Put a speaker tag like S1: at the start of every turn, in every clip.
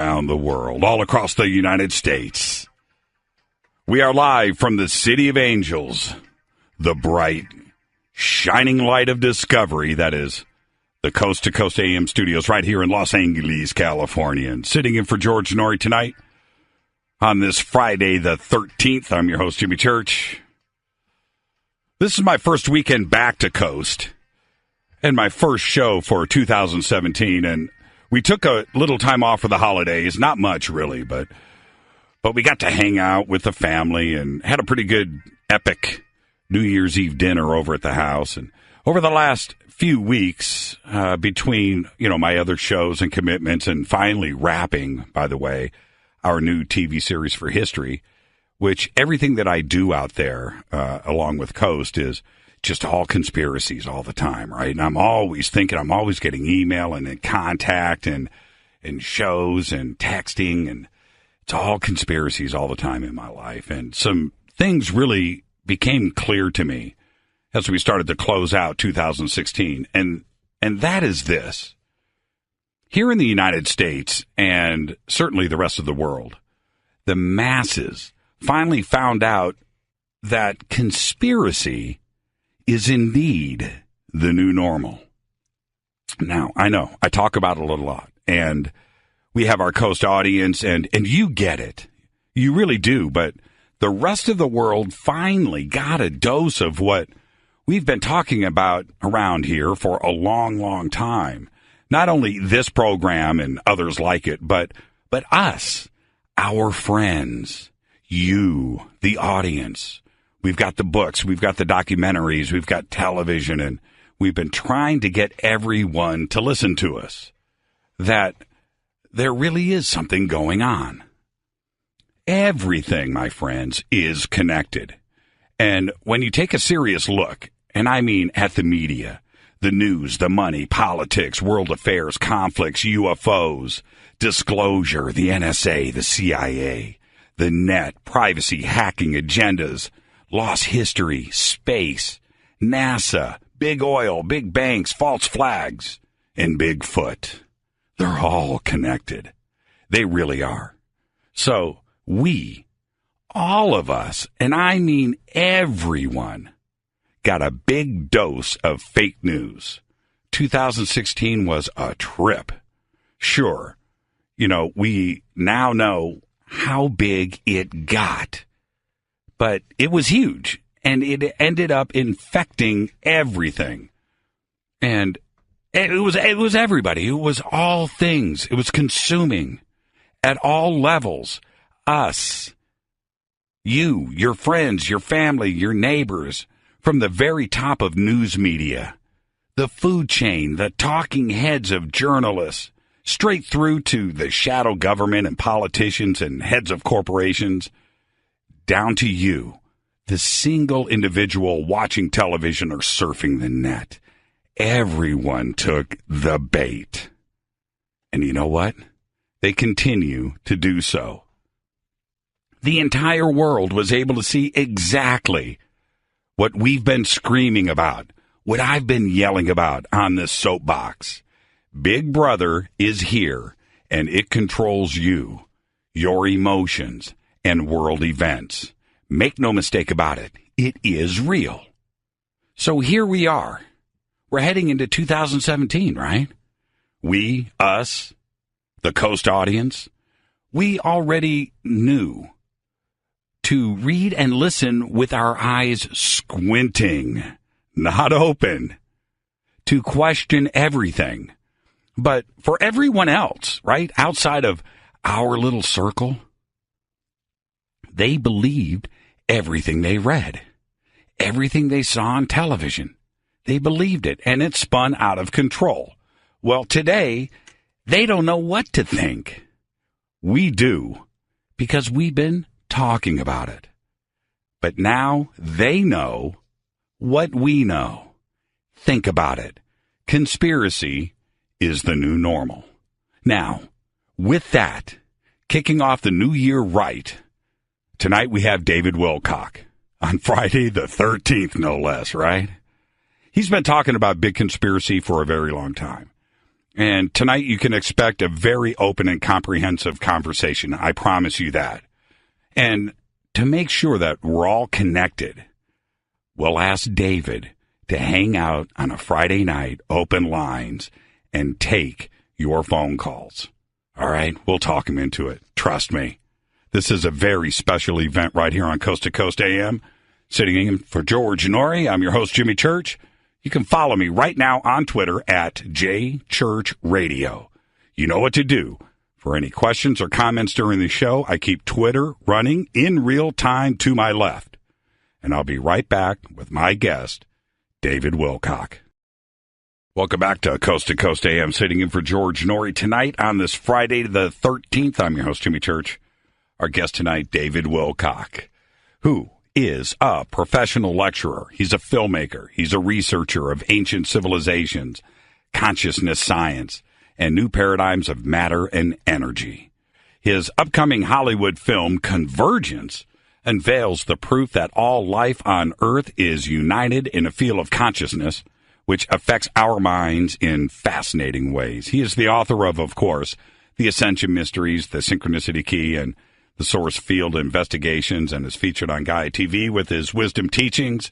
S1: Around the world, all across the United States. We are live from the City of Angels, the bright, shining light of discovery, that is, the Coast to Coast AM studios right here in Los Angeles, California. And sitting in for George Norrie tonight on this Friday the 13th, I'm your host, Jimmy Church. This is my first weekend back to Coast and my first show for 2017, and we took a little time off for the holidays, not much really, but we got to hang out with the family and had a pretty good, epic New Year's Eve dinner over at the house. And over the last few weeks, between, my other shows and commitments and finally wrapping, by the way, our new TV series for history, which everything that I do out there, along with Coast, is just all conspiracies all the time, right? And I'm always thinking, I'm always getting email and contact and shows and texting, and it's all conspiracies all the time in my life. And some things really became clear to me as we started to close out 2016. And that is this. Here in the United States, and certainly the rest of the world, the masses finally found out that conspiracy is indeed the new normal. Now, I know, I talk about it a lot, and we have our Coast audience, and you get it. You really do, but the rest of the world finally got a dose of what we've been talking about around here for a long, long time. Not only this program and others like it, but us, our friends, you, the audience. We've got the books, we've got the documentaries, we've got television, and we've been trying to get everyone to listen to us. That there really is something going on. Everything, my friends, is connected. And when you take a serious look, and I mean at the media, the news, the money, politics, world affairs, conflicts, UFOs, disclosure, the NSA, the CIA, the net, privacy, hacking, agendas, lost history, space, NASA, big oil, big banks, false flags, and Bigfoot. They're all connected. They really are. So we, all of us, and I mean everyone, got a big dose of fake news. 2016 was a trip. Sure, we now know how big it got. But it was huge, and it ended up infecting everything. And it was everybody. It was all things. It was consuming at all levels. Us, you, your friends, your family, your neighbors, from the very top of news media, the food chain, the talking heads of journalists, straight through to the shadow government and politicians and heads of corporations, down to you, the single individual watching television or surfing the net. Everyone took the bait. And you know what? They continue to do so. The entire world was able to see exactly what we've been screaming about, what I've been yelling about on this soapbox. Big Brother is here, and it controls you, your emotions, and world events. Make no mistake about it. It is real. So here we are. We're heading into 2017, right? We, us, the Coast audience, we already knew to read and listen with our eyes squinting, not open, to question everything. But for everyone else, right, outside of our little circle, they believed everything they read, everything they saw on television. They believed it, and it spun out of control. Well, today, they don't know what to think. We do, because we've been talking about it. But now they know what we know. Think about it. Conspiracy is the new normal. Now, with that, kicking off the new year right, tonight we have David Wilcock on Friday the 13th, no less, right? He's been talking about big conspiracy for a very long time. And tonight you can expect a very open and comprehensive conversation. I promise you that. And to make sure that we're all connected, we'll ask David to hang out on a Friday night, open lines, and take your phone calls. All right? We'll talk him into it. Trust me. This is a very special event right here on Coast to Coast AM. Sitting in for George Norrie, I'm your host, Jimmy Church. You can follow me right now on Twitter at JChurchRadio. You know what to do. For any questions or comments during the show, I keep Twitter running in real time to my left. And I'll be right back with my guest, David Wilcock. Welcome back to Coast AM, sitting in for George Norrie. Tonight on this Friday the 13th, I'm your host, Jimmy Church. Our guest tonight, David Wilcock, who is a professional lecturer. He's a filmmaker. He's a researcher of ancient civilizations, consciousness science, and new paradigms of matter and energy. His upcoming Hollywood film, Convergence, unveils the proof that all life on Earth is united in a field of consciousness, which affects our minds in fascinating ways. He is the author of course, The Ascension Mysteries, The Synchronicity Key, and The Source Field Investigations, and is featured on Gaia TV with his wisdom teachings.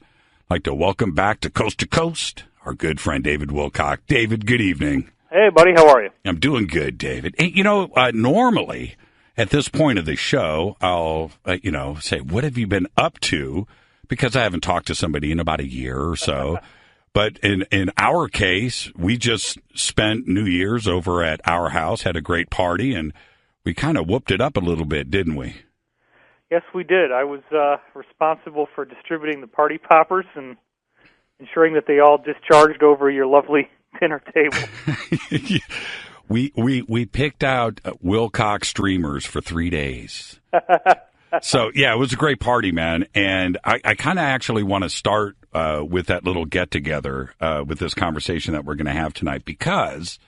S1: I'd like to welcome back to Coast, our good friend David Wilcock. David, good evening.
S2: Hey, buddy, how are you?
S1: I'm doing good, David. Hey, normally at this point of the show, I'll, say, what have you been up to? Because I haven't talked to somebody in about a year or so. But in our case, we just spent New Year's over at our house, had a great party, and we kind of whooped it up a little bit, didn't we?
S2: Yes, we did. I was responsible for distributing the party poppers and ensuring that they all discharged over your lovely dinner table.
S1: We picked out Wilcock streamers for 3 days. So, yeah, it was a great party, man. And I kind of actually want to start with that little get-together with this conversation that we're going to have tonight because,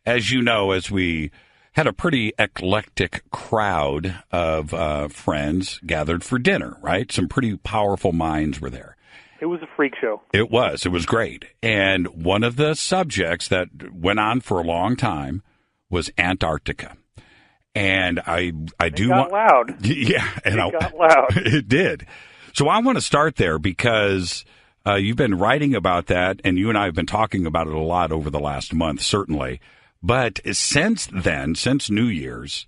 S1: as you know, as we had a pretty eclectic crowd of friends gathered for dinner, right? Some pretty powerful minds were there.
S2: It was a freak show. It
S1: was. It was great. And one of the subjects that went on for a long time was Antarctica. And I do want
S2: loud.
S1: Yeah, and
S2: it got loud.
S1: It did. So I want to start there because you've been writing about that, and you and I have been talking about it a lot over the last month, certainly. But since then, since New Year's,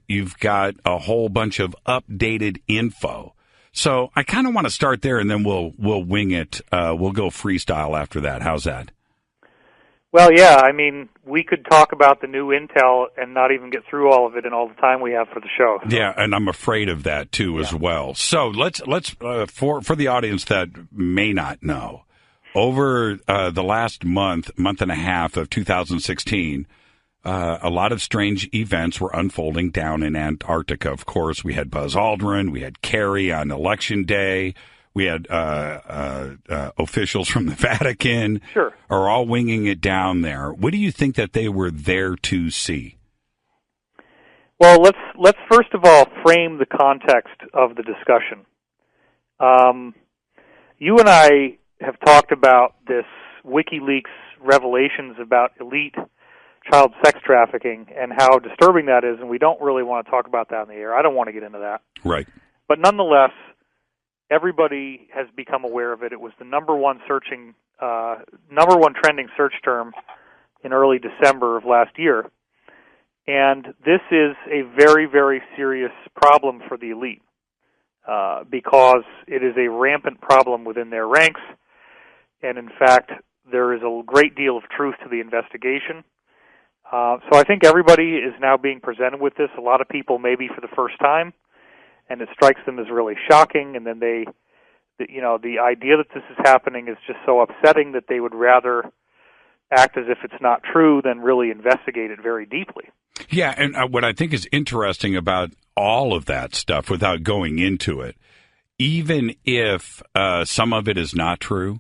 S1: you've got a whole bunch of updated info. So I kind of want to start there, and then we'll wing it. We'll go freestyle after that. How's that?
S2: Well, yeah. I mean, we could talk about the new intel and not even get through all of it in all the time we have for the show. So.
S1: Yeah, and I'm afraid of that too as well. So let's for the audience that may not know. Over the last month and a half of 2016, a lot of strange events were unfolding down in Antarctica. Of course, we had Buzz Aldrin, we had Kerry on Election Day, we had officials from the Vatican.
S2: Sure.
S1: Are all winging it down there. What do you think that they were there to see?
S2: Well, let's first of all frame the context of the discussion. You and I have talked about this WikiLeaks revelations about elite child sex trafficking and how disturbing that is, and we don't really want to talk about that in the air. I don't want to get into that.
S1: Right.
S2: But nonetheless, everybody has become aware of it. It was the number one trending search term in early December of last year. And this is a very, very serious problem for the elite because it is a rampant problem within their ranks. And in fact, there is a great deal of truth to the investigation. So I think everybody is now being presented with this. A lot of people maybe for the first time, and it strikes them as really shocking. And then the idea that this is happening is just so upsetting that they would rather act as if it's not true than really investigate it very deeply.
S1: Yeah, and what I think is interesting about all of that stuff, without going into it, even if some of it is not true,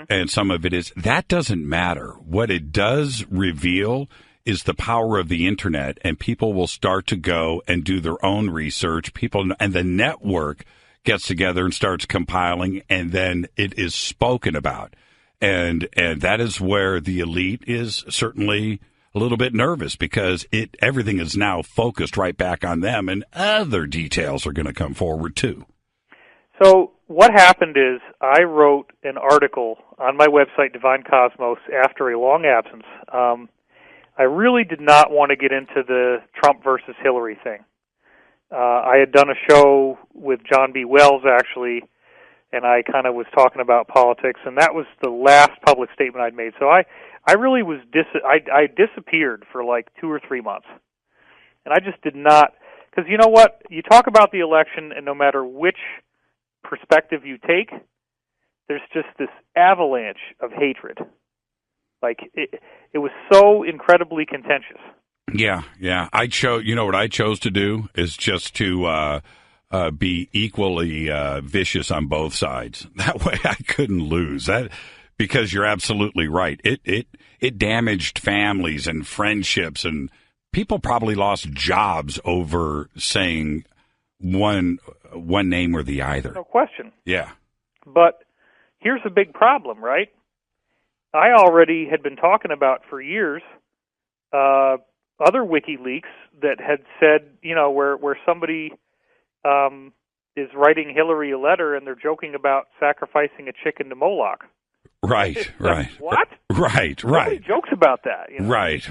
S1: and some of it is, that doesn't matter. What it does reveal is the power of the internet, and people will start to go and do their own research. And the network gets together and starts compiling, and then it is spoken about. And that is where the elite is certainly a little bit nervous because everything is now focused right back on them, and other details are going to come forward too.
S2: So what happened is I wrote an article on my website, Divine Cosmos, after a long absence. I really did not want to get into the Trump versus Hillary thing. I had done a show with John B. Wells, actually, and I kind of was talking about politics, and that was the last public statement I'd made. So I really was I disappeared for like 2 or 3 months, and I just did not, because you know what? You talk about the election, and no matter which perspective you take, there's just this avalanche of hatred. Like it was so incredibly contentious.
S1: Yeah. You know what I chose to do is just to be equally vicious on both sides. That way I couldn't lose. Because you're absolutely right. It damaged families and friendships, and people probably lost jobs over saying one name or the other.
S2: No question.
S1: Yeah.
S2: But here's a big problem, right? I already had been talking about for years other WikiLeaks that had said, where somebody is writing Hillary a letter and they're joking about sacrificing a chicken to Moloch.
S1: Right.
S2: What?
S1: Right.
S2: Nobody jokes about that.
S1: Right.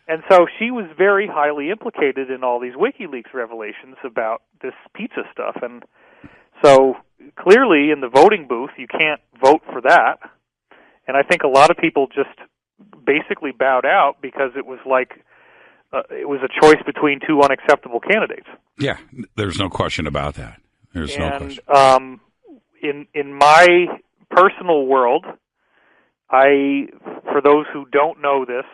S2: And so she was very highly implicated in all these WikiLeaks revelations about this pizza stuff. And so clearly in the voting booth, you can't vote for that. And I think a lot of people just basically bowed out because it was like it was a choice between two unacceptable candidates.
S1: Yeah, there's no question about that. There's no question.
S2: In my personal world, for those who don't know this,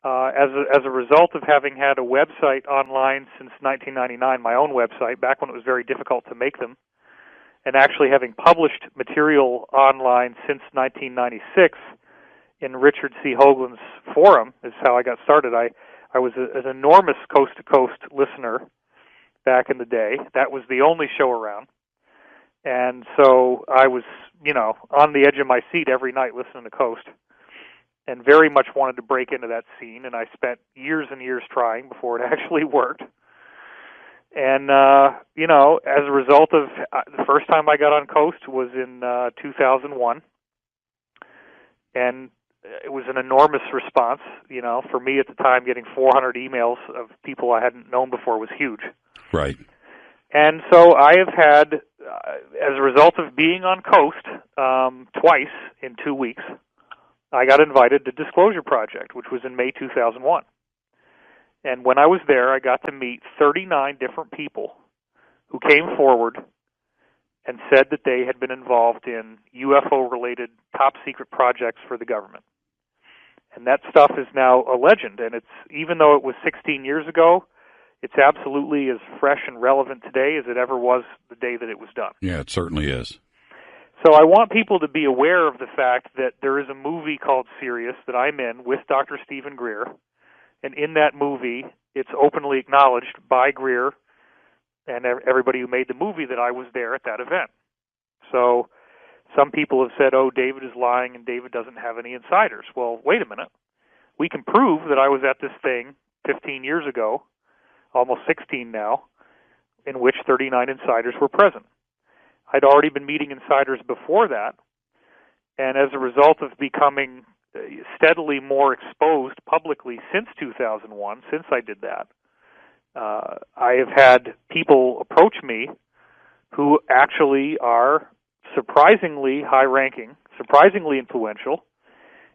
S2: as a result of having had a website online since 1999, my own website, back when it was very difficult to make them, and actually having published material online since 1996 in Richard C. Hoagland's forum is how I got started. I was an enormous coast-to-coast listener back in the day. That was the only show around. And so I was, on the edge of my seat every night listening to Coast, and very much wanted to break into that scene, and I spent years and years trying before it actually worked. And, as a result of the first time I got on Coast was in 2001, and it was an enormous response. For me at the time, getting 400 emails of people I hadn't known before was huge.
S1: Right.
S2: And so I have had, as a result of being on Coast twice in 2 weeks, I got invited to Disclosure Project, which was in May 2001. And when I was there, I got to meet 39 different people who came forward and said that they had been involved in UFO-related top-secret projects for the government. And that stuff is now a legend, and even though it was 16 years ago, it's absolutely as fresh and relevant today as it ever was the day that it was done.
S1: Yeah, it certainly is.
S2: So I want people to be aware of the fact that there is a movie called Sirius that I'm in with Dr. Stephen Greer, and in that movie, it's openly acknowledged by Greer and everybody who made the movie that I was there at that event. So some people have said, David is lying and David doesn't have any insiders. Well, wait a minute. We can prove that I was at this thing 15 years ago, almost 16 now, in which 39 insiders were present. I'd already been meeting insiders before that, and as a result of becoming steadily more exposed publicly since 2001, since I did that, I have had people approach me who actually are surprisingly high-ranking, surprisingly influential.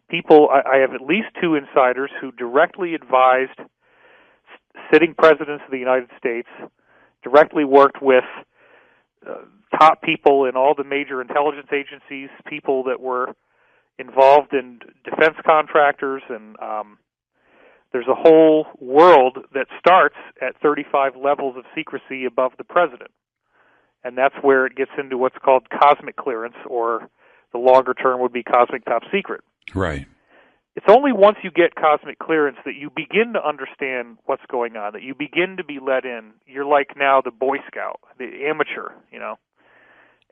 S2: People, I have at least 2 insiders who directly advised sitting presidents of the United States, directly worked with top people in all the major intelligence agencies, people that were involved in defense contractors, and there's a whole world that starts at 35 levels of secrecy above the president. And that's where it gets into what's called cosmic clearance, or the longer term would be cosmic top secret.
S1: Right.
S2: It's only once you get cosmic clearance that you begin to understand what's going on, that you begin to be let in. You're like now the Boy Scout, the amateur,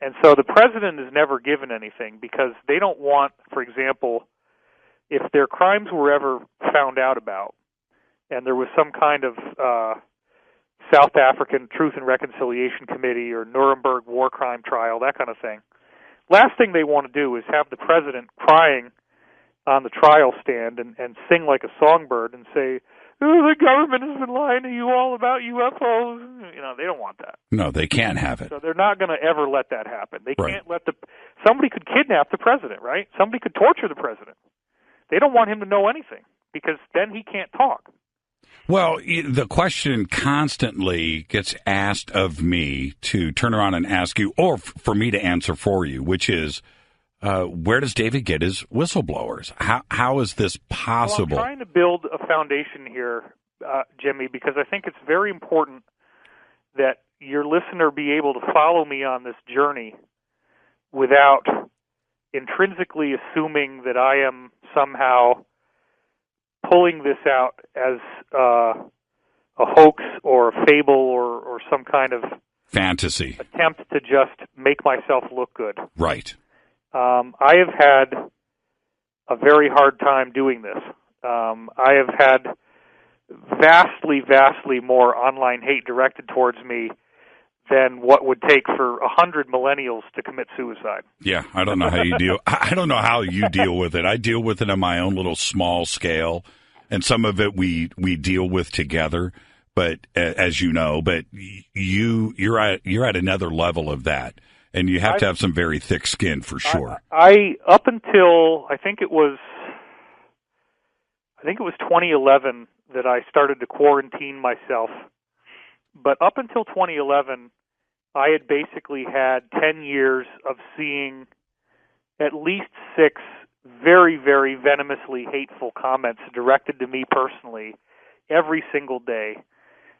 S2: And so the president is never given anything because they don't want, for example, if their crimes were ever found out about, and there was some kind of South African Truth and Reconciliation Committee or Nuremberg war crime trial, that kind of thing, last thing they want to do is have the president crying on the trial stand and sing like a songbird and say, "Oh, the government has been lying to you all about UFOs." You know, they don't want that.
S1: No, they can't have it.
S2: So they're not going to ever let that happen. They can't let somebody could kidnap the president, right? Somebody could torture the president. They don't want him to know anything because then he can't talk.
S1: Well, the question constantly gets asked of me to turn around and ask you, or for me to answer for you, which is, where does David get his whistleblowers? How is this possible?
S2: Well, I'm trying to build a foundation here, Jimmy, because I think it's very important that your listener be able to follow me on this journey without intrinsically assuming that I am somehow pulling this out as a hoax or a fable or some kind of
S1: fantasy
S2: attempt to just make myself look good.
S1: Right.
S2: I have had a very hard time doing this. I have had vastly more online hate directed towards me than what would take for 100 millennials to commit suicide.
S1: Yeah, I don't know how you deal. I don't know how you deal with it. I deal with it on my own little small scale, and some of it we deal with together. But as you know, but you're at another level of that, and you have to have some very thick skin for sure. I
S2: up until I think it was 2011 that I started to quarantine myself. But up until 2011, I had basically had 10 years of seeing at least 6 very, very venomously hateful comments directed to me personally every single day.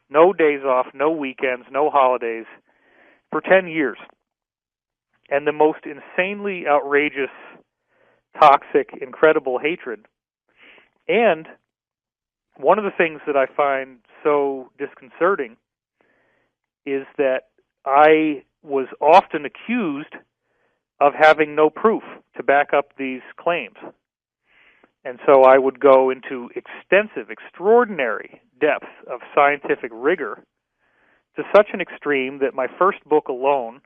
S2: No days off, no weekends, no holidays, for 10 years. And the most insanely outrageous, toxic, incredible hatred. And one of the things that I find so disconcerting is that I was often accused of having no proof to back up these claims. And so I would go into extensive, extraordinary depth of scientific rigor to such an extreme that my first book alone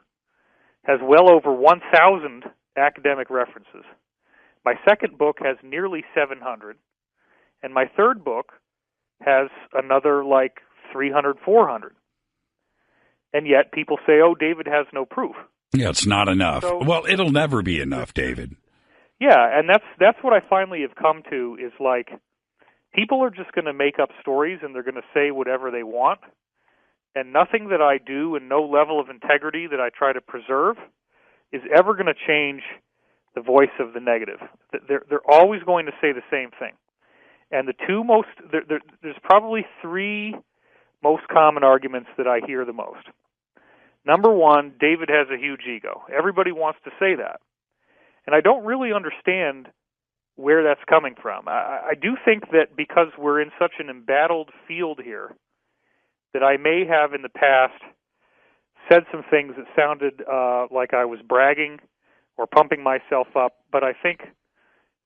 S2: has well over 1,000 academic references. My second book has nearly 700. And my third book has another like 300, 400. And yet people say, oh, David has no proof.
S1: Yeah, it's not enough.
S2: So,
S1: well, it'll never be enough, David.
S2: Yeah, and that's what I finally have come to is like people are just going to make up stories and they're going to say whatever they want. And nothing that I do and no level of integrity that I try to preserve is ever going to change the voice of the negative. They're always going to say the same thing. And the two most, there's probably 3 most common arguments that I hear the most. Number one, David has a huge ego. Everybody wants to say that. And I don't really understand where that's coming from. I do think that because we're in such an embattled field here, that I may have in the past said some things that sounded like I was bragging or pumping myself up. But I think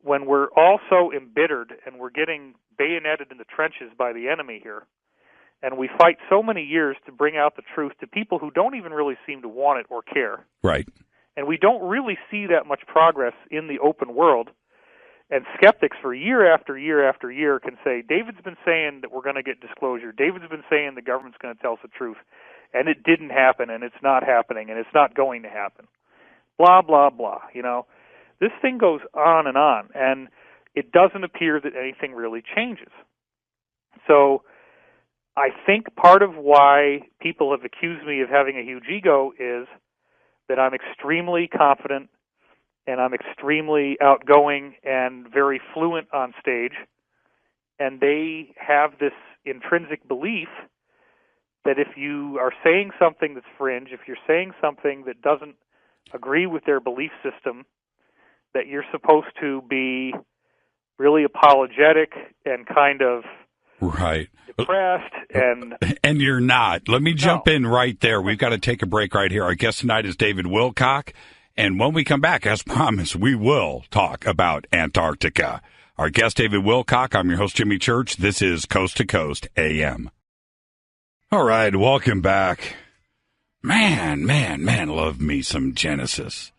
S2: when we're all so embittered and we're getting bayoneted in the trenches by the enemy here, and we fight so many years to bring out the truth to people who don't even really seem to want it or care.
S1: Right.
S2: And we don't really see that much progress in the open world. And skeptics for year after year after year can say, David's been saying that we're going to get disclosure. David's been saying the government's going to tell us the truth. And it didn't happen, and it's not happening, and it's not going to happen. Blah, blah, blah. You know, this thing goes on, and it doesn't appear that anything really changes. So I think part of why people have accused me of having a huge ego is that I'm extremely confident and I'm extremely outgoing and very fluent on stage, and they have this intrinsic belief that if you are saying something that's fringe, if you're saying something that doesn't agree with their belief system, that you're supposed to be really apologetic and kind of
S1: right.
S2: depressed,
S1: and you're not. Let me jump in right there. We've got to take a break right here. Our guest tonight is David Wilcock, and when we come back, as promised, we will talk about Antarctica. Our guest, David Wilcock. I'm your host, Jimmy Church. This is Coast to Coast AM. All right, welcome back. Man, love me some Genesis.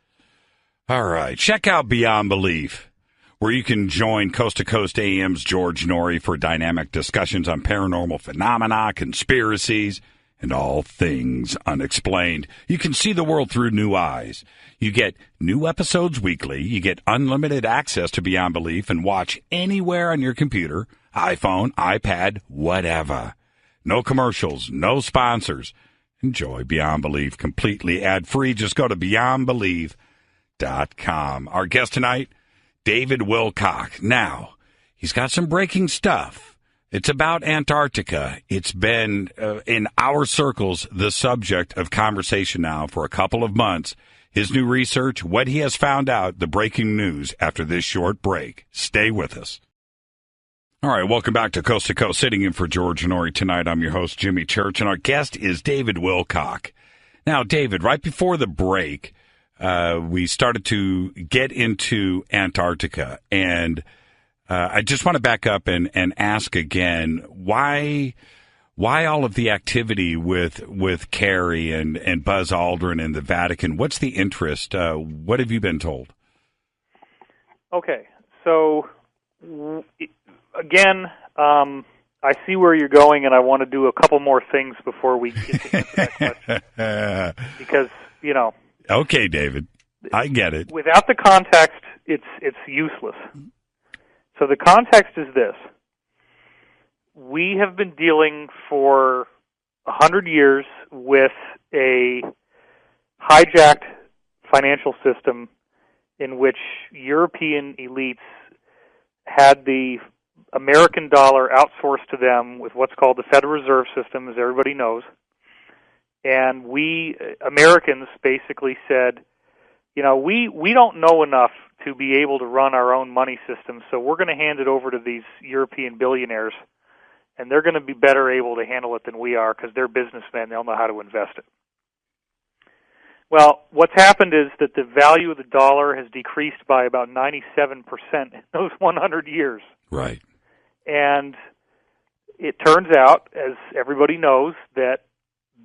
S1: All right, check out Beyond Belief, where you can join Coast to Coast AM's George Norrie for dynamic discussions on paranormal phenomena, conspiracies, and all things unexplained. You can see the world through new eyes. You get new episodes weekly. You get unlimited access to Beyond Belief and watch anywhere on your computer, iPhone, iPad, whatever. No commercials, no sponsors. Enjoy Beyond Belief completely ad-free. Just go to beyondbelief.com. Our guest tonight, David Wilcock. Now, he's got some breaking stuff. It's about Antarctica. It's been, in our circles, the subject of conversation now for a couple of months. His new research, what he has found out, the breaking news after this short break. Stay with us. All right, welcome back to Coast. Sitting in for George Norrie tonight, I'm your host, Jimmy Church, and our guest is David Wilcock. Now, David, right before the break, we started to get into Antarctica, and I just want to back up and ask again, why all of the activity with Kerry and Buzz Aldrin and the Vatican? What's the interest? What have you been told?
S2: Okay, so again, I see where you're going, and I want to do a couple more things before we get to answer that question. Because,
S1: Okay, David, I get it.
S2: Without the context, it's useless. So the context is this. We have been dealing for 100 years with a hijacked financial system in which European elites had the American dollar outsourced to them with what's called the Federal Reserve System, as everybody knows. And we, Americans, basically said, we don't know enough to be able to run our own money system, so we're going to hand it over to these European billionaires, and they're going to be better able to handle it than we are because they're businessmen. They'll know how to invest it. Well, what's happened is that the value of the dollar has decreased by about 97% in those 100 years.
S1: Right.
S2: And it turns out, as everybody knows, that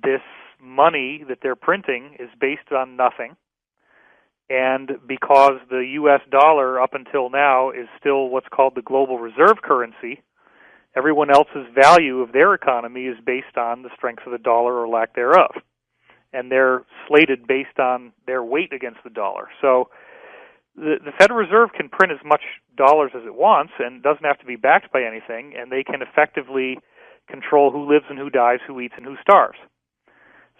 S2: this money that they're printing is based on nothing. And because the U.S. dollar up until now is still what's called the global reserve currency, everyone else's value of their economy is based on the strength of the dollar or lack thereof. And they're slated based on their weight against the dollar. So the Federal Reserve can print as much dollars as it wants and doesn't have to be backed by anything, and they can effectively control who lives and who dies, who eats and who starves.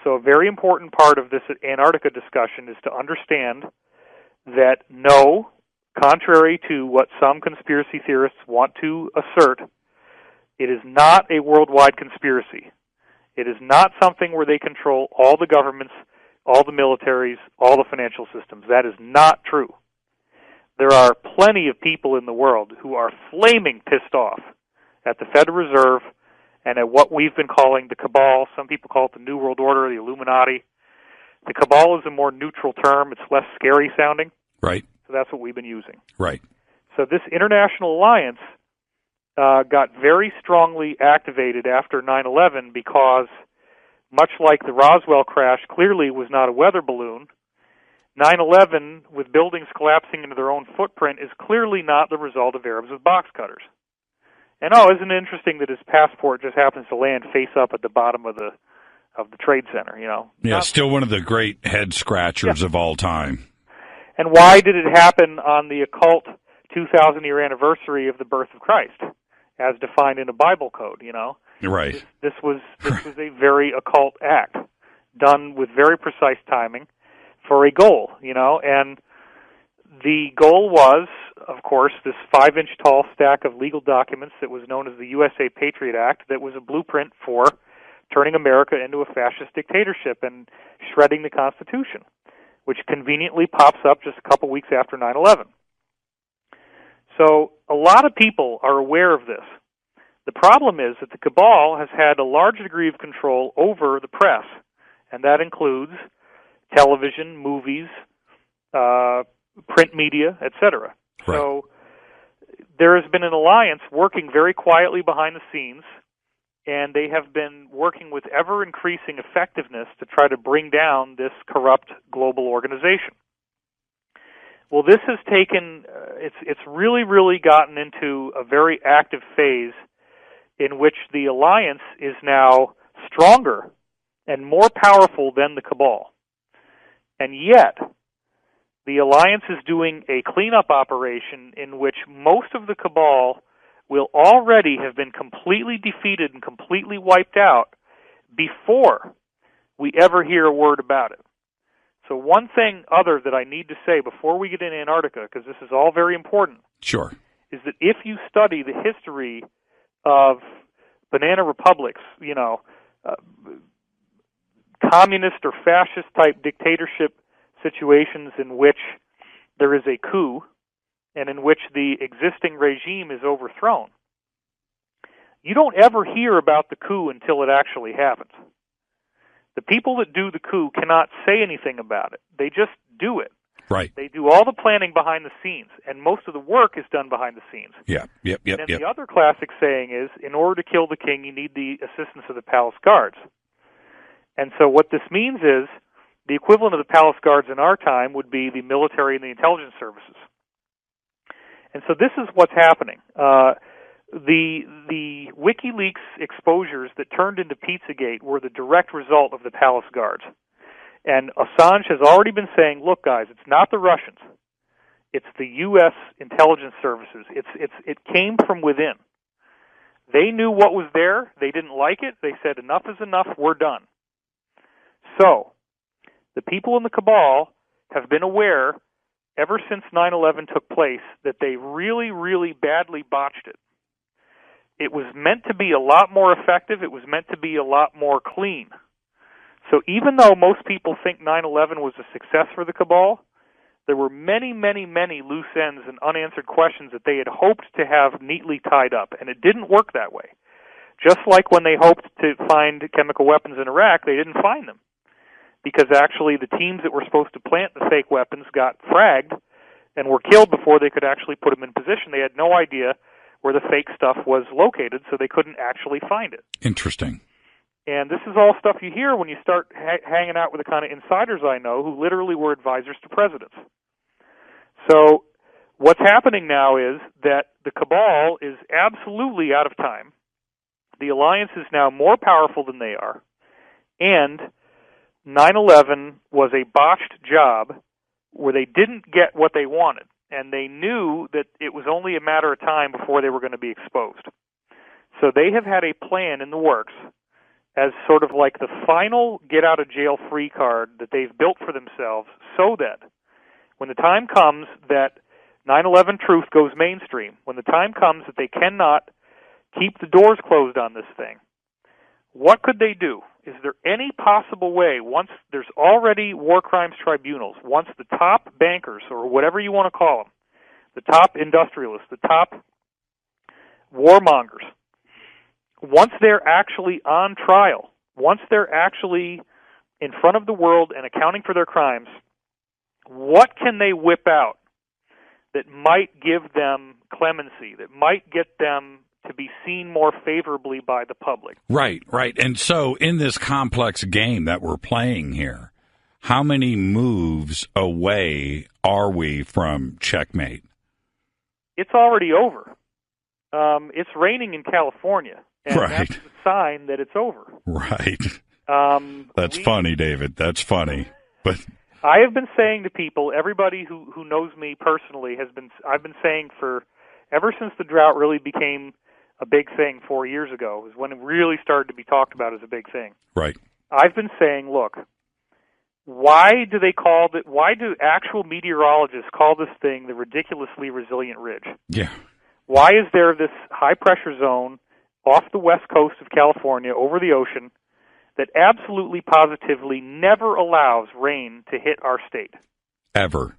S2: So a very important part of this Antarctica discussion is to understand that no, contrary to what some conspiracy theorists want to assert, it is not a worldwide conspiracy. It is not something where they control all the governments, all the militaries, all the financial systems. That is not true. There are plenty of people in the world who are flaming pissed off at the Federal Reserve and at what we've been calling the cabal. Some people call it the New World Order, the Illuminati. The cabal is a more neutral term. It's less scary sounding.
S1: Right.
S2: So that's what we've been using.
S1: Right.
S2: So this international alliance got very strongly activated after 9/11 because, much like the Roswell crash clearly was not a weather balloon, 9/11, with buildings collapsing into their own footprint, is clearly not the result of Arabs with box cutters. And isn't it interesting that his passport just happens to land face up at the bottom of the Trade Center,
S1: Yeah, still one of the great head scratchers of all time.
S2: And why did it happen on the occult 2,000-year anniversary of the birth of Christ, as defined in a Bible code,
S1: Right.
S2: This was a very occult act, done with very precise timing for a goal, and the goal was, of course, this 5-inch tall stack of legal documents that was known as the USA Patriot Act that was a blueprint for turning America into a fascist dictatorship and shredding the Constitution, which conveniently pops up just a couple weeks after 9/11. So a lot of people are aware of this. The problem is that the cabal has had a large degree of control over the press, and that includes television, movies, print media, etc.
S1: Right.
S2: So there has been an alliance working very quietly behind the scenes, and they have been working with ever-increasing effectiveness to try to bring down this corrupt global organization. Well, this has taken, it's really, really gotten into a very active phase in which the alliance is now stronger and more powerful than the cabal. And yet, the alliance is doing a cleanup operation in which most of the cabal will already have been completely defeated and completely wiped out before we ever hear a word about it. So one thing other that I need to say before we get into Antarctica, because this is all very important,
S1: Sure.
S2: is that if you study the history of banana republics, communist or fascist type dictatorship situations in which there is a coup and in which the existing regime is overthrown, you don't ever hear about the coup until it actually happens. The people that do the coup cannot say anything about it. They just do it.
S1: Right.
S2: They do all the planning behind the scenes, and most of the work is done behind the scenes.
S1: Yeah. Yep.
S2: And the other classic saying is, in order to kill the king, you need the assistance of the palace guards. And so what this means is, the equivalent of the palace guards in our time would be the military and the intelligence services. And so this is what's happening. The WikiLeaks exposures that turned into Pizzagate were the direct result of the palace guards. And Assange has already been saying, look, guys, it's not the Russians. It's the U.S. intelligence services. It came from within. They knew what was there. They didn't like it. They said, enough is enough. We're done. So, the people in the cabal have been aware ever since 9/11 took place that they really, really badly botched it. It was meant to be a lot more effective. It was meant to be a lot more clean. So even though most people think 9/11 was a success for the cabal, there were many, many, many loose ends and unanswered questions that they had hoped to have neatly tied up, and it didn't work that way. Just like when they hoped to find chemical weapons in Iraq, they didn't find them, because actually the teams that were supposed to plant the fake weapons got fragged and were killed before they could actually put them in position. They had no idea where the fake stuff was located, so they couldn't actually find it.
S1: Interesting.
S2: And this is all stuff you hear when you start hanging out with the kind of insiders I know who literally were advisors to presidents. So what's happening now is that the cabal is absolutely out of time. The alliance is now more powerful than they are. And 9/11 was a botched job where they didn't get what they wanted. And they knew that it was only a matter of time before they were going to be exposed. So they have had a plan in the works as sort of like the final get-out-of-jail-free card that they've built for themselves, so that when the time comes that 9/11 truth goes mainstream, when the time comes that they cannot keep the doors closed on this thing, what could they do? Is there any possible way, once there's already war crimes tribunals, once the top bankers, or whatever you want to call them, the top industrialists, the top warmongers, once they're actually on trial, once they're actually in front of the world and accounting for their crimes, what can they whip out that might give them clemency, that might get them to be seen more favorably by the public?
S1: Right. And so in this complex game that we're playing here, how many moves away are we from checkmate?
S2: It's already over. It's raining in California. And
S1: right.
S2: That's a sign that it's over.
S1: Right. That's funny, David. That's funny. But
S2: I have been saying to people, everybody who knows me personally I've been saying ever since the drought really became a big thing 4 years ago, was when it really started to be talked about as a big thing.
S1: Right.
S2: I've been saying, look, why do actual meteorologists call this thing the ridiculously resilient ridge?
S1: Yeah.
S2: Why is there this high pressure zone off the west coast of California over the ocean that absolutely positively never allows rain to hit our state?
S1: Ever.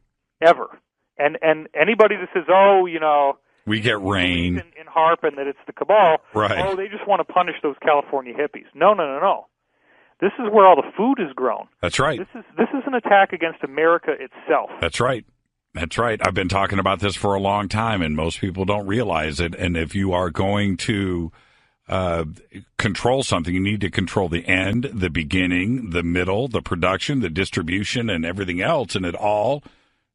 S2: And anybody that says,
S1: we get rain
S2: in harp and that it's the cabal,
S1: right.
S2: They just want to punish those California hippies. No. This is where all the food is grown.
S1: That's right.
S2: This is an attack against America itself.
S1: That's right. That's right. I've been talking about this for a long time, and most people don't realize it. And if you are going to control something, you need to control the end, the beginning, the middle, the production, the distribution, and everything else. And it all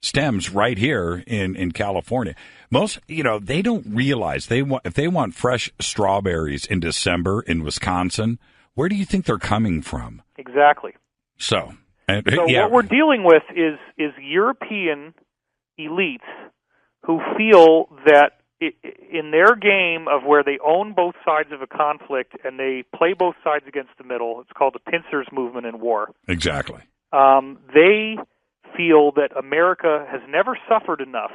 S1: stems right here in California. Most, they don't realize if they want fresh strawberries in December in Wisconsin, where do you think they're coming from?
S2: Exactly.
S1: So
S2: what we're dealing with is European elites who feel that in their game of where they own both sides of a conflict and they play both sides against the middle, it's called the pincers movement in war.
S1: Exactly.
S2: They feel that America has never suffered enough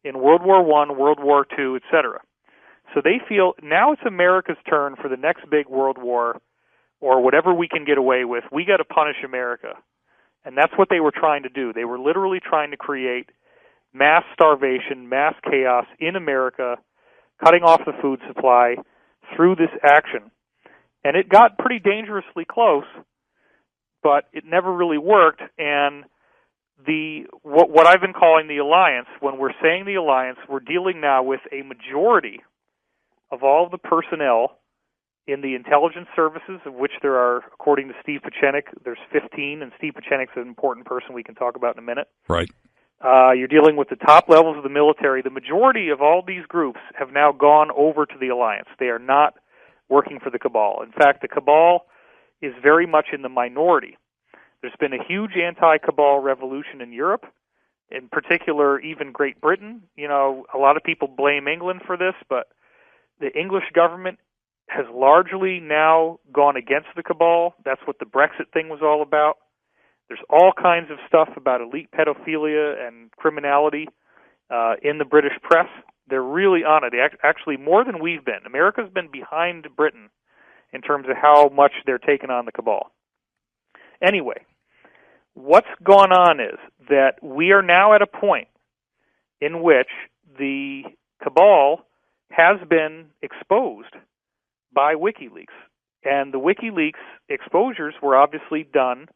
S2: in World War I, World War II, etc. So they feel now it's America's turn for the next big world war or whatever we can get away with. We got to punish America. And that's what they were trying to do. They were literally trying to create mass starvation, mass chaos in America, cutting off the food supply through this action. And it got pretty dangerously close, but it never really worked. And what I've been calling the alliance, when we're saying the alliance, we're dealing now with a majority of all the personnel in the intelligence services, of which there are, according to Steve Pieczenik, there's 15, and Steve Pieczenik's an important person we can talk about in a minute.
S1: Right.
S2: You're dealing with the top levels of the military. The majority of all these groups have now gone over to the alliance. They are not working for the cabal. In fact, the cabal is very much in the minority. There's been a huge anti-cabal revolution in Europe, in particular even Great Britain. A lot of people blame England for this, but the English government has largely now gone against the cabal. That's what the Brexit thing was all about. There's all kinds of stuff about elite pedophilia and criminality in the British press. They're really on it. Actually, more than we've been. America's been behind Britain in terms of how much they're taking on the cabal. Anyway, what's gone on is that we are now at a point in which the cabal has been exposed by WikiLeaks. And the WikiLeaks exposures were obviously done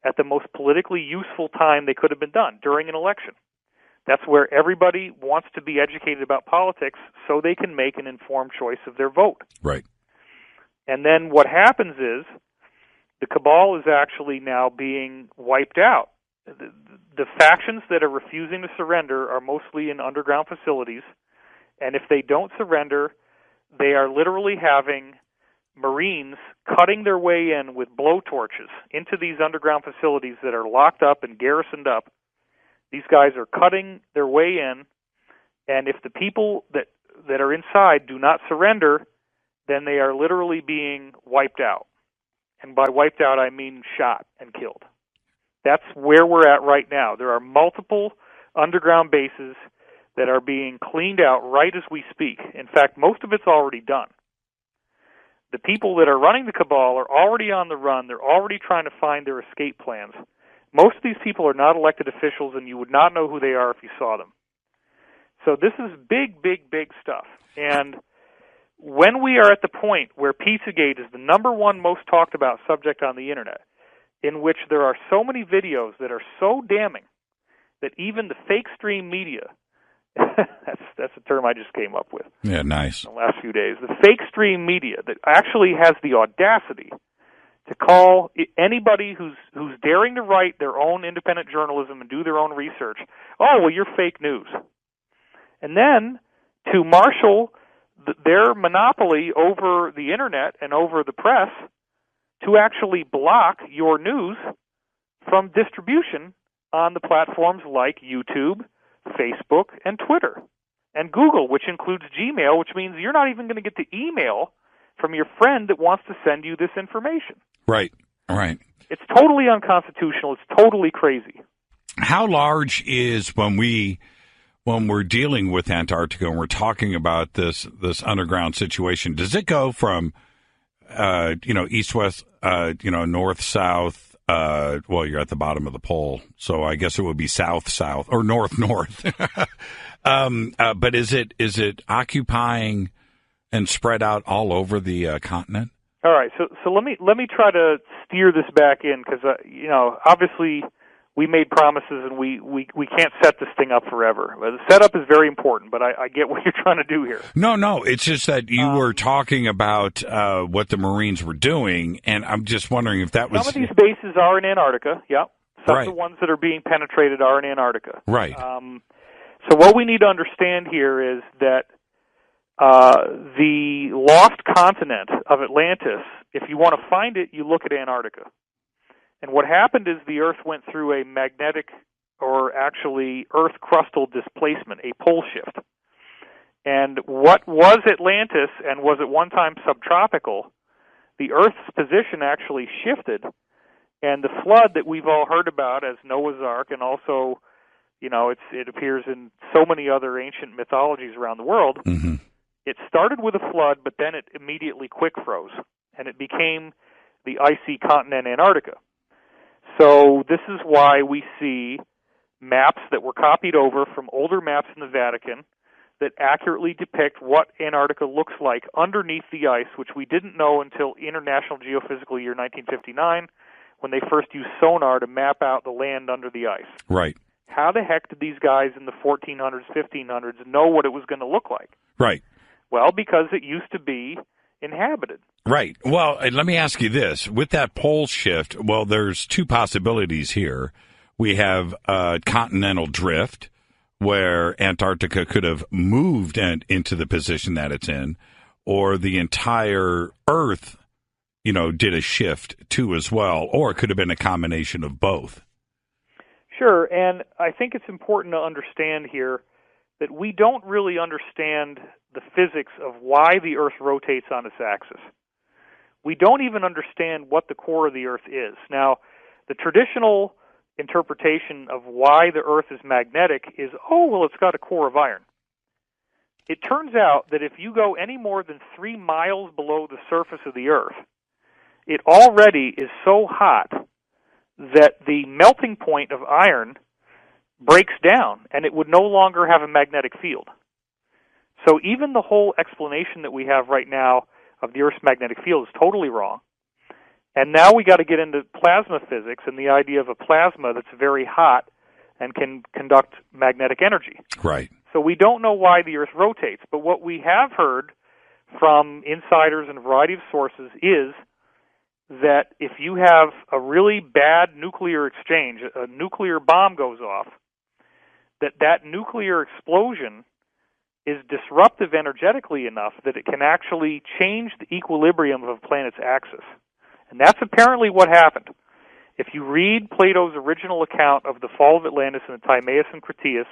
S2: at the most politically useful time they could have been done, during an election. That's where everybody wants to be educated about politics so they can make an informed choice of their vote.
S1: Right.
S2: And then what happens is the cabal is actually now being wiped out. The factions that are refusing to surrender are mostly in underground facilities, and if they don't surrender, they are literally having Marines cutting their way in with blowtorches into these underground facilities that are locked up and garrisoned up. These guys are cutting their way in, and if the people that are inside do not surrender, then they are literally being wiped out. And by wiped out, I mean shot and killed. That's where we're at right now. There are multiple underground bases that are being cleaned out right as we speak. In fact, most of it's already done. The people that are running the cabal are already on the run. They're already trying to find their escape plans. Most of these people are not elected officials, and you would not know who they are if you saw them. So this is big, big, big stuff. And when we are at the point where Pizzagate is the number one most talked about subject on the Internet, in which there are so many videos that are so damning that even the fake stream media, that's a term I just came up with.
S1: Yeah, nice.
S2: In the last few days. The fake stream media that actually has the audacity to call anybody who's daring to write their own independent journalism and do their own research, oh, well, you're fake news. And then to marshal their monopoly over the Internet and over the press to actually block your news from distribution on the platforms like YouTube, Facebook, and Twitter, and Google, which includes Gmail, which means you're not even going to get the email from your friend that wants to send you this information.
S1: Right, right.
S2: It's totally unconstitutional. It's totally crazy.
S1: How large is when we're dealing with Antarctica and we're talking about this underground situation? Does it go from east west, north south? Well, you're at the bottom of the pole, so I guess it would be south south or north north. But is it occupying and spread out all over the continent? All
S2: right, so let me try to steer this back in because obviously we made promises, and we can't set this thing up forever. The setup is very important, but I get what you're trying to do here.
S1: No, it's just that you were talking about what the Marines were doing, and I'm just wondering if that was...
S2: Some of these bases are in Antarctica, yep. Some
S1: right.
S2: of the ones that are being penetrated are in Antarctica.
S1: Right.
S2: So what we need to understand here is that the lost continent of Atlantis, if you want to find it, you look at Antarctica. And what happened is the Earth went through a magnetic, or actually Earth crustal displacement, a pole shift. And what was Atlantis and was at one time subtropical, the Earth's position actually shifted, and the flood that we've all heard about as Noah's Ark, and also, it appears in so many other ancient mythologies around the world,
S1: mm-hmm.
S2: It started with a flood, but then it immediately quick froze, and it became the icy continent Antarctica. So this is why we see maps that were copied over from older maps in the Vatican that accurately depict what Antarctica looks like underneath the ice, which we didn't know until International Geophysical Year 1959, when they first used sonar to map out the land under the ice.
S1: Right.
S2: How the heck did these guys in the 1400s, 1500s know what it was going to look like?
S1: Right.
S2: Well, because it used to be inhabited.
S1: Right. Well, let me ask you this. With that pole shift, well, there's two possibilities here. We have continental drift, where Antarctica could have moved into the position that it's in, or the entire Earth, did a shift too as well, or it could have been a combination of both.
S2: Sure, and I think it's important to understand here that we don't really understand the physics of why the Earth rotates on its axis. We don't even understand what the core of the Earth is. Now, the traditional interpretation of why the Earth is magnetic is, it's got a core of iron. It turns out that if you go any more than 3 miles below the surface of the Earth, it already is so hot that the melting point of iron breaks down, and it would no longer have a magnetic field. So even the whole explanation that we have right now of the Earth's magnetic field is totally wrong. And now we got to get into plasma physics and the idea of a plasma that's very hot and can conduct magnetic energy.
S1: Right.
S2: So we don't know why the Earth rotates, but what we have heard from insiders and a variety of sources is that if you have a really bad nuclear exchange, a nuclear bomb goes off, that nuclear explosion is disruptive energetically enough that it can actually change the equilibrium of a planet's axis. And that's apparently what happened. If you read Plato's original account of the fall of Atlantis and the Timaeus and Critias,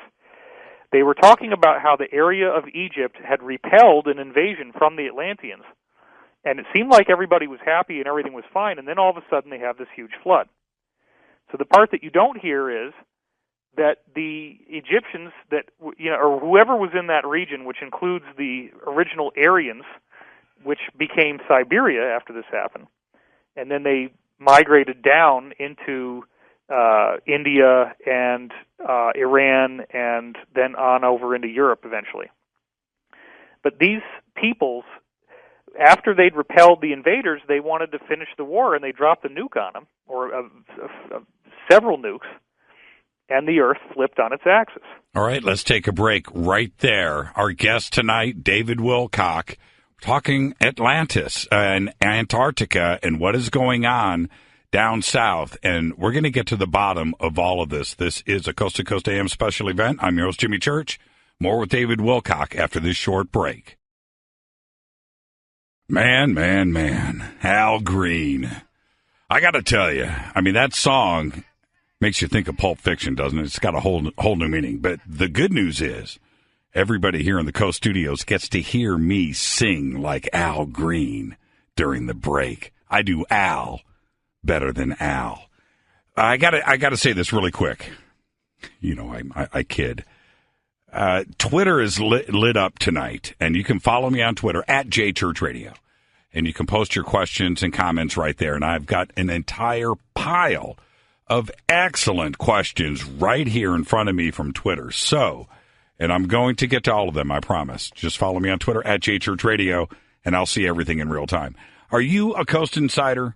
S2: they were talking about how the area of Egypt had repelled an invasion from the Atlanteans. And it seemed like everybody was happy and everything was fine, and then all of a sudden they have this huge flood. So the part that you don't hear is that the Egyptians or whoever was in that region, which includes the original Aryans, which became Siberia after this happened, and then they migrated down into India and Iran, and then on over into Europe eventually. But these peoples, after they'd repelled the invaders, they wanted to finish the war, and they dropped a nuke on them, or several nukes, and the Earth flipped on its axis.
S1: All right, let's take a break right there. Our guest tonight, David Wilcock, talking Atlantis and Antarctica and what is going on down south. And we're going to get to the bottom of all of this. This is a Coast to Coast AM special event. I'm your host, Jimmy Church. More with David Wilcock after this short break. Man. Al Green. I got to tell you, that song makes you think of Pulp Fiction, doesn't it? It's got a whole new meaning. But the good news is everybody here in the Coast Studios gets to hear me sing like Al Green during the break. I do Al better than Al. I gotta say this really quick. I kid. Twitter is lit up tonight, and you can follow me on Twitter at JChurchRadio, and you can post your questions and comments right there. And I've got an entire pile of excellent questions right here in front of me from Twitter. So, and I'm going to get to all of them, I promise. Just follow me on Twitter at JChurchRadio, and I'll see everything in real time. Are you a Coast Insider?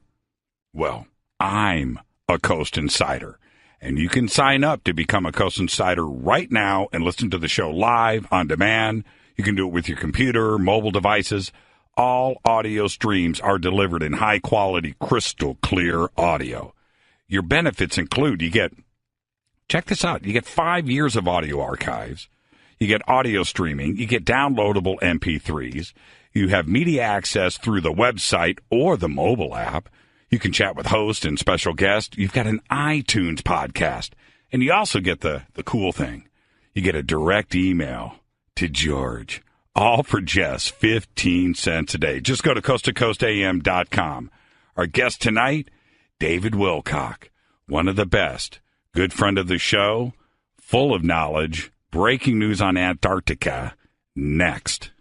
S1: Well, I'm a Coast Insider. And you can sign up to become a Coast Insider right now and listen to the show live on demand. You can do it with your computer, mobile devices. All audio streams are delivered in high-quality, crystal-clear audio. Your benefits include check this out, you get 5 years of audio archives. You get audio streaming. You get downloadable MP3s. You have media access through the website or the mobile app. You can chat with hosts and special guests. You've got an iTunes podcast. And you also get the cool thing. You get a direct email to George, all for just 15 cents a day. Just go to coasttocoastam.com. Our guest tonight, David Wilcock, one of the best, good friend of the show, full of knowledge, breaking news on Antarctica, next.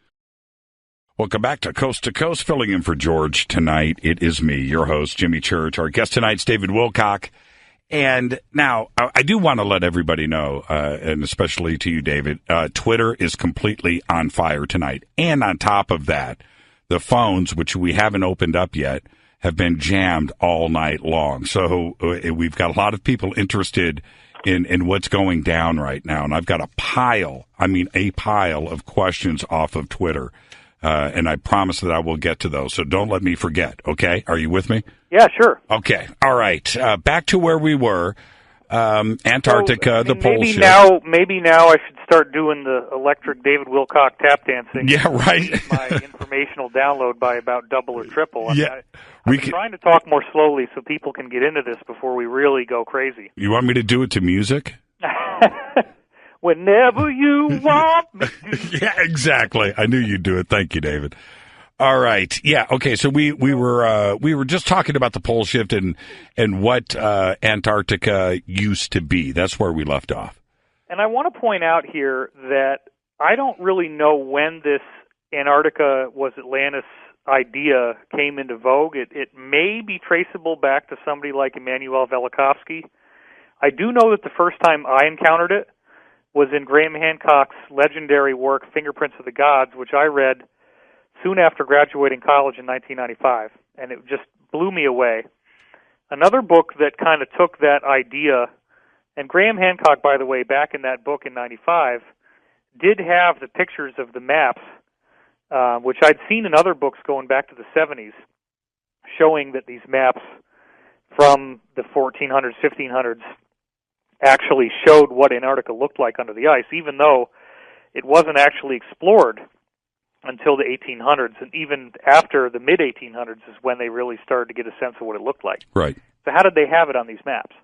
S1: Welcome back to Coast to Coast, filling in for George tonight. It is me, your host, Jimmy Church. Our guest tonight's David Wilcock. And now, I do want to let everybody know, and especially to you, David, Twitter is completely on fire tonight. And on top of that, the phones, which we haven't opened up yet, have been jammed all night long. So we've got a lot of people interested in what's going down right now. And I've got a pile of questions off of Twitter. And I promise that I will get to those. So don't let me forget, okay? Are you with me?
S2: Yeah, sure.
S1: Okay. All right. Back to where we were. Antarctica, the pole shift.
S2: Maybe now I should start doing the electric David Wilcock tap dancing.
S1: Yeah, right.
S2: My informational download by about double or triple.
S1: Yeah.
S2: I'm trying to talk more slowly so people can get into this before we really go crazy.
S1: You want me to do it to music?
S2: Whenever you want me to.
S1: Yeah, exactly. I knew you'd do it. Thank you, David. All right. Yeah. Okay. So we were just talking about the pole shift and what Antarctica used to be. That's where we left off.
S2: And I want to point out here that I don't really know when this Antarctica was Atlantis idea came into vogue. It may be traceable back to somebody like Immanuel Velikovsky. I do know that the first time I encountered it was in Graham Hancock's legendary work, Fingerprints of the Gods, which I read soon after graduating college in 1995, and it just blew me away. Another book that kind of took that idea, and Graham Hancock, by the way, back in that book in 95, did have the pictures of the maps, which I'd seen in other books going back to the 70s, showing that these maps from the 1400s, 1500s, actually showed what Antarctica looked like under the ice, even though it wasn't actually explored until the 1800s, and even after the mid-1800s is when they really started to get a sense of what it looked like.
S1: Right.
S2: So how did they have it on these maps?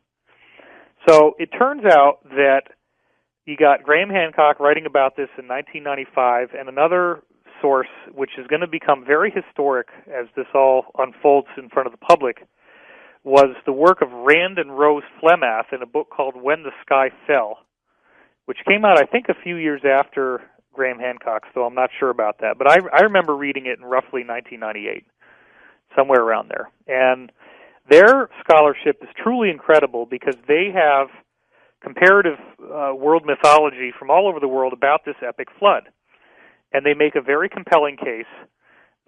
S2: So it turns out that you got Graham Hancock writing about this in 1995, and another source, which is going to become very historic as this all unfolds in front of the public, was the work of Rand and Rose Flemath in a book called When the Sky Fell, which came out, I think, a few years after Graham Hancock's, though I'm not sure about that. But I remember reading it in roughly 1998, somewhere around there. And their scholarship is truly incredible because they have comparative world mythology from all over the world about this epic flood. And they make a very compelling case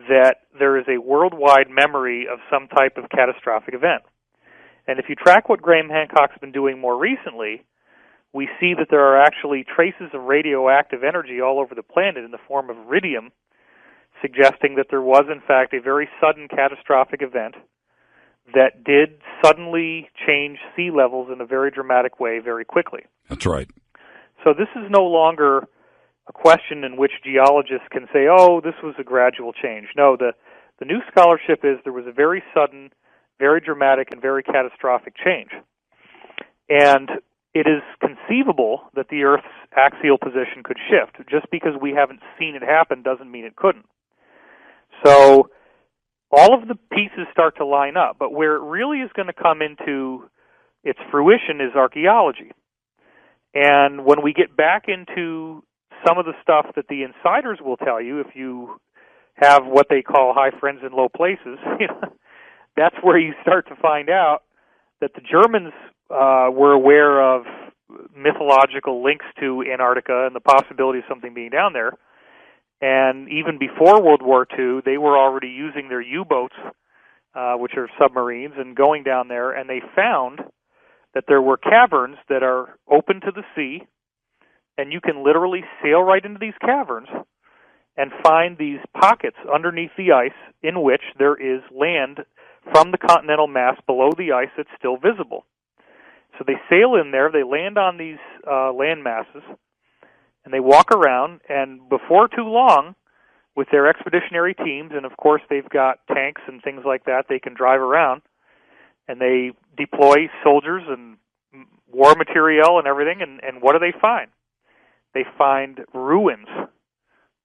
S2: that there is a worldwide memory of some type of catastrophic event. And if you track what Graham Hancock's been doing more recently, we see that there are actually traces of radioactive energy all over the planet in the form of iridium, suggesting that there was, in fact, a very sudden catastrophic event that did suddenly change sea levels in a very dramatic way very quickly.
S1: That's right.
S2: So this is no longer a question in which geologists can say, oh, this was a gradual change. No, the new scholarship is there was a very sudden, very dramatic, and very catastrophic change. And it is conceivable that the Earth's axial position could shift. Just because we haven't seen it happen doesn't mean it couldn't. So all of the pieces start to line up, but where it really is going to come into its fruition is archaeology. And when we get back into some of the stuff that the insiders will tell you, if you have what they call high friends in low places, that's where you start to find out that the Germans were aware of mythological links to Antarctica and the possibility of something being down there. And even before World War II, they were already using their U-boats, which are submarines, and going down there, and they found that there were caverns that are open to the sea, and you can literally sail right into these caverns and find these pockets underneath the ice in which there is land from the continental mass below the ice that's still visible. So they sail in there, they land on these land masses, and they walk around, and before too long, with their expeditionary teams, and of course they've got tanks and things like that, they can drive around, and they deploy soldiers and war materiel and everything, and what do they find? They find ruins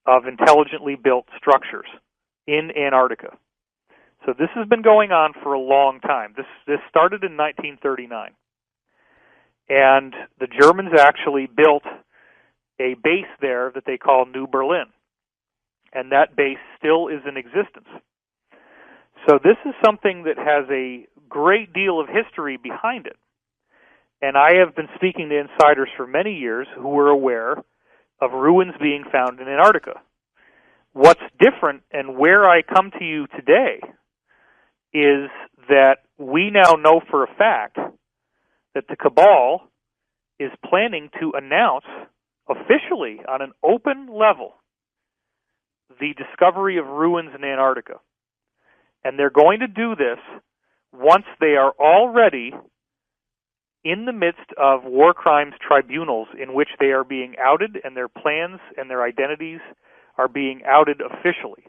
S2: of intelligently built structures in Antarctica. So this has been going on for a long time. This started in 1939. And the Germans actually built a base there that they call New Berlin. And that base still is in existence. So this is something that has a great deal of history behind it. And I have been speaking to insiders for many years who were aware of ruins being found in Antarctica. What's different, and where I come to you today, is that we now know for a fact that the cabal is planning to announce officially on an open level the discovery of ruins in Antarctica. And they're going to do this once they are already in the midst of war crimes tribunals in which they are being outed and their plans and their identities are being outed officially.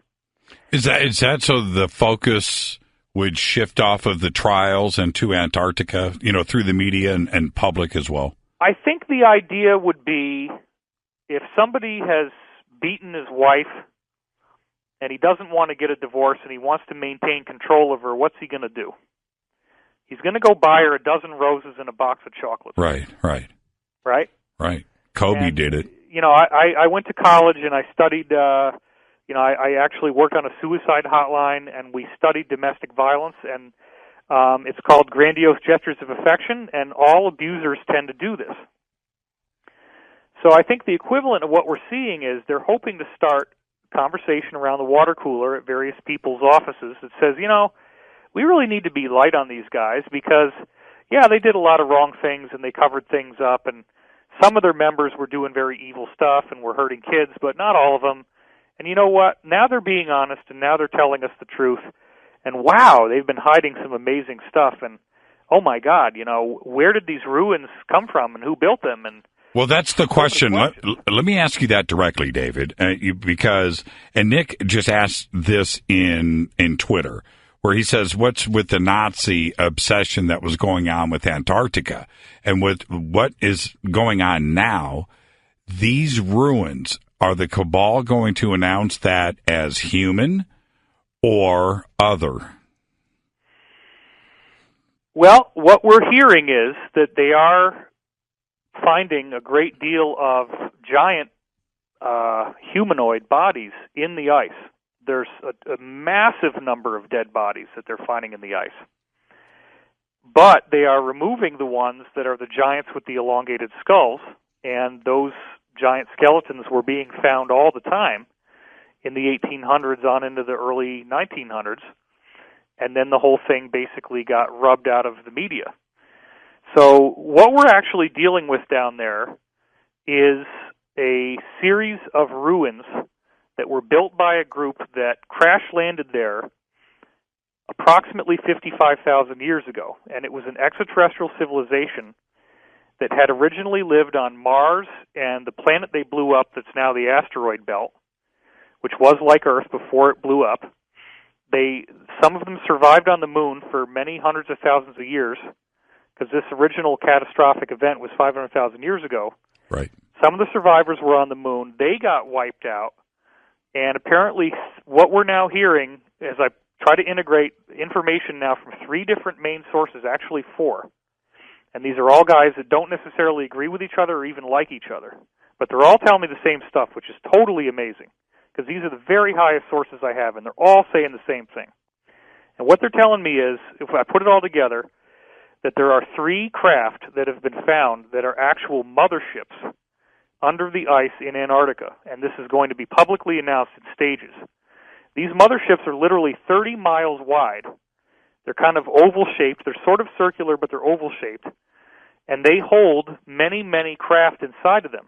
S1: Is that so the focus would shift off of the trials and to Antarctica, through the media and public as well?
S2: I think the idea would be if somebody has beaten his wife and he doesn't want to get a divorce and he wants to maintain control of her, what's he going to do? He's going to go buy her a dozen roses and a box of chocolates.
S1: Right.
S2: Right?
S1: Kobe did it.
S2: I went to college and I studied, I actually worked on a suicide hotline and we studied domestic violence, and it's called grandiose gestures of affection, and all abusers tend to do this. So I think the equivalent of what we're seeing is they're hoping to start conversation around the water cooler at various people's offices that says, we really need to be light on these guys because, they did a lot of wrong things and they covered things up, and some of their members were doing very evil stuff and were hurting kids, but not all of them. And you know what? Now they're being honest, and now they're telling us the truth. And wow, they've been hiding some amazing stuff. And oh my God, where did these ruins come from, and who built them? And
S1: well, that's the question. Let me ask you that directly, David, because Nick just asked this in Twitter, where he says, what's with the Nazi obsession that was going on with Antarctica? And with what is going on now, these ruins, are the cabal going to announce that as human or other?
S2: Well, what we're hearing is that they are finding a great deal of giant humanoid bodies in the ice. There's a massive number of dead bodies that they're finding in the ice. But they are removing the ones that are the giants with the elongated skulls, and those giant skeletons were being found all the time in the 1800s on into the early 1900s, and then the whole thing basically got rubbed out of the media. So what we're actually dealing with down there is a series of ruins that were built by a group that crash-landed there approximately 55,000 years ago, and it was an extraterrestrial civilization that had originally lived on Mars and the planet they blew up that's now the asteroid belt, which was like Earth before it blew up. Some of them survived on the moon for many hundreds of thousands of years, because this original catastrophic event was 500,000 years ago.
S1: Right.
S2: Some of the survivors were on the moon. They got wiped out. And apparently what we're now hearing, as I try to integrate information now from 3 different main sources, actually 4, and these are all guys that don't necessarily agree with each other or even like each other, but they're all telling me the same stuff, which is totally amazing, because these are the very highest sources I have, and they're all saying the same thing. And what they're telling me is, if I put it all together, that there are 3 craft that have been found that are actual motherships under the ice in Antarctica, and this is going to be publicly announced in stages. These motherships are literally 30 miles wide. They're kind of oval-shaped. They're sort of circular, but they're oval-shaped. and they hold many, many craft inside of them.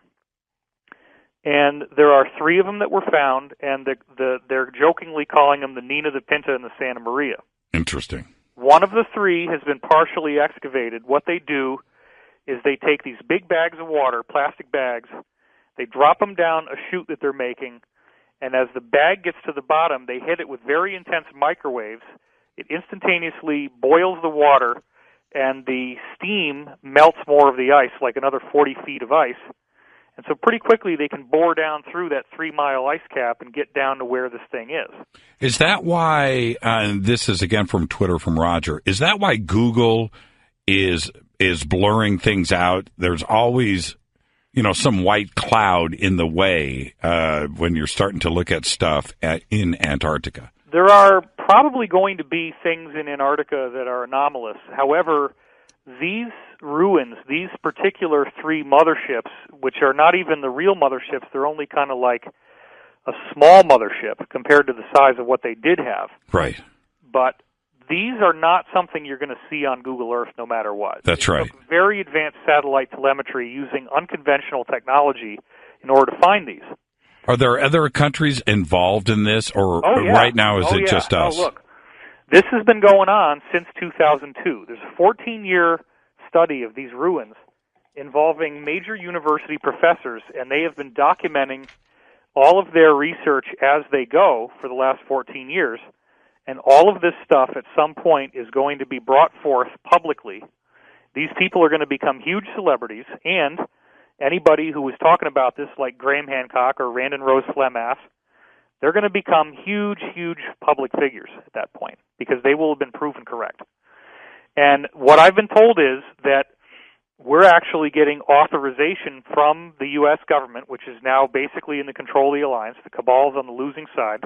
S2: And there are 3 of them that were found, and they're jokingly calling them the Nina, the Pinta, and the Santa Maria.
S1: Interesting.
S2: One of the 3 has been partially excavated. What they do is they take these big bags of water, plastic bags, they drop them down a chute that they're making, and as the bag gets to the bottom, they hit it with very intense microwaves. It instantaneously boils the water, and the steam melts more of the ice, like another 40 feet of ice. And so pretty quickly they can bore down through that 3-mile ice cap and get down to where this thing is.
S1: Is that why, and this is again from Twitter from Roger, is that why Google is blurring things out? There's always, some white cloud in the way when you're starting to look at stuff in Antarctica.
S2: There are probably going to be things in Antarctica that are anomalous. However, these ruins, these particular 3 motherships, which are not even the real motherships, they're only kind of like a small mothership compared to the size of what they did have.
S1: Right.
S2: But these are not something you're going to see on Google Earth no matter what.
S1: That's right.
S2: Very advanced satellite telemetry using unconventional technology in order to find these.
S1: Are there other countries involved in this, or right now is it just us?
S2: Oh, look. This has been going on since 2002. There's a 14-year study of these ruins involving major university professors, and they have been documenting all of their research as they go for the last 14 years. And all of this stuff at some point is going to be brought forth publicly. These people are going to become huge celebrities, and anybody who was talking about this, like Graham Hancock or Randon Rose Flemass, they're going to become huge, huge public figures at that point because they will have been proven correct. And what I've been told is that we're actually getting authorization from the U.S. government, which is now basically in the control of the alliance. The cabal is on the losing side.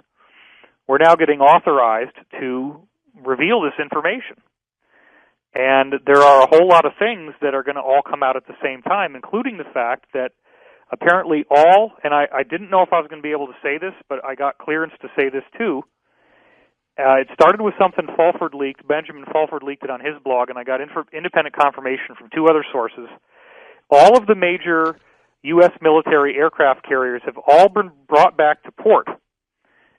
S2: We're now getting authorized to reveal this information. And there are a whole lot of things that are going to all come out at the same time, including the fact that apparently all, and I didn't know if I was going to be able to say this, but I got clearance to say this too. It started with something Fulford leaked. Benjamin Fulford leaked it on his blog, and I got independent confirmation from 2 other sources. All of the major U.S. military aircraft carriers have all been brought back to port,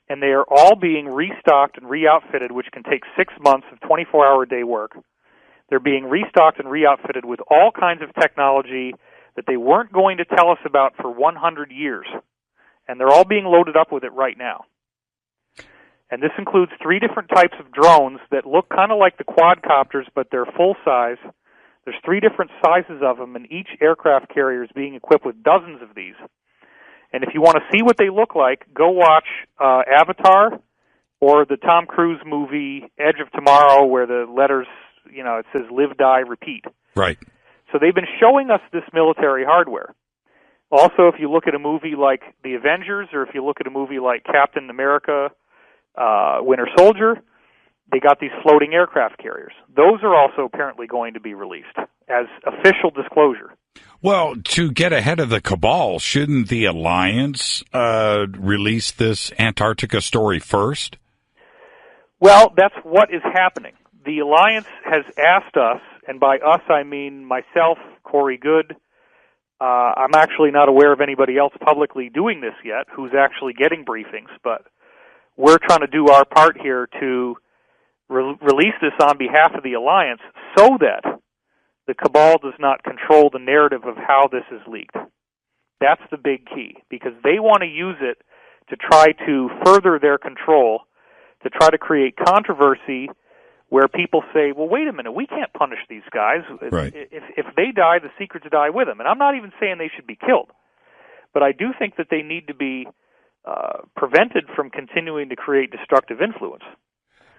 S2: and they are all being restocked and re-outfitted, which can take 6 months of 24-hour-a-day work. They're being restocked and re-outfitted with all kinds of technology that they weren't going to tell us about for 100 years. And they're all being loaded up with it right now. And this includes 3 different types of drones that look kind of like the quadcopters, but they're full size. There's 3 different sizes of them, and each aircraft carrier is being equipped with dozens of these. And if you want to see what they look like, go watch Avatar or the Tom Cruise movie Edge of Tomorrow, where the letters, it says live, die, repeat.
S1: Right.
S2: So they've been showing us this military hardware. Also, if you look at a movie like The Avengers, or if you look at a movie like Captain America, Winter Soldier, they got these floating aircraft carriers. Those are also apparently going to be released as official disclosure.
S1: Well, to get ahead of the cabal, shouldn't the Alliance release this Antarctica story first?
S2: Well, that's what is happening. The Alliance has asked us, and by us I mean myself, Corey Good. I'm actually not aware of anybody else publicly doing this yet who's actually getting briefings, but we're trying to do our part here to release this on behalf of the Alliance so that the cabal does not control the narrative of how this is leaked. That's the big key, because they want to use it to try to further their control, to try to create controversy where people say, well, wait a minute, we can't punish these guys.
S1: Right.
S2: If they die, the secrets die with them. And I'm not even saying they should be killed. But I do think that they need to be prevented from continuing to create destructive influence.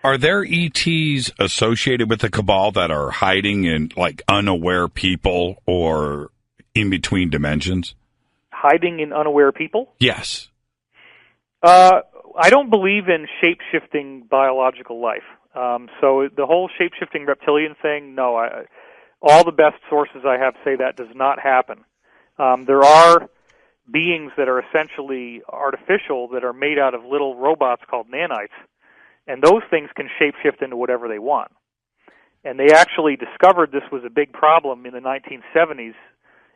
S1: Are there ETs associated with the cabal that are hiding in, like, unaware people or in between dimensions?
S2: Hiding in unaware people?
S1: Yes.
S2: I don't believe in shape-shifting biological life. So the whole shape-shifting reptilian thing, no. All the best sources I have say that does not happen. There are beings that are essentially artificial that are made out of little robots called nanites, and those things can shape-shift into whatever they want. And they actually discovered this was a big problem in the 1970s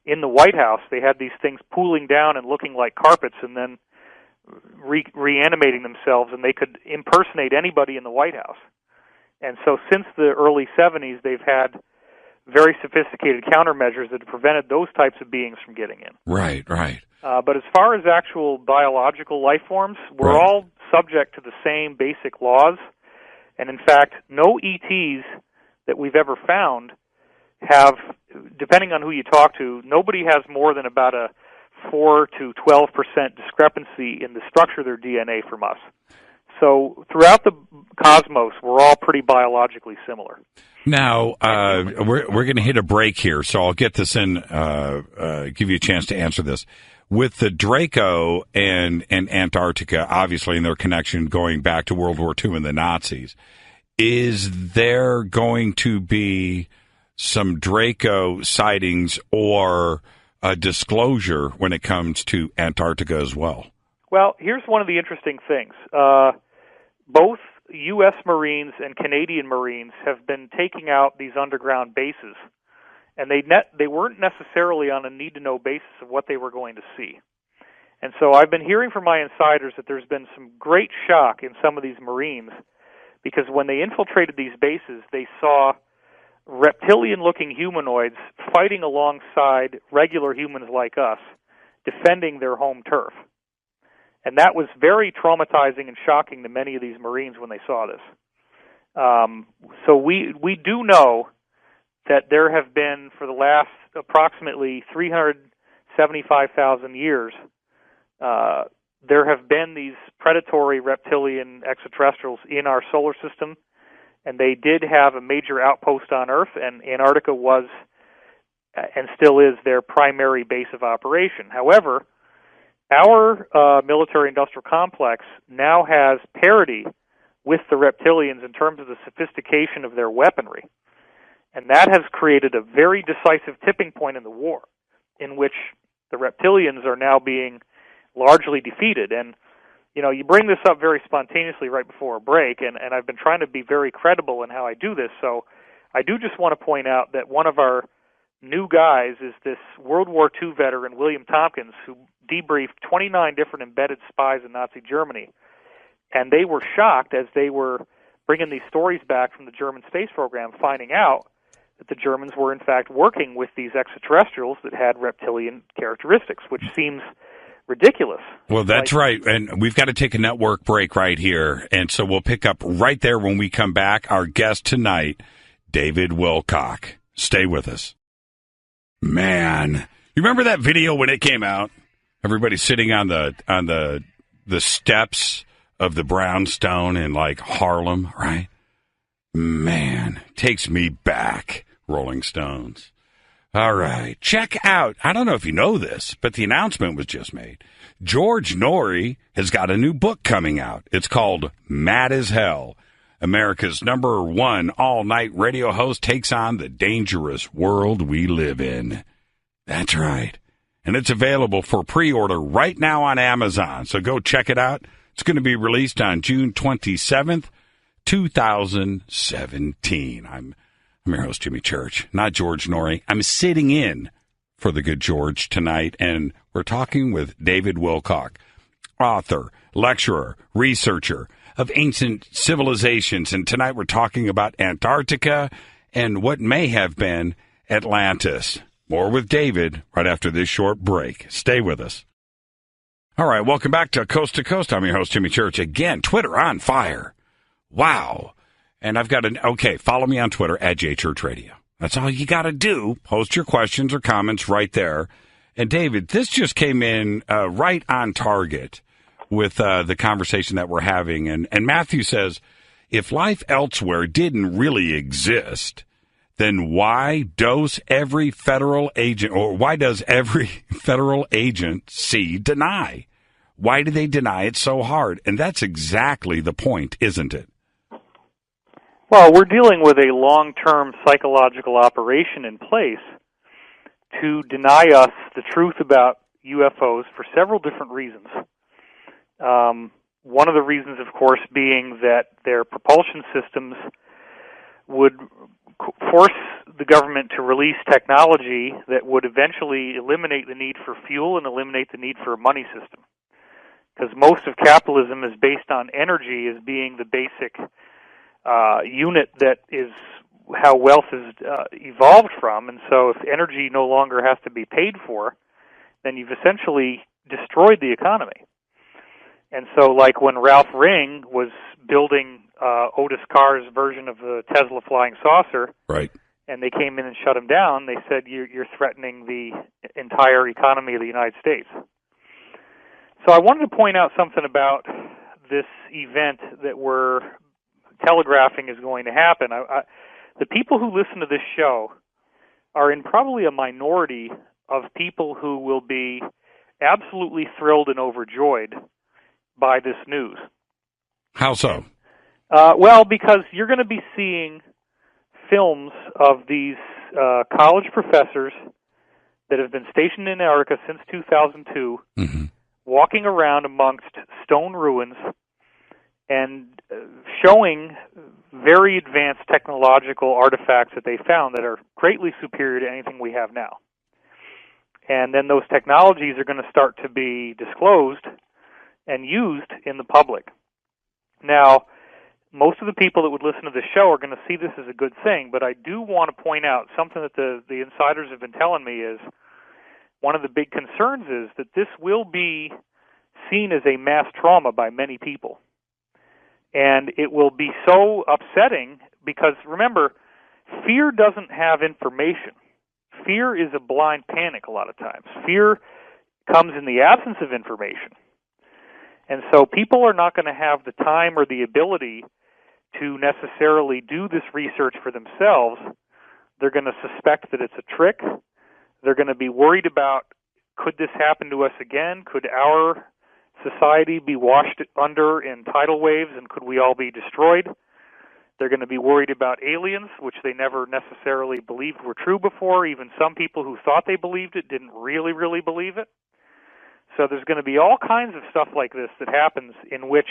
S2: in the White House. They had these things pooling down and looking like carpets and then reanimating themselves, and they could impersonate anybody in the White House. And so since the early 70s, they've had very sophisticated countermeasures that have prevented those types of beings from getting in.
S1: Right, right.
S2: But as far as actual biological life forms, we're all subject to the same basic laws. And in fact, no ETs that we've ever found have, depending on who you talk to, nobody has more than about a 4 to 12% discrepancy in the structure of their DNA from us. So throughout the cosmos, we're all pretty biologically similar.
S1: Now, we're going to hit a break here, so I'll get this in, give you a chance to answer this. With the Draco and Antarctica, obviously, and their connection going back to World War II and the Nazis, is there going to be some Draco sightings or a disclosure when it comes to Antarctica as well?
S2: Well, here's one of the interesting things. Both U.S. Marines and Canadian Marines have been taking out these underground bases, and they weren't necessarily on a need-to-know basis of what they were going to see. And so I've been hearing from my insiders that there's been some great shock in some of these Marines, because when they infiltrated these bases, they saw reptilian-looking humanoids fighting alongside regular humans like us, defending their home turf. And that was very traumatizing and shocking to many of these Marines when they saw this. So we do know that there have been, for the last approximately 375,000 years, there have been these predatory reptilian extraterrestrials in our solar system, and they did have a major outpost on Earth, and Antarctica was and still is their primary base of operation. However, our military-industrial complex now has parity with the reptilians in terms of the sophistication of their weaponry. And that has created a very decisive tipping point in the war, in which the reptilians are now being largely defeated. And, you know, you bring this up very spontaneously right before a break, and I've been trying to be very credible in how I do this. So I do just want to point out that one of our new guys is this World War II veteran, William Tompkins, who debriefed 29 different embedded spies in Nazi Germany. And they were shocked as they were bringing these stories back from the German space program, finding out that the Germans were in fact working with these extraterrestrials that had reptilian characteristics, which seems ridiculous.
S1: Well, that's right. And we've got to take a network break right here. And so we'll pick up right there when we come back. Our guest tonight, David Wilcock. Stay with us. Man, you remember that video when it came out? Everybody sitting on the steps of the brownstone in like Harlem, right? Man, takes me back, Rolling Stones. All right, check out, I don't know if you know this, but the announcement was just made. George Norrie has got a new book coming out. It's called Mad as Hell. America's #1 all-night radio host takes on the dangerous world we live in. That's right. And it's available for pre-order right now on Amazon. So go check it out. It's going to be released on June 27th, 2017. I'm your host, Jimmy Church, not George Norrie. I'm sitting in for the good George tonight, and we're talking with David Wilcock, author, lecturer, researcher of ancient civilizations. And tonight we're talking about Antarctica and what may have been Atlantis. More with David right after this short break. Stay with us. All right, welcome back to Coast to Coast. I'm your host, Jimmy Church. Again, Twitter on fire. Wow. And I've got follow me on Twitter at JChurchRadio. That's all you got to do. Post your questions or comments right there. And David, this just came in right on target with the conversation that we're having. And Matthew says, if life elsewhere didn't really exist, then why does every federal agent deny? Why do they deny it so hard? And that's exactly the point, isn't it?
S2: Well, we're dealing with a long-term psychological operation in place to deny us the truth about UFOs for several different reasons. One of the reasons, of course, being that their propulsion systems would force the government to release technology that would eventually eliminate the need for fuel and eliminate the need for a money system. Because most of capitalism is based on energy as being the basic unit that is how wealth is evolved from. And so if energy no longer has to be paid for, then you've essentially destroyed the economy. And so like when Ralph Ring was building Otis Carr's version of the Tesla flying saucer,
S1: right,
S2: and they came in and shut him down, they said, you're threatening the entire economy of the United States. So I wanted to point out something about this event that we're telegraphing is going to happen. The people who listen to this show are in probably a minority of people who will be absolutely thrilled and overjoyed by this news.
S1: How so?
S2: Well, because you're going to be seeing films of these college professors that have been stationed in Antarctica since 2002, walking around amongst stone ruins and showing very advanced technological artifacts that they found that are greatly superior to anything we have now. And then those technologies are going to start to be disclosed and used in the public. Now, most of the people that would listen to this show are going to see this as a good thing, but I do want to point out something that the insiders have been telling me is one of the big concerns is that this will be seen as a mass trauma by many people. And it will be so upsetting because, remember, fear doesn't have information. Fear is a blind panic a lot of times. Fear comes in the absence of information. And so people are not going to have the time or the ability to necessarily do this research for themselves. They're going to suspect that it's a trick. They're going to be worried about, could this happen to us again? Could our society be washed under in tidal waves, and could we all be destroyed? They're going to be worried about aliens, which they never necessarily believed were true before. Even some people who thought they believed it didn't really, really believe it. So there's going to be all kinds of stuff like this that happens in which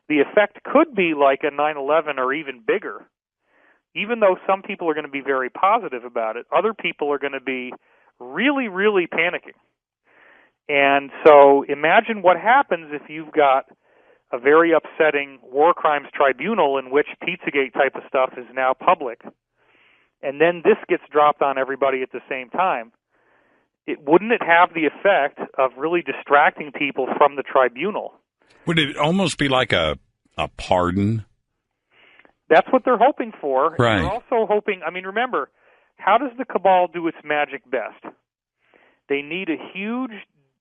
S2: the effect could be like a 9/11 or even bigger. Even though some people are going to be very positive about it, other people are going to be really, really panicking. And so imagine what happens if you've got a very upsetting war crimes tribunal in which Pizzagate type of stuff is now public, and then this gets dropped on everybody at the same time. Wouldn't it have the effect of really distracting people from the tribunal?
S1: Would it almost be like a pardon?
S2: That's what they're hoping for.
S1: Right.
S2: They're also hoping, I mean, remember, how does the cabal do its magic best? They need a huge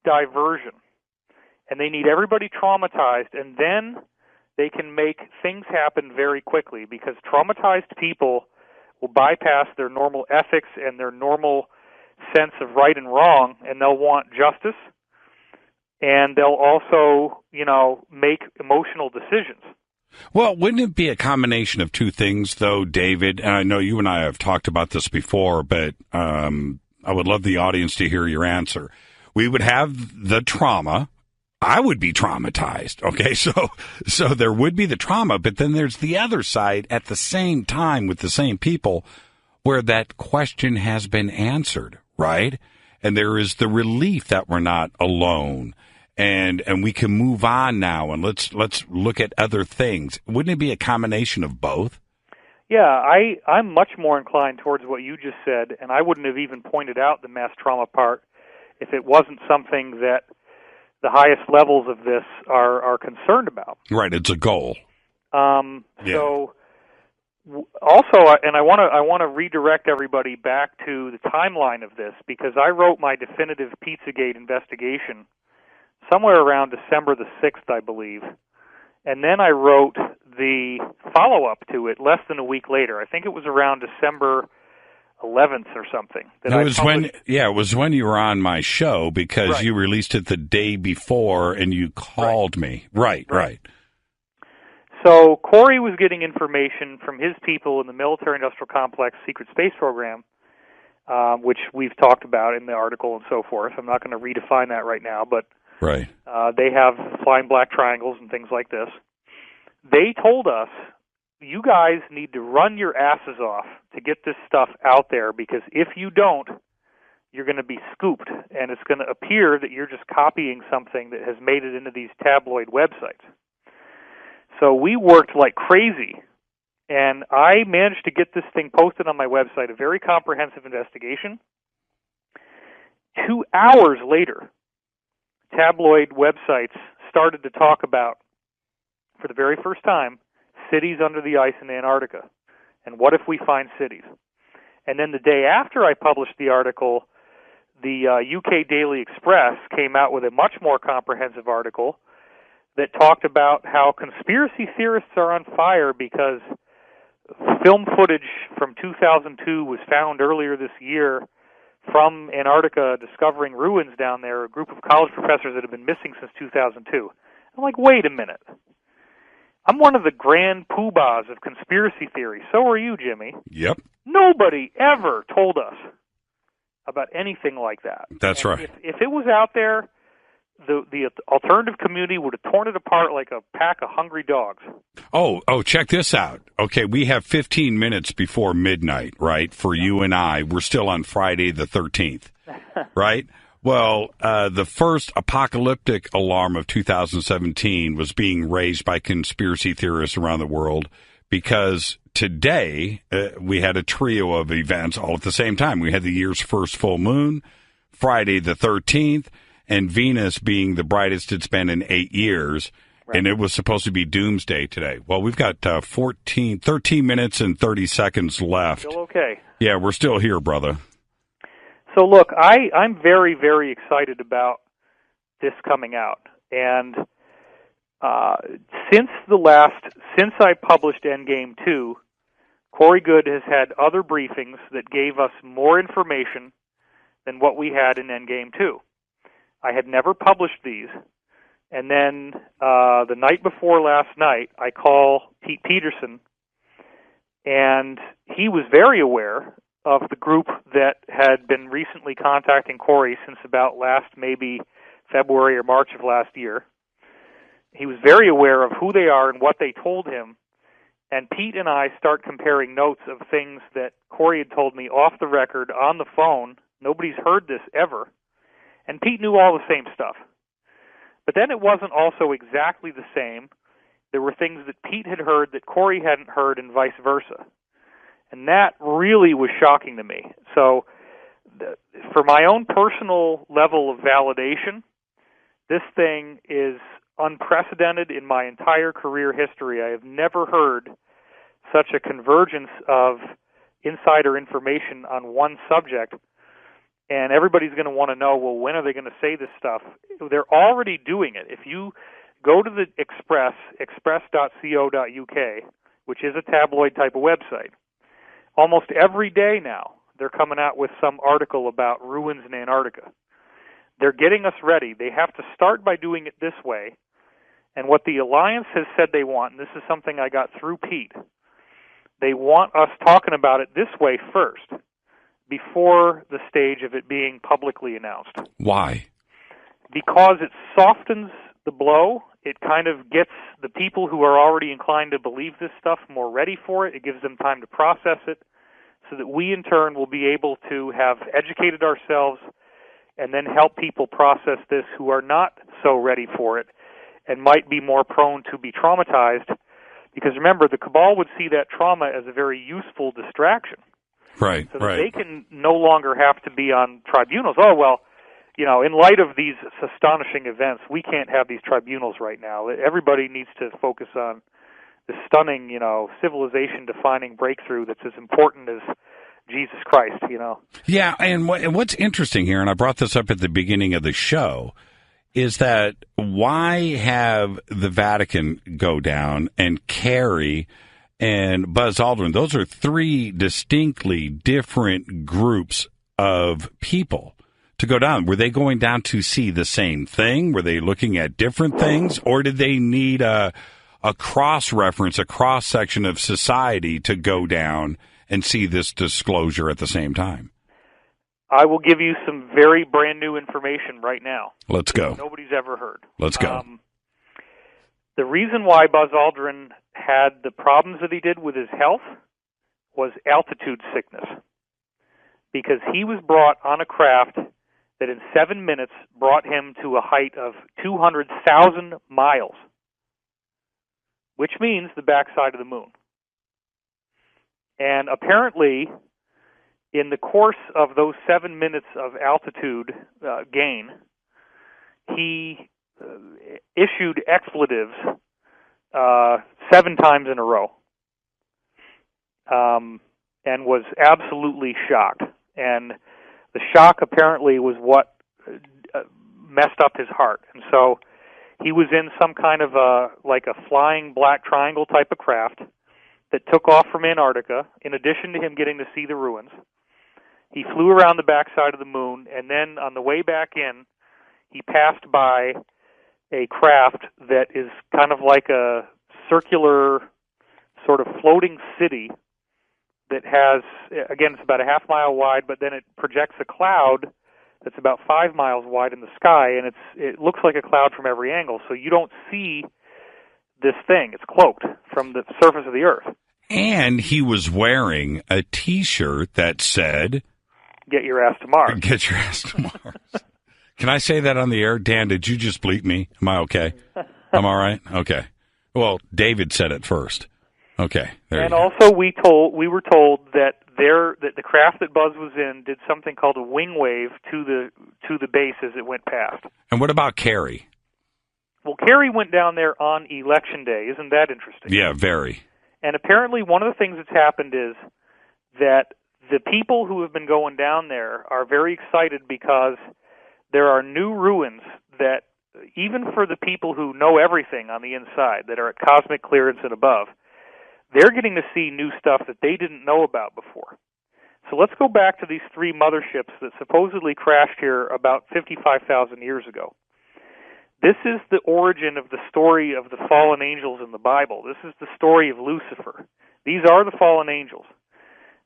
S2: diversion, and they need everybody traumatized, and then they can make things happen very quickly because traumatized people will bypass their normal ethics and their normal sense of right and wrong, and they'll want justice, and they'll also, make emotional decisions.
S1: Well, wouldn't it be a combination of two things, though, David? And I know you and I have talked about this before, but I would love the audience to hear your answer. We would have the trauma. I would be traumatized, okay? So there would be the trauma, but then there's the other side at the same time with the same people where that question has been answered, right? And there is the relief that we're not alone. And we can move on now, and let's look at other things. Wouldn't it be a combination of both?
S2: Yeah, I'm much more inclined towards what you just said, and I wouldn't have even pointed out the mass trauma part if it wasn't something that the highest levels of this are concerned about.
S1: Right, it's a goal.
S2: So also, and I want to redirect everybody back to the timeline of this because I wrote my definitive Pizzagate investigation somewhere around December the 6th, I believe. And then I wrote the follow-up to it less than a week later. I think it was around December 11th or something.
S1: It was when you were on my show because
S2: right.
S1: You released it the day before and you called me. Right.
S2: So Corey was getting information from his people in the military-industrial complex secret space program, which we've talked about in the article and so forth. I'm not going to redefine that right now, but
S1: right.
S2: They have flying black triangles and things like this. They told us you guys need to run your asses off to get this stuff out there, because if you don't, you're going to be scooped, and it's going to appear that you're just copying something that has made it into these tabloid websites. So we worked like crazy, and I managed to get this thing posted on my website, a very comprehensive investigation. 2 hours later, tabloid websites started to talk about, for the very first time, cities under the ice in Antarctica. And what if we find cities? And then the day after I published the article, the UK Daily Express came out with a much more comprehensive article that talked about how conspiracy theorists are on fire because film footage from 2002 was found earlier this year from Antarctica discovering ruins down there, a group of college professors that have been missing since 2002. I'm like, wait a minute. I'm one of the grand poobahs of conspiracy theory. So are you, Jimmy.
S1: Yep.
S2: Nobody ever told us about anything like that.
S1: That's right.
S2: If it was out there, the alternative community would have torn it apart like a pack of hungry dogs.
S1: Oh, check this out. Okay, we have 15 minutes before midnight, right, for you and I. We're still on Friday the 13th, right? Well, the first apocalyptic alarm of 2017 was being raised by conspiracy theorists around the world because today we had a trio of events all at the same time. We had the year's first full moon, Friday the 13th, and Venus being the brightest it's been in 8 years. Right. And it was supposed to be doomsday today. Well, we've got 13 minutes and 30 seconds left.
S2: Still okay.
S1: Yeah, we're still here, brother.
S2: So look, I'm very, very excited about this coming out. And since I published Endgame 2, Corey Goode has had other briefings that gave us more information than what we had in Endgame 2. I had never published these. And then the night before last night, I call Pete Peterson, and he was very aware of the group that had been recently contacting Corey since about maybe February or March of last year. He was very aware of who they are and what they told him. And Pete and I start comparing notes of things that Corey had told me off the record, on the phone. Nobody's heard this ever. And Pete knew all the same stuff. But then it wasn't also exactly the same. There were things that Pete had heard that Corey hadn't heard, and vice versa. And that really was shocking to me. So for my own personal level of validation, this thing is unprecedented in my entire career history. I have never heard such a convergence of insider information on one subject. And everybody's going to want to know, well, when are they going to say this stuff? They're already doing it. If you go to the Express, express.co.uk, which is a tabloid type of website, almost every day now they're coming out with some article about ruins in Antarctica. They're getting us ready. They have to start by doing it this way. And what the Alliance has said they want, and this is something I got through Pete, they want us talking about it this way first, before the stage of it being publicly announced.
S1: Why?
S2: Because it softens the blow. It kind of gets the people who are already inclined to believe this stuff more ready for it. It gives them time to process it so that we, in turn, will be able to have educated ourselves and then help people process this who are not so ready for it and might be more prone to be traumatized. Because remember, the cabal would see that trauma as a very useful distraction.
S1: Right,
S2: so that they can no longer have to be on tribunals. Oh, well, in light of these astonishing events, we can't have these tribunals right now. Everybody needs to focus on the stunning, civilization-defining breakthrough that's as important as Jesus Christ,
S1: Yeah, and what's interesting here, and I brought this up at the beginning of the show, is that why have the Vatican go down and Kerry and Buzz Aldrin? Those are three distinctly different groups of people to go down. Were they going down to see the same thing? Were they looking at different things? Or did they need a cross-reference, a cross-section of society to go down and see this disclosure at the same time?
S2: I will give you some very brand new information right now.
S1: Let's go.
S2: Nobody's ever heard.
S1: Let's go.
S2: The reason why Buzz Aldrin had the problems that he did with his health was altitude sickness, because he was brought on a craft that in 7 minutes brought him to a height of 200,000 miles, which means the backside of the moon. And apparently, in the course of those 7 minutes of altitude gain, he issued expletives 7 times in a row, and was absolutely shocked. And the shock apparently was what messed up his heart. And so he was in some kind of a flying black triangle type of craft that took off from Antarctica, in addition to him getting to see the ruins. He flew around the backside of the moon, and then on the way back in, he passed by a craft that is kind of like a circular sort of floating city that has, again, it's about a half mile wide, but then it projects a cloud that's about 5 miles wide in the sky, and it looks like a cloud from every angle, so you don't see this thing. It's cloaked from the surface of the Earth.
S1: And he was wearing a T-shirt that said,
S2: "Get your ass to Mars."
S1: Get your ass to Mars. Can I say that on the air? Dan, did you just bleep me? Am I okay? I'm all right? Okay. Well, David said it first. Okay. There
S2: and
S1: you go.
S2: also we were told that the craft that Buzz was in did something called a wing wave to the base as it went past.
S1: And what about Carrie?
S2: Well, Kerry went down there on Election Day. Isn't that interesting?
S1: Yeah, very.
S2: And apparently one of the things that's happened is that the people who have been going down there are very excited because there are new ruins that, even for the people who know everything on the inside, that are at cosmic clearance and above, they're getting to see new stuff that they didn't know about before. So let's go back to these 3 motherships that supposedly crashed here about 55,000 years ago. This is the origin of the story of the fallen angels in the Bible. This is the story of Lucifer. These are the fallen angels.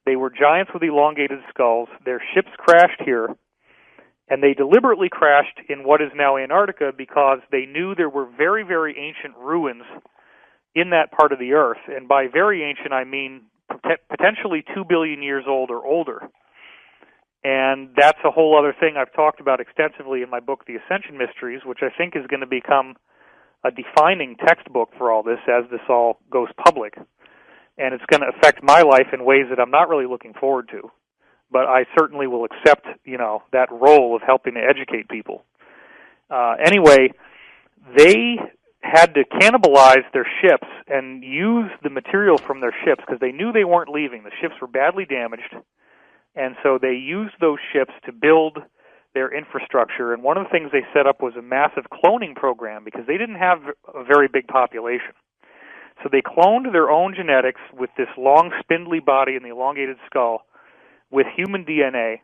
S2: They were giants with elongated skulls. Their ships crashed here, and they deliberately crashed in what is now Antarctica because they knew there were very, very ancient ruins in that part of the Earth. And by very ancient, I mean potentially 2 billion years old or older. And that's a whole other thing I've talked about extensively in my book, The Ascension Mysteries, which I think is going to become a defining textbook for all this as this all goes public. And it's going to affect my life in ways that I'm not really looking forward to. But I certainly will accept, that role of helping to educate people. Anyway, they had to cannibalize their ships and use the material from their ships because they knew they weren't leaving. The ships were badly damaged. And so they used those ships to build their infrastructure. And one of the things they set up was a massive cloning program because they didn't have a very big population. So they cloned their own genetics with this long, spindly body and the elongated skull with human DNA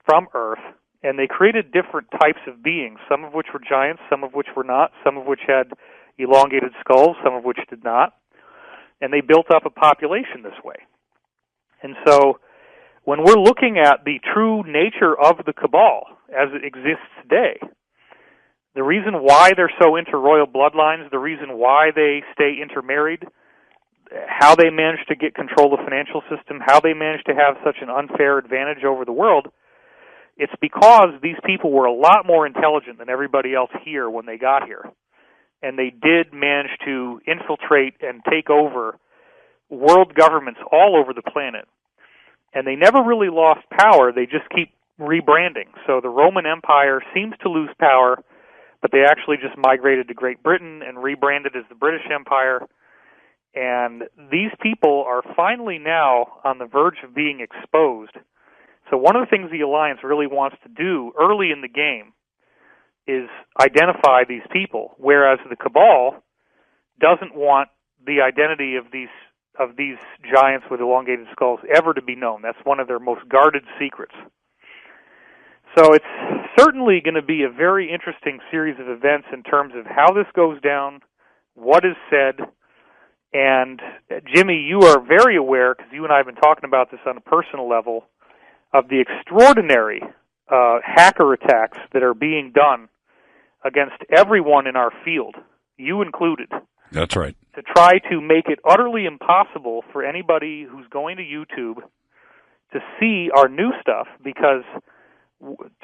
S2: from Earth. And they created different types of beings, some of which were giants, some of which were not, some of which had elongated skulls, some of which did not. And they built up a population this way. And so when we're looking at the true nature of the cabal as it exists today, the reason why they're so into royal bloodlines, the reason why they stay intermarried, how they manage to get control of the financial system, how they manage to have such an unfair advantage over the world, it's because these people were a lot more intelligent than everybody else here when they got here. And they did manage to infiltrate and take over world governments all over the planet. And they never really lost power, they just keep rebranding. So the Roman Empire seems to lose power, but they actually just migrated to Great Britain and rebranded as the British Empire. And these people are finally now on the verge of being exposed. So one of the things the Alliance really wants to do early in the game is identify these people, whereas the Cabal doesn't want the identity of these giants with elongated skulls ever to be known. That's one of their most guarded secrets. So it's certainly going to be a very interesting series of events in terms of how this goes down, what is said, and Jimmy, you are very aware, because you and I have been talking about this on a personal level, of the extraordinary hacker attacks that are being done against everyone in our field, you included.
S1: That's right.
S2: To try to make it utterly impossible for anybody who's going to YouTube to see our new stuff, because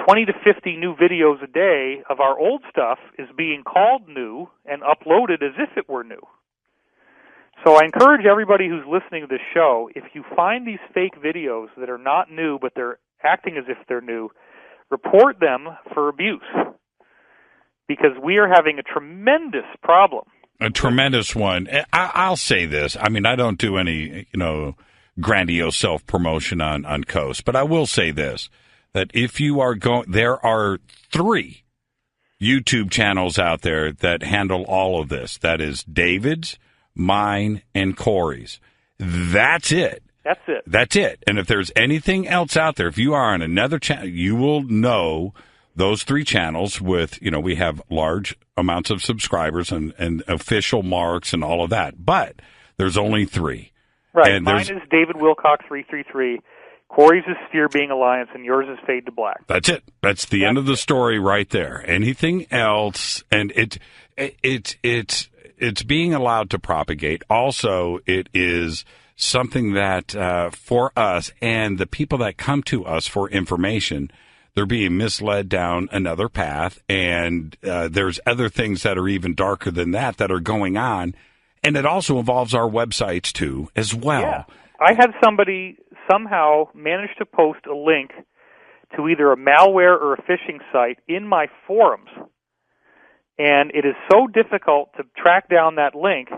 S2: 20 to 50 new videos a day of our old stuff is being called new and uploaded as if it were new. So I encourage everybody who's listening to this show, if you find these fake videos that are not new but they're acting as if they're new, report them for abuse, because we are having a tremendous problem.
S1: A tremendous one. I'll say this. I mean, I don't do any, grandiose self-promotion on Coast, but I will say this, that if you are going, there are 3 YouTube channels out there that handle all of this. That is David's, mine, and Corey's. That's it. That's it. And if there's anything else out there, if you are on another channel, you will know those 3 channels with, we have large amounts of subscribers and official marks and all of that. But there's only 3.
S2: Right.
S1: And
S2: mine is David Wilcock 333. Corey's is Sphere Being Alliance, and yours is Fade to Black.
S1: That's it. That's the end of the story right there. Anything else, and it's being allowed to propagate. Also, it is something that for us and the people that come to us for information, they're being misled down another path, and there's other things that are even darker than that are going on, and it also involves our websites too as well.
S2: Yeah. I had somebody somehow manage to post a link to either a malware or a phishing site in my forums, and it is so difficult to track down that link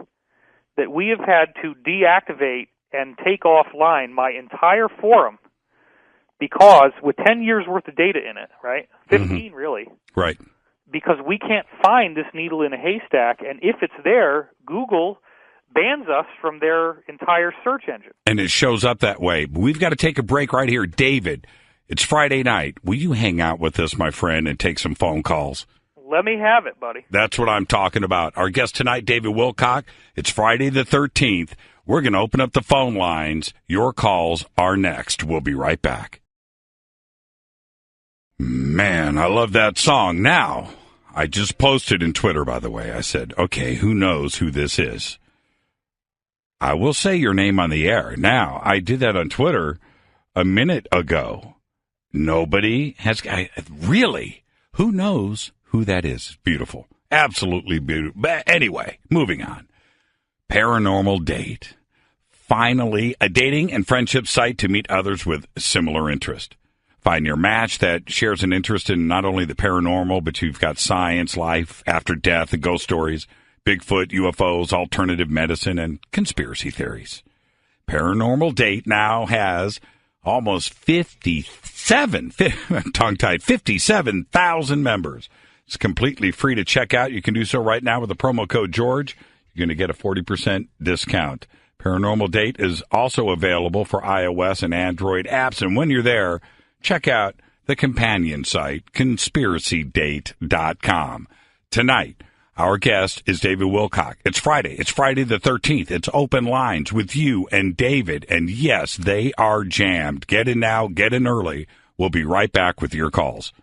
S2: that we have had to deactivate and take offline my entire forum, because with 10 years worth of data in it, right? 15 really.
S1: Right.
S2: Because we can't find this needle in a haystack, and if it's there, Google bans us from their entire search engine.
S1: And it shows up that way. We've got to take a break right here. David, it's Friday night. Will you hang out with us, my friend, and take some phone calls?
S2: Let me have it, buddy.
S1: That's what I'm talking about. Our guest tonight, David Wilcock. It's Friday the 13th. We're going to open up the phone lines. Your calls are next. We'll be right back. Man, I love that song. Now, I just posted in Twitter, by the way. I said, okay, who knows who this is? I will say your name on the air. Now, I did that on Twitter a minute ago. Nobody has, really, who knows who that is? Beautiful. Absolutely beautiful. But anyway, moving on. Paranormal Date. Finally, a dating and friendship site to meet others with similar interest. Find your match that shares an interest in not only the paranormal, but you've got science, life, after death, and ghost stories, Bigfoot, UFOs, alternative medicine, and conspiracy theories. Paranormal Date now has almost 57,000 members. It's completely free to check out. You can do so right now with the promo code George. You're going to get a 40% discount. Paranormal Date is also available for iOS and Android apps. And when you're there, check out the companion site, conspiracydate.com. Tonight, our guest is David Wilcock. It's Friday. It's Friday the 13th. It's open lines with you and David. And yes, they are jammed. Get in now. Get in early. We'll be right back with your calls.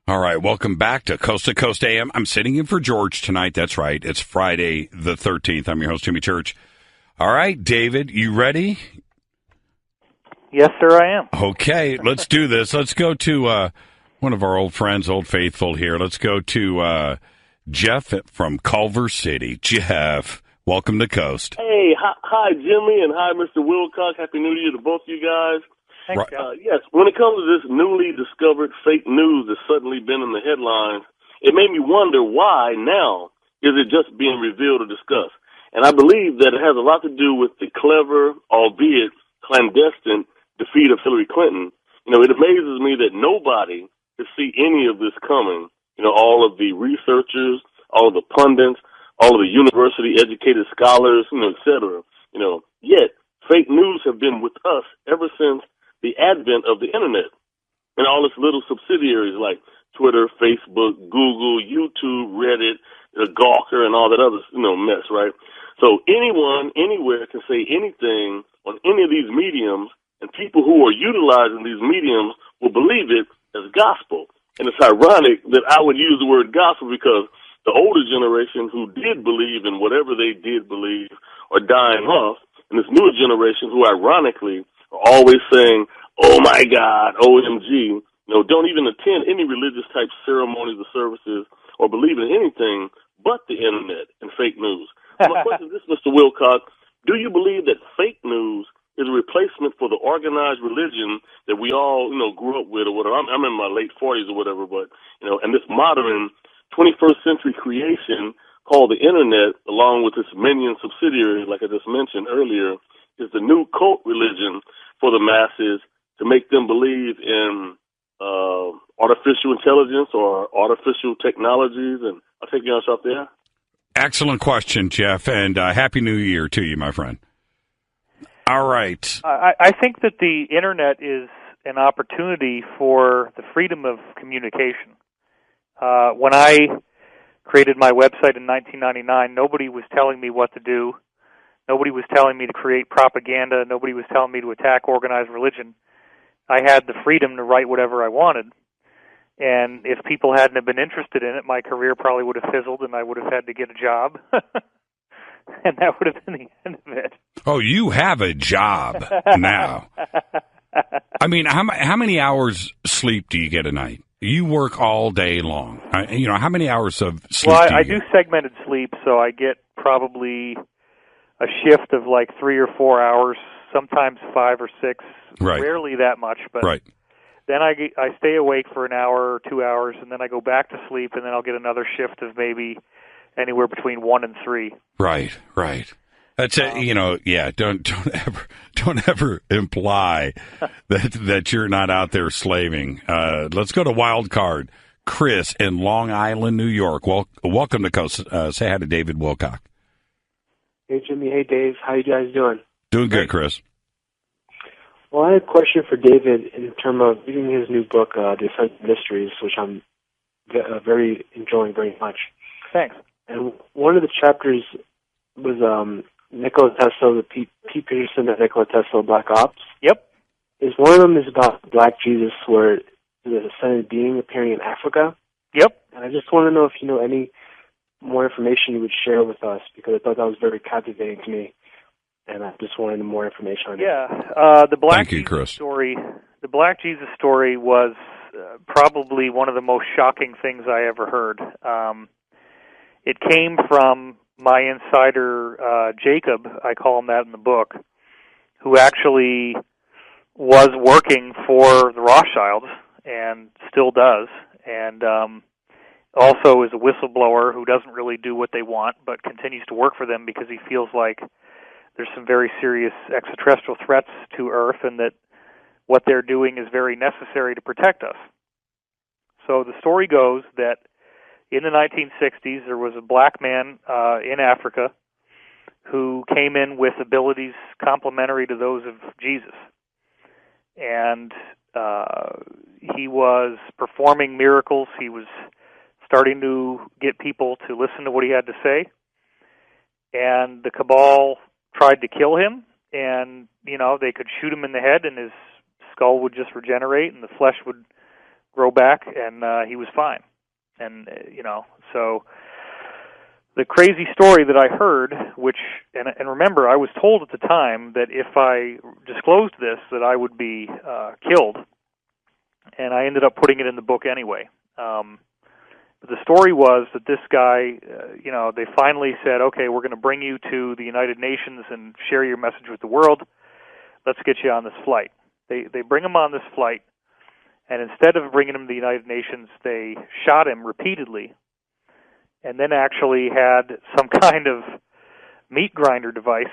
S1: All right. Welcome back to Coast AM. I'm sitting in for George tonight. That's right. It's Friday the 13th. I'm your host, Jimmy Church. All right, David, you ready?
S2: Yes, sir, I am.
S1: Okay, let's do this. Let's go to one of our old friends, Old Faithful here. Let's go to Jeff from Culver City. Jeff, welcome to Coast.
S3: Hey, hi, Jimmy, and hi, Mr. Wilcock. Happy New Year to both of you guys.
S2: Thanks,
S3: yes, when it comes to this newly discovered fake news that's suddenly been in the headlines, it made me wonder why now is it just being revealed or discussed. And I believe that it has a lot to do with the clever, albeit clandestine, defeat of Hillary Clinton. You know, it amazes me that nobody could see any of this coming. You know, all of the researchers, all of the pundits, all of the university-educated scholars, et cetera. You know, yet fake news have been with us ever since the advent of the Internet and all its little subsidiaries like Twitter, Facebook, Google, YouTube, Reddit, Gawker, and all that other, mess, right? So anyone, anywhere can say anything on any of these mediums, and people who are utilizing these mediums will believe it as gospel. And it's ironic that I would use the word gospel because the older generation who did believe in whatever they did believe are dying off, and this newer generation who, ironically, are always saying, "Oh my God, OMG," don't even attend any religious type ceremonies or services or believe in anything but the internet and fake news. So my question is this, Mr. Wilcox: do you believe that fake news is a replacement for the organized religion that we all, grew up with or whatever? I'm in my late 40s or whatever, but, and this modern 21st century creation called the internet, along with its minion subsidiaries, like I just mentioned earlier, is the new cult religion for the masses to make them believe in artificial intelligence or artificial technologies. And I'll take you on stop there.
S1: Excellent question, Jeff, and Happy New Year to you, my friend. All right.
S2: I think that the internet is an opportunity for the freedom of communication. When I created my website in 1999, nobody was telling me what to do. Nobody was telling me to create propaganda. Nobody was telling me to attack organized religion. I had the freedom to write whatever I wanted. And if people hadn't have been interested in it, my career probably would have fizzled and I would have had to get a job. And that would have been the end of it.
S1: Oh, you have a job now. I mean, how many hours sleep do you get a night? You work all day long. How many hours of sleep do you
S2: I
S1: get?
S2: do segmented sleep, so I get probably a shift of like 3 or 4 hours, sometimes 5 or 6,
S1: Right.
S2: Rarely that much. But
S1: Right.
S2: then I stay awake for an hour or 2 hours, and then I go back to sleep, and then I'll get another shift of maybe anywhere between 1 and 3.
S1: Right. That's don't ever imply that you're not out there slaving. Let's go to Wild Card. Chris in Long Island, New York. Welcome to Coast. Say hi to David Wilcox.
S4: Hey, Jimmy. Hey, Dave. How you guys doing?
S1: Doing good, Chris.
S4: Well, I had a question for David in terms of reading his new book, Defense Mysteries, which I'm very enjoying very much.
S2: Thanks.
S4: And one of the chapters was Nikola Tesla, the Pete Peterson and Nikola Tesla Black Ops.
S2: Yep.
S4: One of them is about Black Jesus, where there's a ascended being appearing in Africa.
S2: Yep.
S4: And I just want to know if you know any more information you would share with us, because I thought that was very captivating to me. And I just wanted more information on it.
S2: Yeah, the Black
S1: Thank you, Chris.
S2: story. The Black Jesus story was probably one of the most shocking things I ever heard. It came from my insider Jacob, I call him that in the book, who actually was working for the Rothschilds and still does, and also is a whistleblower who doesn't really do what they want, but continues to work for them because he feels like there's some very serious extraterrestrial threats to Earth and that what they're doing is very necessary to protect us. So the story goes that in the 1960s, there was a black man in Africa who came in with abilities complementary to those of Jesus. And he was performing miracles. He was starting to get people to listen to what he had to say. And the cabal tried to kill him, and, they could shoot him in the head, and his skull would just regenerate, and the flesh would grow back, and he was fine. And, so the crazy story that I heard, and remember, I was told at the time that if I disclosed this, that I would be killed, and I ended up putting it in the book anyway. But the story was that this guy, they finally said, okay, we're going to bring you to the United Nations and share your message with the world. Let's get you on this flight. They bring him on this flight, and instead of bringing him to the United Nations, they shot him repeatedly and then actually had some kind of meat grinder device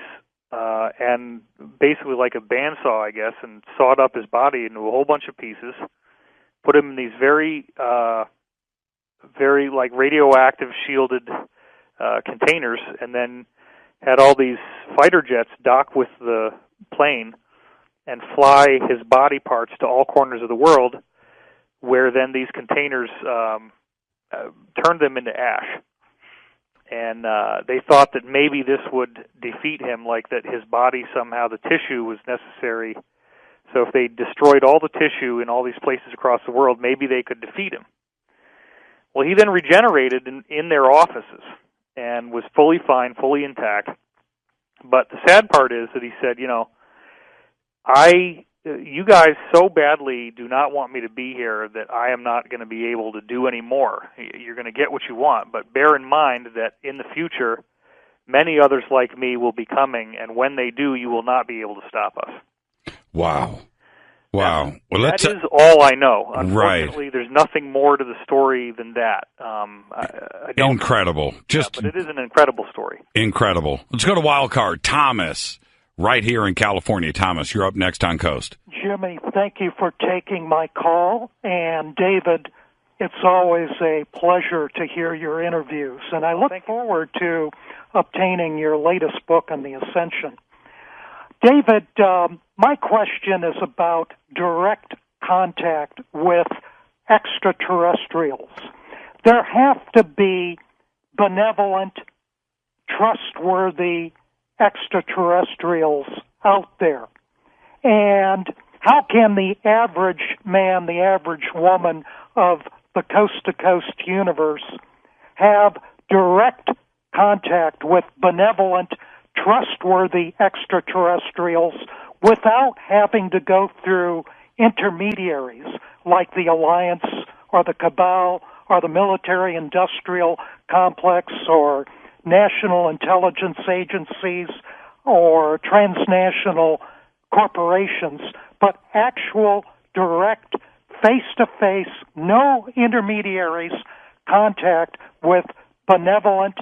S2: and basically like a bandsaw, I guess, and sawed up his body into a whole bunch of pieces, put him in these very like radioactive shielded containers, and then had all these fighter jets dock with the plane and fly his body parts to all corners of the world, where then these containers turned them into ash. And they thought that maybe this would defeat him, like that his body somehow, the tissue was necessary. So if they destroyed all the tissue in all these places across the world, maybe they could defeat him. Well, he then regenerated in their offices and was fully fine, fully intact. But the sad part is that he said, you guys so badly do not want me to be here that I am not going to be able to do any more. You're going to get what you want, but bear in mind that in the future, many others like me will be coming, and when they do, you will not be able to stop us.
S1: Wow. Wow. Well,
S2: that is all I know. Unfortunately,
S1: right.
S2: There's nothing more to the story than that.
S1: Incredible.
S2: But it is an incredible story.
S1: Incredible. Let's go to wild card. Thomas, right here in California. Thomas, you're up next on Coast.
S5: Jimmy, thank you for taking my call. And David, it's always a pleasure to hear your interviews. And I look forward to obtaining your latest book on the Ascension. David, my question is about direct contact with extraterrestrials. There have to be benevolent, trustworthy extraterrestrials out there. And how can the average man, the average woman of the coast-to-coast universe have direct contact with benevolent, trustworthy extraterrestrials without having to go through intermediaries like the Alliance or the Cabal or the military-industrial complex or national intelligence agencies or transnational corporations, but actual direct, face-to-face, no intermediaries contact with benevolent,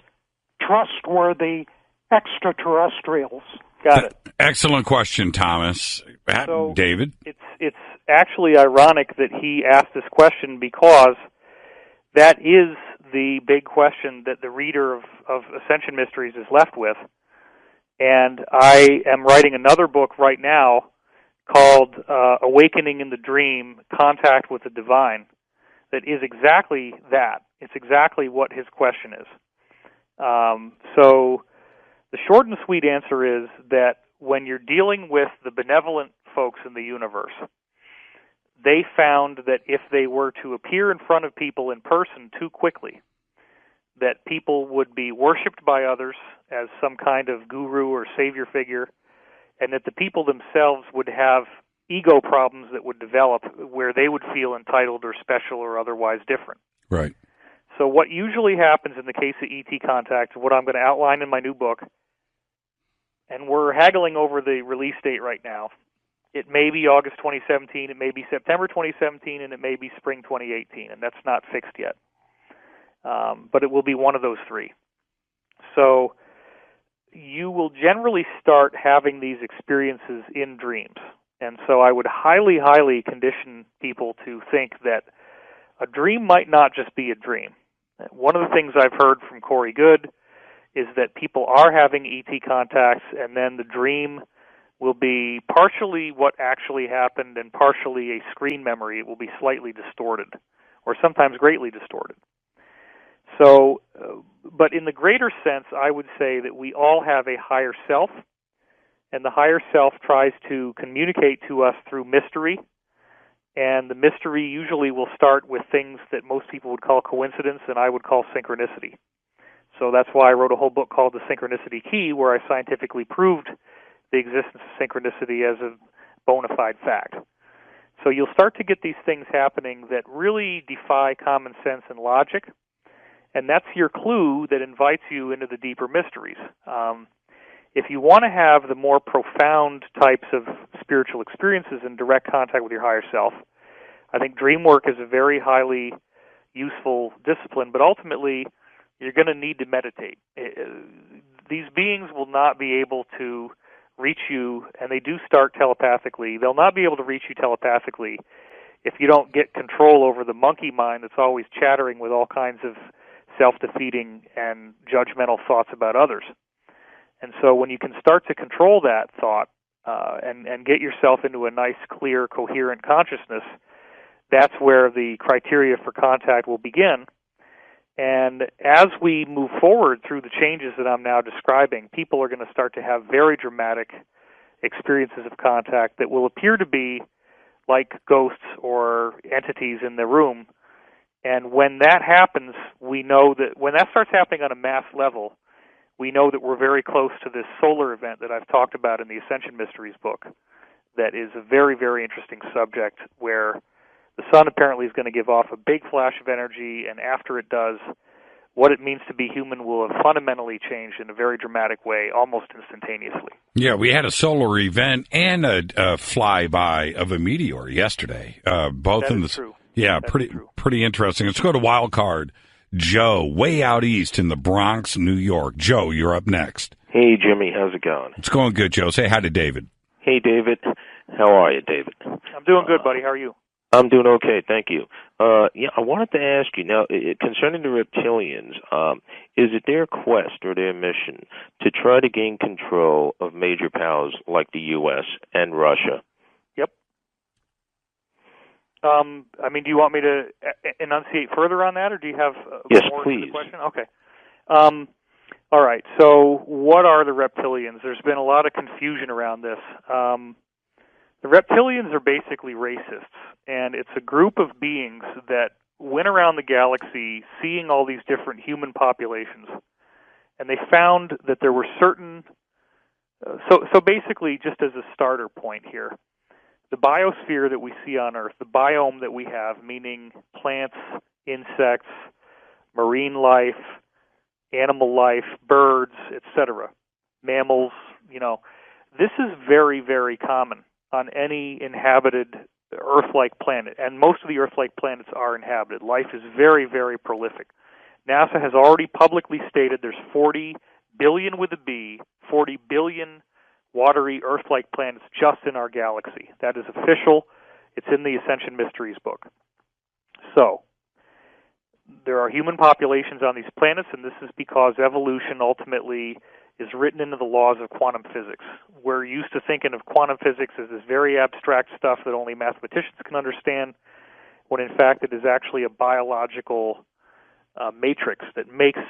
S5: trustworthy extraterrestrials?
S2: Got it.
S1: Excellent question, Thomas.
S2: So
S1: David?
S2: It's actually ironic that he asked this question because that is the big question that the reader of Ascension Mysteries is left with. And I am writing another book right now called Awakening in the Dream, Contact with the Divine, that is exactly that. It's exactly what his question is. So the short and sweet answer is that when you're dealing with the benevolent folks in the universe, they found that if they were to appear in front of people in person too quickly, that people would be worshipped by others as some kind of guru or savior figure, and that the people themselves would have ego problems that would develop where they would feel entitled or special or otherwise different.
S1: Right.
S2: So what usually happens in the case of ET contact, what I'm going to outline in my new book, and we're haggling over the release date right now. It may be August 2017, it may be September 2017, and it may be spring 2018, and that's not fixed yet. But it will be one of those three. So you will generally start having these experiences in dreams. And so I would highly, highly condition people to think that a dream might not just be a dream. One of the things I've heard from Corey Good is that people are having ET contacts, and then the dream will be partially what actually happened and partially a screen memory. It will be slightly distorted, or sometimes greatly distorted. So, but in the greater sense, I would say that we all have a higher self, and the higher self tries to communicate to us through mystery, and the mystery usually will start with things that most people would call coincidence and I would call synchronicity. So that's why I wrote a whole book called The Synchronicity Key, where I scientifically proved the existence of synchronicity as a bona fide fact. So you'll start to get these things happening that really defy common sense and logic, and that's your clue that invites you into the deeper mysteries. If you want to have the more profound types of spiritual experiences in direct contact with your higher self, I think dream work is a very highly useful discipline, but ultimately you're going to need to meditate. These beings will not be able to reach you, and they do start telepathically. They'll not be able to reach you telepathically if you don't get control over the monkey mind that's always chattering with all kinds of self-defeating and judgmental thoughts about others. And so when you can start to control that thought and get yourself into a nice, clear, coherent consciousness, that's where the criteria for contact will begin. And as we move forward through the changes that I'm now describing, people are going to start to have very dramatic experiences of contact that will appear to be like ghosts or entities in the room, And when that happens, we know that when that starts happening on a mass level, we know that we're very close to this solar event that I've talked about in the Ascension Mysteries book. That is a very, very interesting subject where the sun apparently is going to give off a big flash of energy, and after it does, what it means to be human will have fundamentally changed in a very dramatic way, almost instantaneously.
S1: Yeah, we had a solar event and a flyby of a meteor yesterday. Both
S2: that
S1: in
S2: is
S1: the
S2: true.
S1: Yeah,
S2: that
S1: pretty interesting. Let's go to Wild Card. Joe, way out east in the Bronx, New York. Joe, you're up next.
S6: Hey, Jimmy, how's it going?
S1: It's going good, Joe. Say hi to David.
S6: Hey, David. How are you, David?
S2: I'm doing good, buddy. How are you?
S6: I'm doing okay, thank you. I wanted to ask you now, concerning the reptilians, is it their quest or their mission to try to gain control of major powers like the U.S. and Russia?
S2: Yep. Do you want me to enunciate further on that, or do you have
S6: yes,
S2: more
S6: please.
S2: to the question? Okay. All right. So, what are the reptilians? There's been a lot of confusion around this. The reptilians are basically racists, and it's a group of beings that went around the galaxy seeing all these different human populations, and they found that there were certain... So basically, just as a starter point here, the biosphere that we see on Earth, the biome that we have, meaning plants, insects, marine life, animal life, birds, etc., mammals, this is very, very common on any inhabited Earth-like planet, and most of the Earth-like planets are inhabited. Life is very, very prolific. NASA has already publicly stated there's 40 billion with a B, 40 billion watery Earth-like planets just in our galaxy. That is official. It's in the Ascension Mysteries book. So, there are human populations on these planets, and this is because evolution ultimately is written into the laws of quantum physics. We're used to thinking of quantum physics as this very abstract stuff that only mathematicians can understand, when in fact it is actually a biological matrix that makes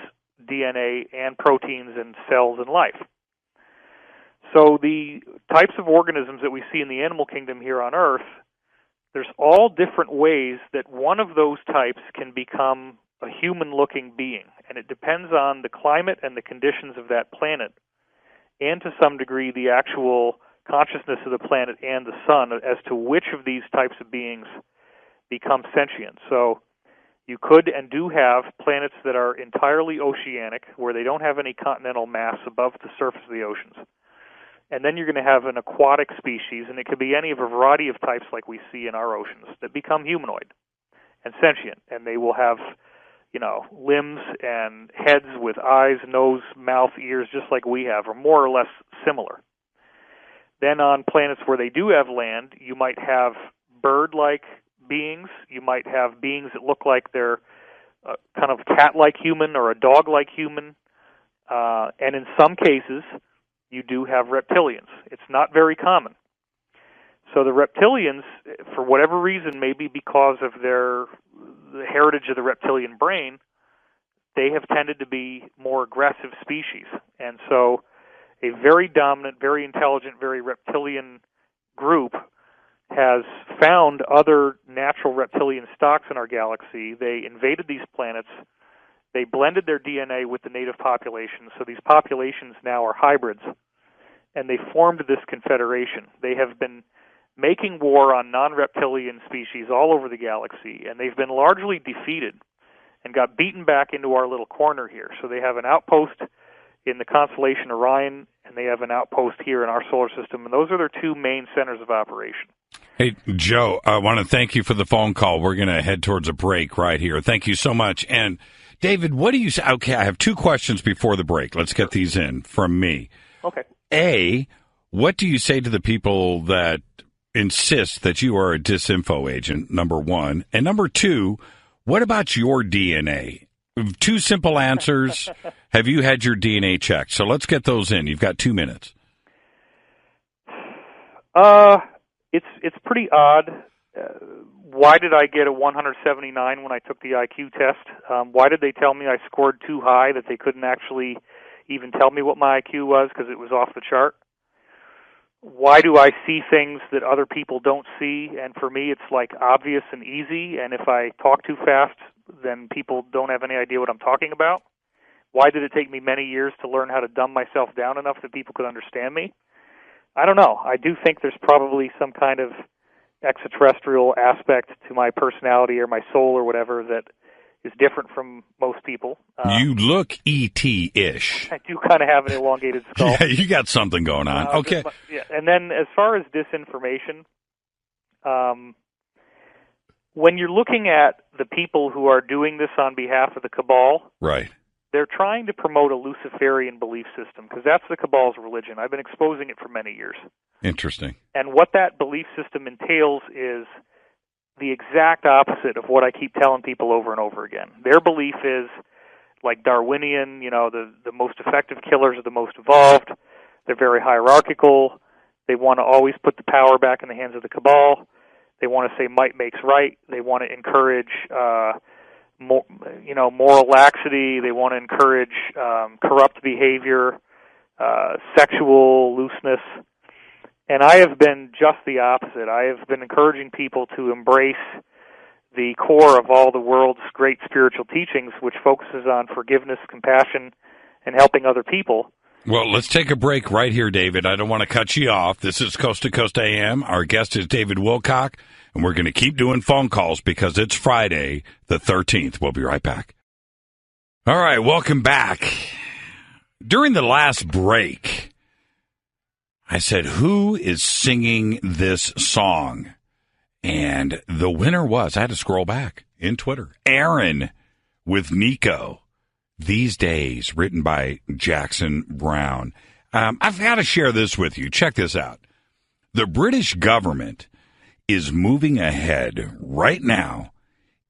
S2: DNA and proteins and cells and life. So the types of organisms that we see in the animal kingdom here on Earth, there's all different ways that one of those types can become a human-looking being, and it depends on the climate and the conditions of that planet, and to some degree the actual consciousness of the planet and the sun as to which of these types of beings become sentient. So you could and do have planets that are entirely oceanic, where they don't have any continental mass above the surface of the oceans. And then you're going to have an aquatic species, and it could be any of a variety of types like we see in our oceans, that become humanoid and sentient, and they will have limbs and heads with eyes, nose, mouth, ears, just like we have, or more or less similar. Then on planets where they do have land, you might have bird-like beings. You might have beings that look like they're kind of cat-like human or a dog-like human. And in some cases, you do have reptilians. It's not very common. So the reptilians, for whatever reason, maybe because of the heritage of the reptilian brain, they have tended to be more aggressive species. And so a very dominant, very intelligent, very reptilian group has found other natural reptilian stocks in our galaxy. They invaded these planets. They blended their DNA with the native populations. So these populations now are hybrids. And they formed this confederation. They have been making war on non-reptilian species all over the galaxy, and they've been largely defeated and got beaten back into our little corner here. So they have an outpost in the constellation Orion, and they have an outpost here in our solar system, and those are their two main centers of operation.
S1: Hey, Joe, I want to thank you for the phone call. We're going to head towards a break right here. Thank you so much. And, David, what do you say? Okay, I have two questions before the break. Let's get these in from me.
S2: Okay.
S1: A, what do you say to the people that insist that you are a disinfo agent, number one? And number two, what about your DNA? Two simple answers. Have you had your DNA checked? So let's get those in. You've got 2 minutes.
S2: It's pretty odd. Why did I get a 179 when I took the IQ test? Why did they tell me I scored too high that they couldn't actually even tell me what my IQ was because it was off the chart? Why do I see things that other people don't see? And for me, it's like obvious and easy. And if I talk too fast, then people don't have any idea what I'm talking about? Why did it take me many years to learn how to dumb myself down enough that people could understand me? I don't know. I do think there's probably some kind of extraterrestrial aspect to my personality or my soul or whatever that is different from most people.
S1: You look E.T.-ish.
S2: I do kind of have an elongated skull.
S1: Yeah, you got something going on. Okay.
S2: Yeah. And then as far as disinformation, when you're looking at the people who are doing this on behalf of the cabal,
S1: right,
S2: they're trying to promote a Luciferian belief system because that's the cabal's religion. I've been exposing it for many years.
S1: Interesting.
S2: And what that belief system entails is the exact opposite of what I keep telling people over and over again. Their belief is like Darwinian, the most effective killers are the most evolved. They're very hierarchical. They want to always put the power back in the hands of the cabal. They want to say might makes right. They want to encourage moral laxity. They want to encourage corrupt behavior, sexual looseness. And I have been just the opposite. I have been encouraging people to embrace the core of all the world's great spiritual teachings, which focuses on forgiveness, compassion, and helping other people.
S1: Well, let's take a break right here, David. I don't want to cut you off. This is Coast to Coast AM. Our guest is David Wilcock, and we're going to keep doing phone calls because it's Friday the 13th. We'll be right back. All right, welcome back. During the last break, I said, who is singing this song? And the winner was, I had to scroll back in Twitter, Aaron with Nico. These Days, written by Jackson Brown. I've got to share this with you. Check this out. The British government is moving ahead right now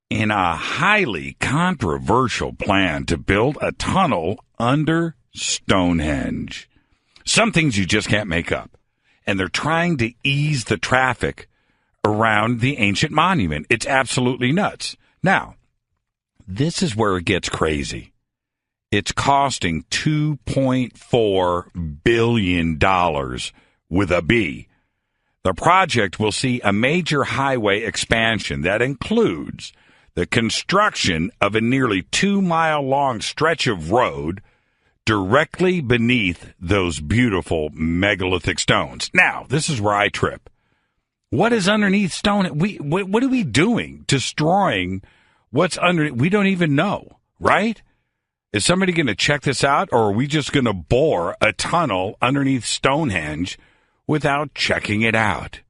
S1: in a highly controversial plan to build a tunnel under Stonehenge. Some things you just can't make up. And they're trying to ease the traffic around the ancient monument. It's absolutely nuts. Now, this is where it gets crazy. It's costing $2.4 billion with a B. The project will see a major highway expansion that includes the construction of a nearly 2-mile-long stretch of road directly beneath those beautiful megalithic stones. Now, this is where I trip. What is underneath stone? What are we doing? Destroying what's underneath? We don't even know, right? Is somebody going to check this out, or are we just going to bore a tunnel underneath Stonehenge without checking it out?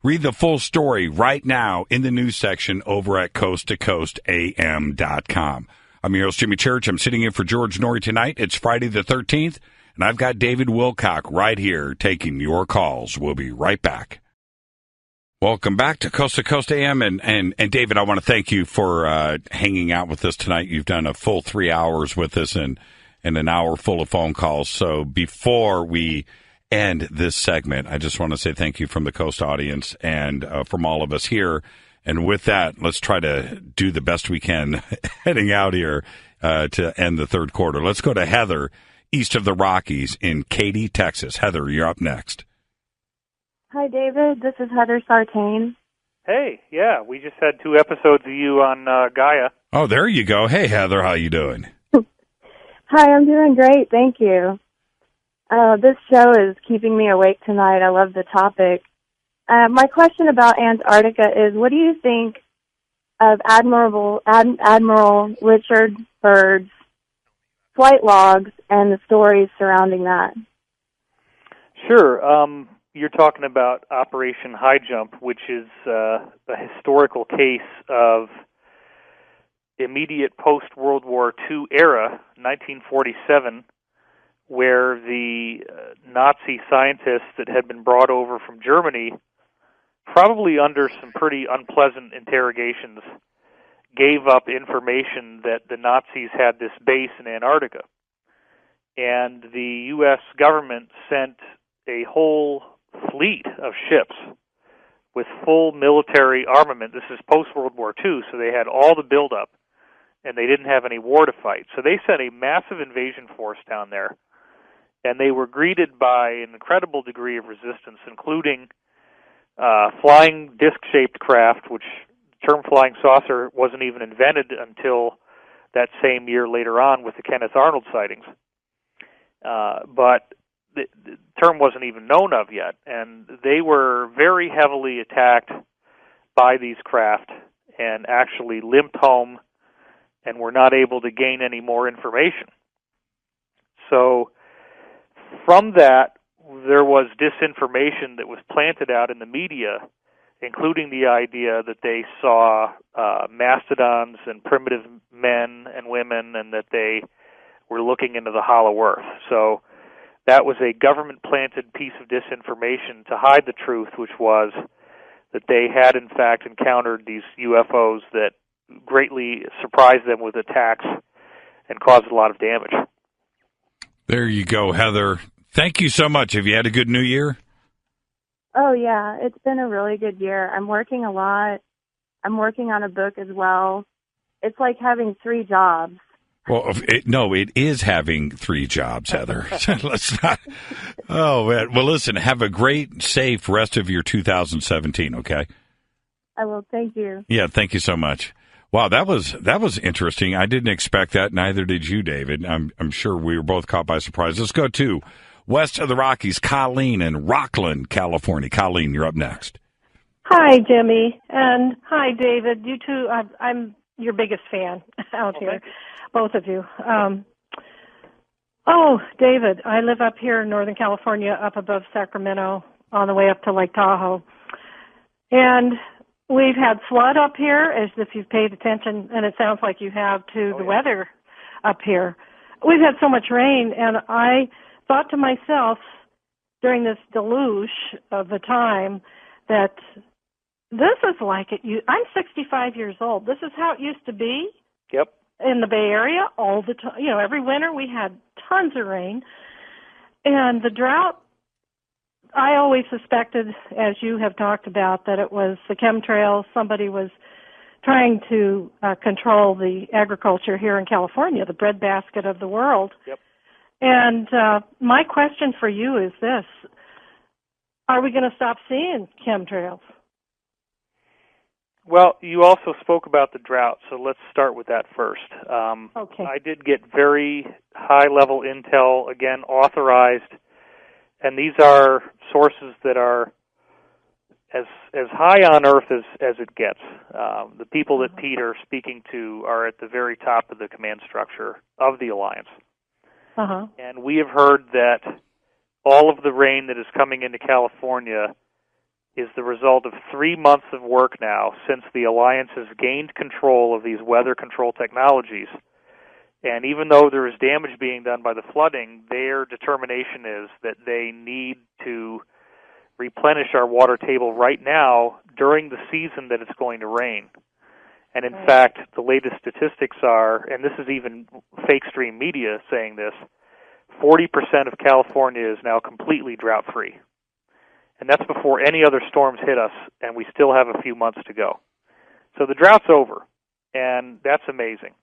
S1: Read the full story right now in the news section over at coasttocoastam.com. I'm your host, Jimmy Church. I'm sitting in for George Norrie tonight. It's Friday the 13th, and I've got David Wilcock right here taking your calls. We'll be right back. Welcome back to Coast AM, and David, I want to thank you for hanging out with us tonight. You've done a full 3 hours with us and an hour full of phone calls. So before we end this segment, I just want to say thank you from the Coast audience and from all of us here. And with that, let's try to do the best we can heading out here to end the third quarter. Let's go to Heather, east of the Rockies in Katy, Texas. Heather, you're up next.
S7: Hi, David. This is Heather Sartain.
S2: Hey, yeah, we just had 2 episodes of you on Gaia.
S1: Oh, there you go. Hey, Heather, how you doing?
S7: Hi, I'm doing great. Thank you. This show is keeping me awake tonight. I love the topic. My question about Antarctica is, what do you think of Admiral Richard Byrd's flight logs and the stories surrounding that?
S2: Sure. You're talking about Operation High Jump, which is a historical case of immediate post-World War II era, 1947, where the Nazi scientists that had been brought over from Germany, probably under some pretty unpleasant interrogations, gave up information that the Nazis had this base in Antarctica. And the U.S. government sent a whole fleet of ships with full military armament. This is post-World War II, so they had all the buildup, and they didn't have any war to fight. So they sent a massive invasion force down there, and they were greeted by an incredible degree of resistance, including flying disc-shaped craft, which term flying saucer wasn't even invented until that same year later on with the Kenneth Arnold sightings. But the term wasn't even known of yet, and they were very heavily attacked by these craft and actually limped home and were not able to gain any more information. So from that, there was disinformation that was planted out in the media, including the idea that they saw mastodons and primitive men and women, and that they were looking into the hollow earth. So that was a government-planted piece of disinformation to hide the truth, which was that they had, in fact, encountered these UFOs that greatly surprised them with attacks and caused a lot of damage.
S1: There you go, Heather. Thank you so much. Have you had a good New Year?
S7: Oh, yeah. It's been a really good year. I'm working a lot. I'm working on a book as well. It's like having 3 jobs.
S1: Well, it is having 3 jobs, Heather. Let's not. Oh, man. Well, listen, have a great, safe rest of your 2017, okay?
S7: I will. Thank you.
S1: Yeah, thank you so much. Wow, that was interesting. I didn't expect that. Neither did you, David. I'm sure we were both caught by surprise. Let's go to west of the Rockies, Colleen in Rockland, California. Colleen, you're up next.
S8: Hi, Jimmy, and hi, David. You two, I'm your biggest fan out here, both of you. David, I live up here in Northern California, up above Sacramento, on the way up to Lake Tahoe, and we've had flood up here, as if you've paid attention, and it sounds like you have, to the weather up here. We've had so much rain, and I thought to myself during this deluge of the time that this is like it. I'm 65 years old. This is how it used to be.
S2: Yep.
S8: In the Bay Area all the time. Every winter we had tons of rain. And the drought, I always suspected, as you have talked about, that it was the chemtrails. Somebody was trying to control the agriculture here in California, the breadbasket of the world.
S2: Yep.
S8: And my question for you is this. Are we going to stop seeing chemtrails?
S2: Well, you also spoke about the drought, so let's start with that first.
S8: Okay.
S2: I did get very high-level intel, again, authorized, and these are sources that are as high on Earth as it gets. The people that Pete are speaking to are at the very top of the command structure of the Alliance.
S8: Uh-huh.
S2: And we have heard that all of the rain that is coming into California is the result of 3 months of work now since the Alliance has gained control of these weather control technologies. And even though there is damage being done by the flooding, their determination is that they need to replenish our water table right now during the season that it's going to rain. And in fact, the latest statistics are, and this is even fake stream media saying this, 40% of California is now completely drought-free. And that's before any other storms hit us, and we still have a few months to go. So the drought's over, and that's amazing.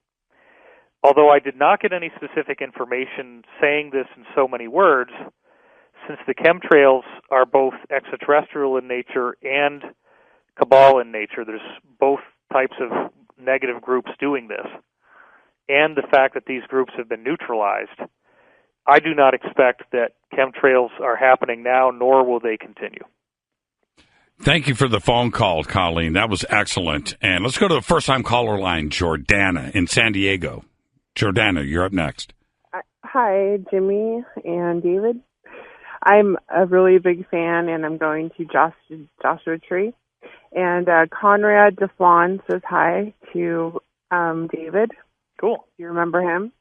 S2: Although I did not get any specific information saying this in so many words, since the chemtrails are both extraterrestrial in nature and cabal in nature, there's both types of negative groups doing this, and the fact that these groups have been neutralized, I do not expect that chemtrails are happening now, nor will they continue.
S1: Thank you for the phone call, Colleen. That was excellent. And let's go to the first-time caller line, Jordana in San Diego. Jordana, you're up next.
S9: Hi, Jimmy and David. I'm a really big fan, and I'm going to Joshua Tree. And Conrad DeFlon says hi to David.
S2: Cool.
S9: Do you remember him?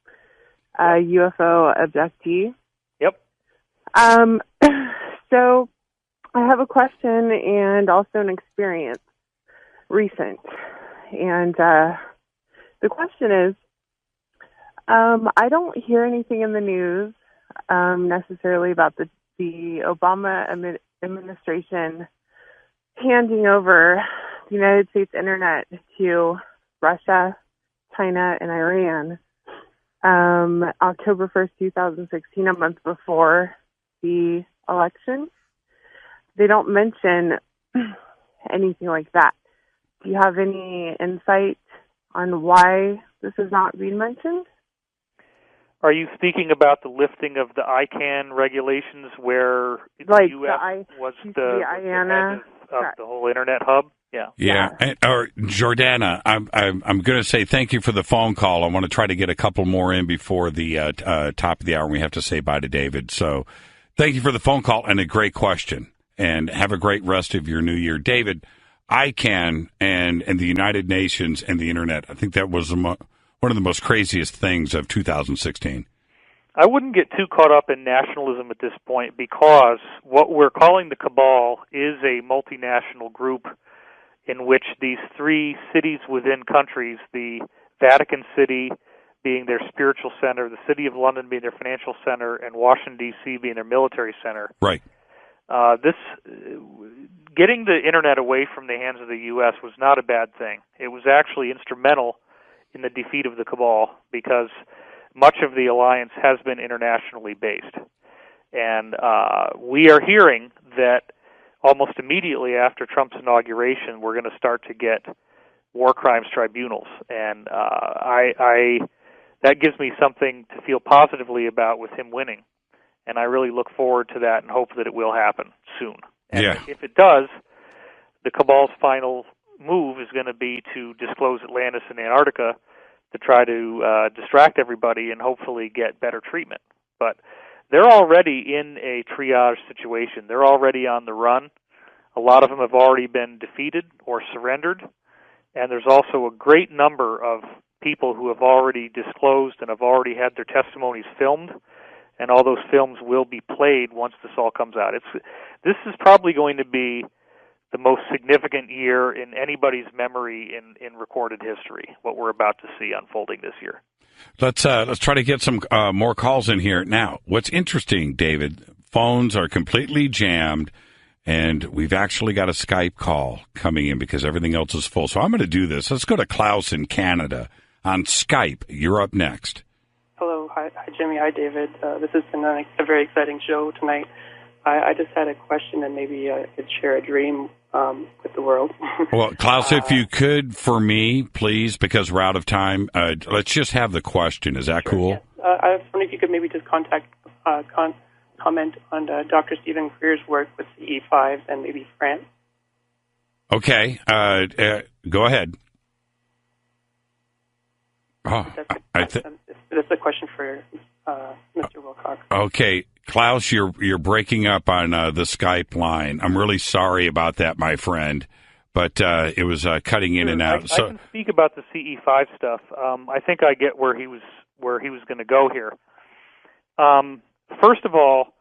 S9: UFO abductee.
S2: Yep.
S9: So I have a question and also an experience, recent. And the question is, I don't hear anything in the news necessarily about the Obama administration handing over the United States internet to Russia, China, and Iran. October 1st, 2016, a month before the election. They don't mention anything like that. Do you have any insight on why this is not being mentioned?
S2: Are you speaking about the lifting of the ICANN regulations where the U.S. was the head of the whole Internet hub?
S1: Yeah. Or Jordana, I'm going to say thank you for the phone call. I want to try to get a couple more in before the top of the hour. We have to say bye to David. So thank you for the phone call and a great question. And have a great rest of your new year. David, ICANN and the United Nations and the Internet, I think that was one of the most craziest things of 2016.
S2: I wouldn't get too caught up in nationalism at this point because what we're calling the cabal is a multinational group in which these three cities within countries, the Vatican City being their spiritual center, the City of London being their financial center, and Washington, D.C. being their military center.
S1: Right.
S2: Getting the Internet away from the hands of the U.S. was not a bad thing. It was actually instrumental in the defeat of the cabal because much of the alliance has been internationally based. And we are hearing that almost immediately after Trump's inauguration, we're going to start to get war crimes tribunals. And that gives me something to feel positively about with him winning. And I really look forward to that and hope that it will happen soon. And if it does, the cabal's final move is going to be to disclose Atlantis and Antarctica to try to distract everybody and hopefully get better treatment. But they're already in a triage situation. They're already on the run. A lot of them have already been defeated or surrendered. And there's also a great number of people who have already disclosed and have already had their testimonies filmed. And all those films will be played once this all comes out. This is probably going to be the most significant year in anybody's memory in recorded history, what we're about to see unfolding this year.
S1: Let's try to get some more calls in here. Now, what's interesting, David, phones are completely jammed, and we've actually got a Skype call coming in because everything else is full. So I'm going to do this. Let's go to Klaus in Canada on Skype. You're up next.
S10: Hello. Hi, Jimmy. Hi, David. This has been a very exciting show tonight. I just had a question and maybe I could share a dream with the world.
S1: Well, Klaus, if you could, for me, please, because we're out of time, let's just have the question. Is that cool?
S10: Yes. I was wondering if you could maybe just comment on Dr. Stephen Greer's work with the E5 and maybe France.
S1: Okay. Go ahead. Oh,
S10: that's a question for Mr. Wilcox.
S1: Okay. Klaus, you're breaking up on the Skype line. I'm really sorry about that, my friend, but it was cutting in and out.
S2: I can speak about the CE5 stuff. I think I get where he was going to go here. First of all,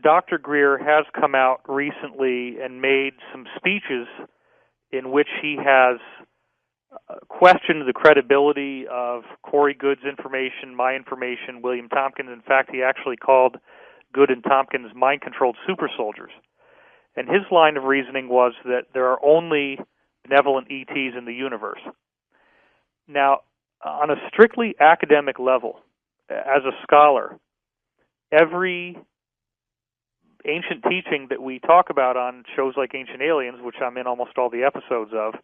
S2: Dr. Greer has come out recently and made some speeches in which he has questioned the credibility of Corey Good's information, my information, William Tompkins. In fact, he actually called Good and Tompkins mind-controlled super soldiers. And his line of reasoning was that there are only benevolent ETs in the universe. Now, on a strictly academic level, as a scholar, every ancient teaching that we talk about on shows like Ancient Aliens, which I'm in almost all the episodes of,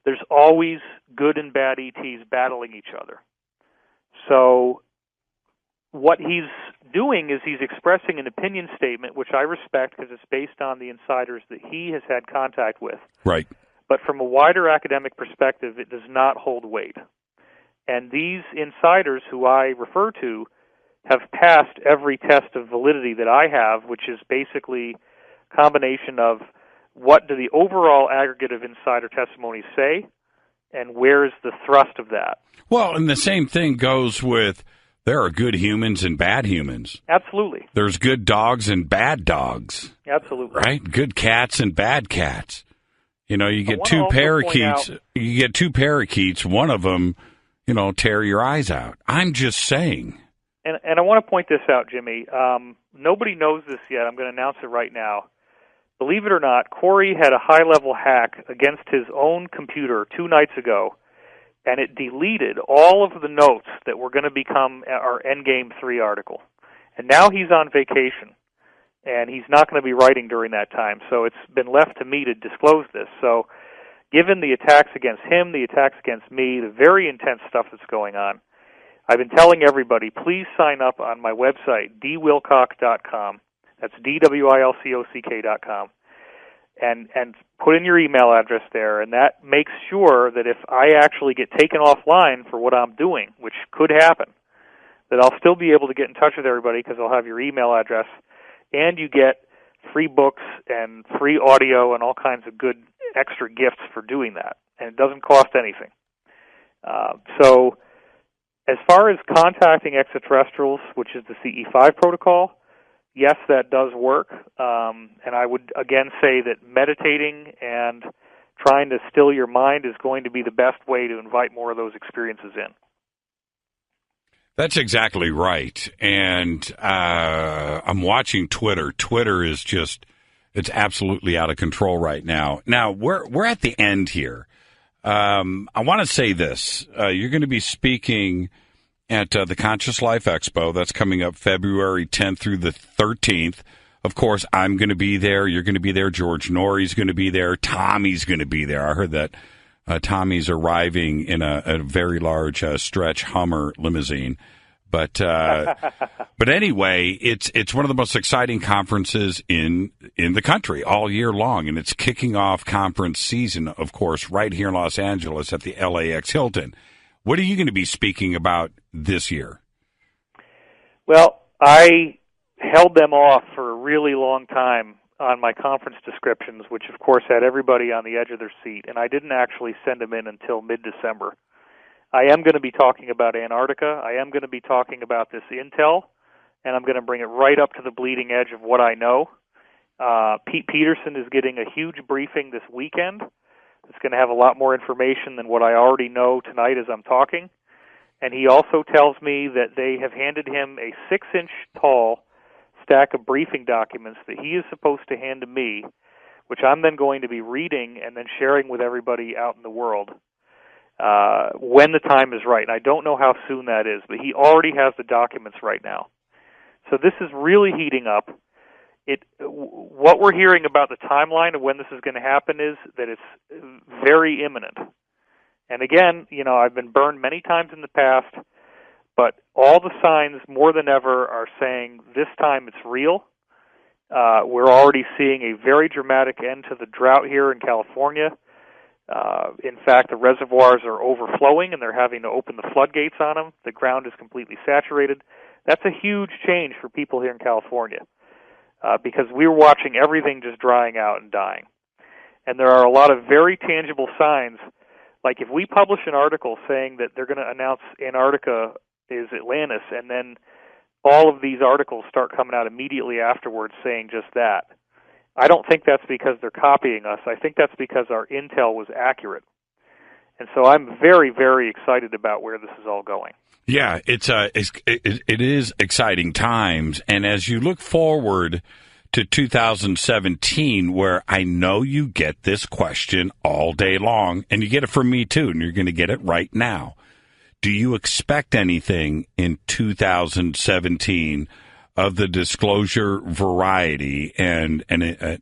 S2: there's always good and bad ETs battling each other. So what he's doing is he's expressing an opinion statement, which I respect because it's based on the insiders that he has had contact with.
S1: Right.
S2: But from a wider academic perspective, it does not hold weight. And these insiders who I refer to have passed every test of validity that I have, which is basically a combination of what do the overall aggregate of insider testimonies say, and where is the thrust of that?
S1: Well, and the same thing goes with there are good humans and bad humans.
S2: Absolutely.
S1: There's good dogs and bad dogs.
S2: Absolutely.
S1: Right? Good cats and bad cats. You know, you get two parakeets. You get two parakeets. One of them, tear your eyes out. I'm just saying.
S2: And I want to point this out, Jimmy. Nobody knows this yet. I'm going to announce it right now. Believe it or not, Corey had a high-level hack against his own computer 2 nights ago, and it deleted all of the notes that were going to become our Endgame 3 article. And now he's on vacation, and he's not going to be writing during that time. So it's been left to me to disclose this. So given the attacks against him, the attacks against me, the very intense stuff that's going on, I've been telling everybody, please sign up on my website, dwilcock.com. That's dwilcock.com. And put in your email address there, and that makes sure that if I actually get taken offline for what I'm doing, which could happen, that I'll still be able to get in touch with everybody because I'll have your email address, and you get free books and free audio and all kinds of good extra gifts for doing that, and it doesn't cost anything. So as far as contacting extraterrestrials, which is the CE5 protocol, yes, that does work, and I would again say that meditating and trying to still your mind is going to be the best way to invite more of those experiences in.
S1: That's exactly right. And I'm watching Twitter. Twitter is just, it's absolutely out of control right now. Now, we're at the end here. I want to say this. You're going to be speaking at the Conscious Life Expo. That's coming up February 10th through the 13th. Of course, I'm going to be there. You're going to be there. George Norrie's going to be there. Tommy's going to be there. I heard that Tommy's arriving in a very large stretch Hummer limousine. But anyway, it's one of the most exciting conferences in the country all year long, and it's kicking off conference season, of course, right here in Los Angeles at the LAX Hilton. What are you going to be speaking about this year?
S2: Well, I held them off for a really long time on my conference descriptions, which of course had everybody on the edge of their seat, and I didn't actually send them in until mid-December. I am going to be talking about Antarctica. I am going to be talking about this intel, and I'm going to bring it right up to the bleeding edge of what I know. Pete Peterson is getting a huge briefing this weekend. It's going to have a lot more information than what I already know tonight as I'm talking. And he also tells me that they have handed him a 6-inch tall stack of briefing documents that he is supposed to hand to me, which I'm then going to be reading and then sharing with everybody out in the world when the time is right. And I don't know how soon that is, but he already has the documents right now. So this is really heating up. What we're hearing about the timeline of when this is going to happen is that it's very imminent. And again, I've been burned many times in the past, but all the signs more than ever are saying this time it's real. We're already seeing a very dramatic end to the drought here in California. In fact, the reservoirs are overflowing and they're having to open the floodgates on them. The ground is completely saturated. That's a huge change for people here in California because we're watching everything just drying out and dying. And there are a lot of very tangible signs. Like if we publish an article saying that they're going to announce Antarctica is Atlantis, and then all of these articles start coming out immediately afterwards saying just that, I don't think that's because they're copying us. I think that's because our intel was accurate. And so I'm very, very excited about where this is all going.
S1: Yeah, it is exciting times. And as you look forward to 2017, where I know you get this question all day long, and you get it from me too, and you're going to get it right now. Do you expect anything in 2017 of the disclosure variety and a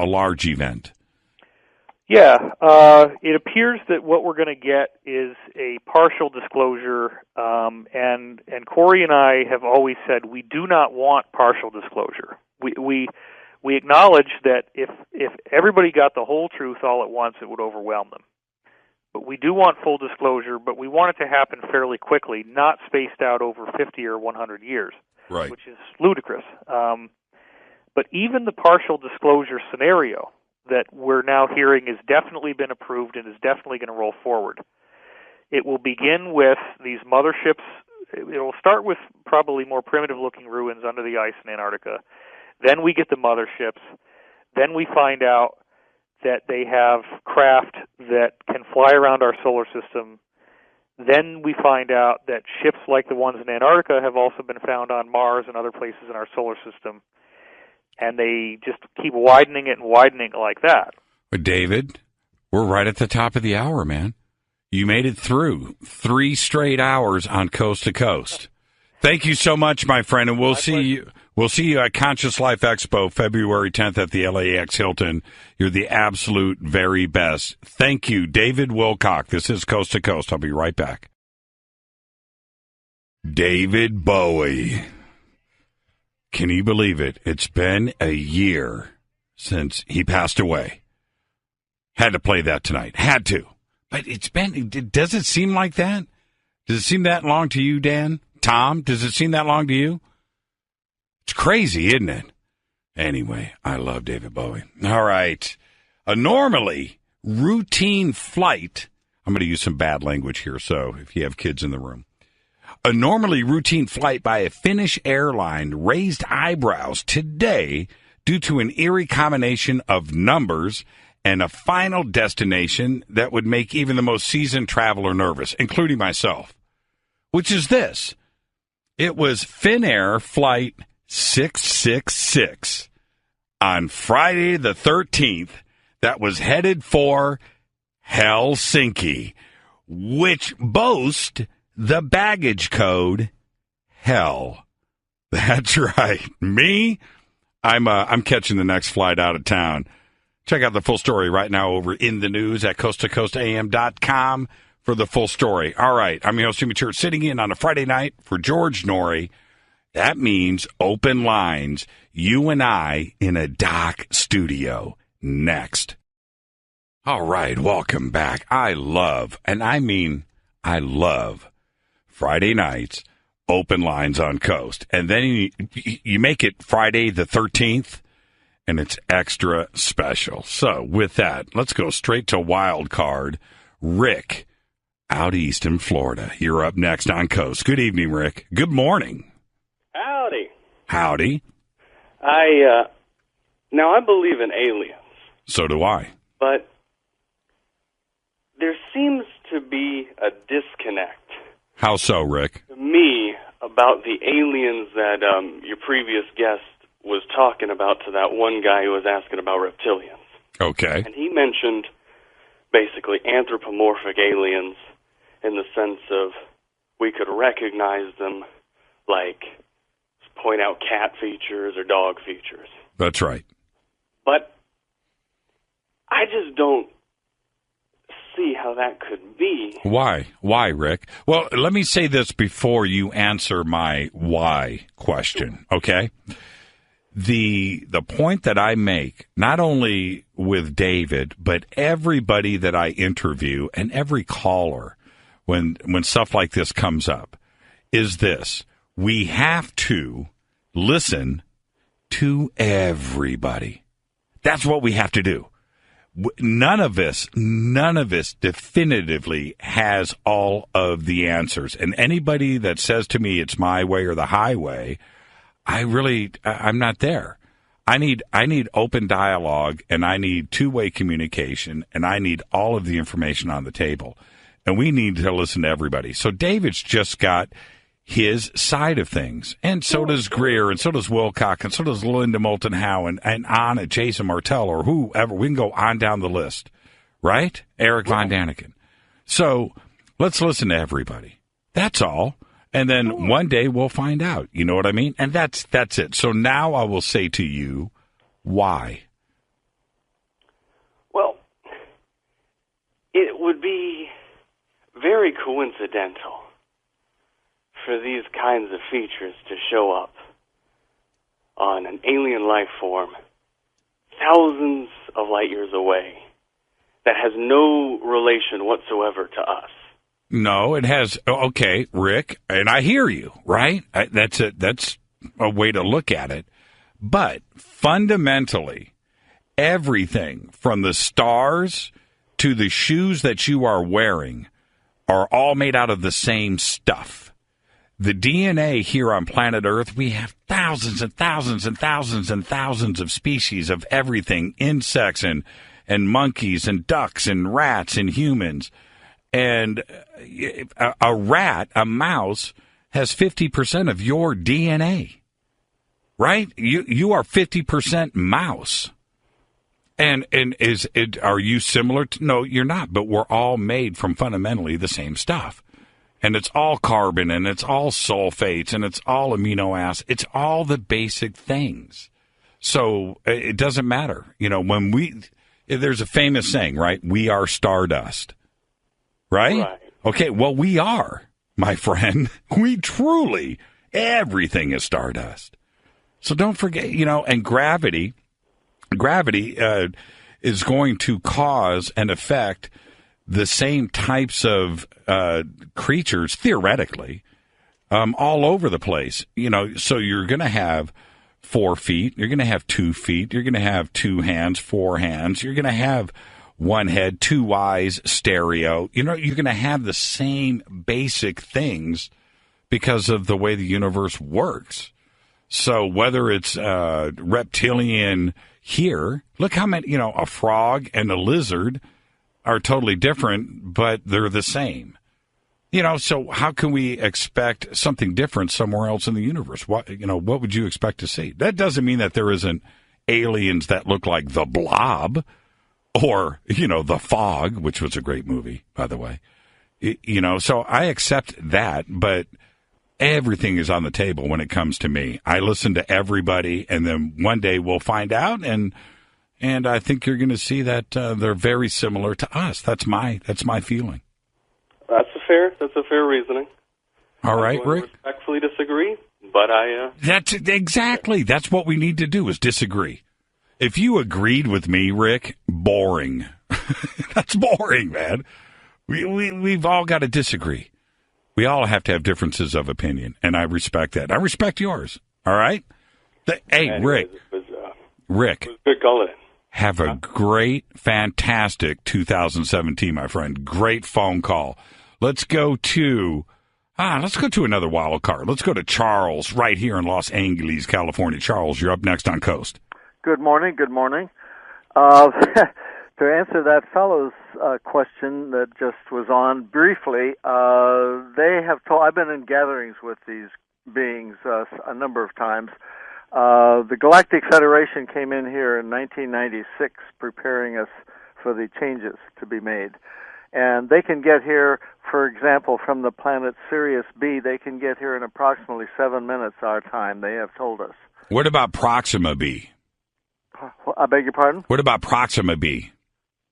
S1: large event?
S2: Yeah, it appears that what we're going to get is a partial disclosure, and Corey and I have always said we do not want partial disclosure. We acknowledge that if everybody got the whole truth all at once, it would overwhelm them. But we do want full disclosure, but we want it to happen fairly quickly, not spaced out over 50 or 100 years,
S1: right,
S2: which is ludicrous. But even the partial disclosure scenario that we're now hearing has definitely been approved and is definitely going to roll forward. It will begin with these motherships. It will start with probably more primitive-looking ruins under the ice in Antarctica. Then we get the motherships. Then we find out that they have craft that can fly around our solar system. Then we find out that ships like the ones in Antarctica have also been found on Mars and other places in our solar system. And they just keep widening it and widening it like that.
S1: But David, we're right at the top of the hour, man. You made it through 3 straight hours on Coast to Coast. Thank you so much, my friend, and we'll see you. We'll see you at Conscious Life Expo, February 10th at the LAX Hilton. You're the absolute very best. Thank you, David Wilcock. This is Coast to Coast. I'll be right back. David Bowie. Can you believe it? It's been a year since he passed away. Had to play that tonight. Had to. But does it seem like that? Does it seem that long to you, Dan? Tom, does it seem that long to you? It's crazy, isn't it? Anyway, I love David Bowie. All right. A normally routine flight. I'm going to use some bad language here, so if you have kids in the room. A normally routine flight by a Finnish airline raised eyebrows today due to an eerie combination of numbers and a final destination that would make even the most seasoned traveler nervous, including myself, which is this. It was Finnair Flight 666 on Friday the 13th that was headed for Helsinki, which boasts the baggage code hell. That's right. Me, I'm catching the next flight out of town. Check out the full story right now over in the news at coasttocoastam.com for the full story. All right, I'm your host, Jimmy Church, sitting in on a Friday night for George Norrie. That means open lines, you and I in a doc studio next. All right, welcome back. I love Friday nights, open lines on Coast. And then you make it Friday the 13th, and it's extra special. So with that, let's go straight to wild card. Rick, out east in Florida. You're up next on Coast. Good evening, Rick. Good morning.
S11: Howdy.
S1: Howdy.
S11: Now I believe in aliens.
S1: So do I.
S11: But there seems to be a disconnect.
S1: How so, Rick?
S11: To me, about the aliens that your previous guest was talking about to that one guy who was asking about reptilians.
S1: Okay.
S11: And he mentioned basically anthropomorphic aliens in the sense of we could recognize them, like point out cat features or dog features.
S1: That's right.
S11: But I just don't see how that could be.
S1: Why? Why, Rick? Well, let me say this before you answer my why question, okay? The point that I make, not only with David, but everybody that I interview and every caller when stuff like this comes up, is this. We have to listen to everybody. That's what we have to do. None of us definitively has all of the answers. And anybody that says to me it's my way or the highway, I'm not there. I need open dialogue, and I need two-way communication, and I need all of the information on the table. And we need to listen to everybody. So David's just got his side of things. And so does Greer, and so does Wilcock, and so does Linda Moulton Howe, and Anna, Jason Martell, or whoever. We can go on down the list, right? Eric Von Daniken. So let's listen to everybody. That's all. And then one day we'll find out. You know what I mean? And that's it. So now I will say to you, why?
S11: Well, it would be very coincidental for these kinds of features to show up on an alien life form thousands of light years away that has no relation whatsoever to us.
S1: No, it has. Okay, Rick, and I hear you, right? That's a way to look at it. But fundamentally, everything from the stars to the shoes that you are wearing are all made out of the same stuff. The DNA here on planet Earth, we have thousands and thousands and thousands and thousands of species of everything, insects and monkeys and ducks and rats and humans. And a rat, a mouse, has 50% of your DNA, right? You are 50% mouse. And are you similar to? No, you're not. But we're all made from fundamentally the same stuff. and it's all carbon, and it's all sulfates, and it's all amino acids. It's all the basic things. So it doesn't matter. There's a famous saying, right? We are stardust. Right? Okay, well, we are, my friend. We truly, everything is stardust. So don't forget, and gravity is going to cause and affect the same types of creatures, theoretically, all over the place. So you're going to have 4 feet, you're going to have 2 feet, you're going to have 2 hands, 4 hands, you're going to have 1 head, 2 eyes, stereo. You're going to have the same basic things because of the way the universe works. So whether it's reptilian here, look how many, a frog and a lizard are totally different, but they're the same. So how can we expect something different somewhere else in the universe? What would you expect to see? That doesn't mean that there isn't aliens that look like the Blob or, The Fog, which was a great movie, by the way. So I accept that, but everything is on the table when it comes to me. I listen to everybody, and then one day we'll find out, and I think you're going to see that they're very similar to us. That's my feeling.
S11: That's a fair reasoning.
S1: All right, Rick.
S11: Respectfully disagree, but
S1: That's exactly. That's what we need to do is disagree. If you agreed with me, Rick, boring. That's boring, man. We've all got to disagree. We all have to have differences of opinion, and I respect that. I respect yours. All right? Rick. Rick.
S11: Good call.
S1: Have a great, fantastic 2017, my friend. Great phone call. Let's go to another wild card. Let's go to Charles right here in Los Angeles, California. Charles, you're up next on Coast.
S12: Good morning. To answer that fellow's question that just was on briefly, they have told. I've been in gatherings with these beings a number of times. The Galactic Federation came in here in 1996, preparing us for the changes to be made, and they can get here. For example, from the planet Sirius B, they can get here in approximately 7 minutes our time. They have told us.
S1: What about Proxima B?
S12: I beg your pardon?
S1: What about Proxima B?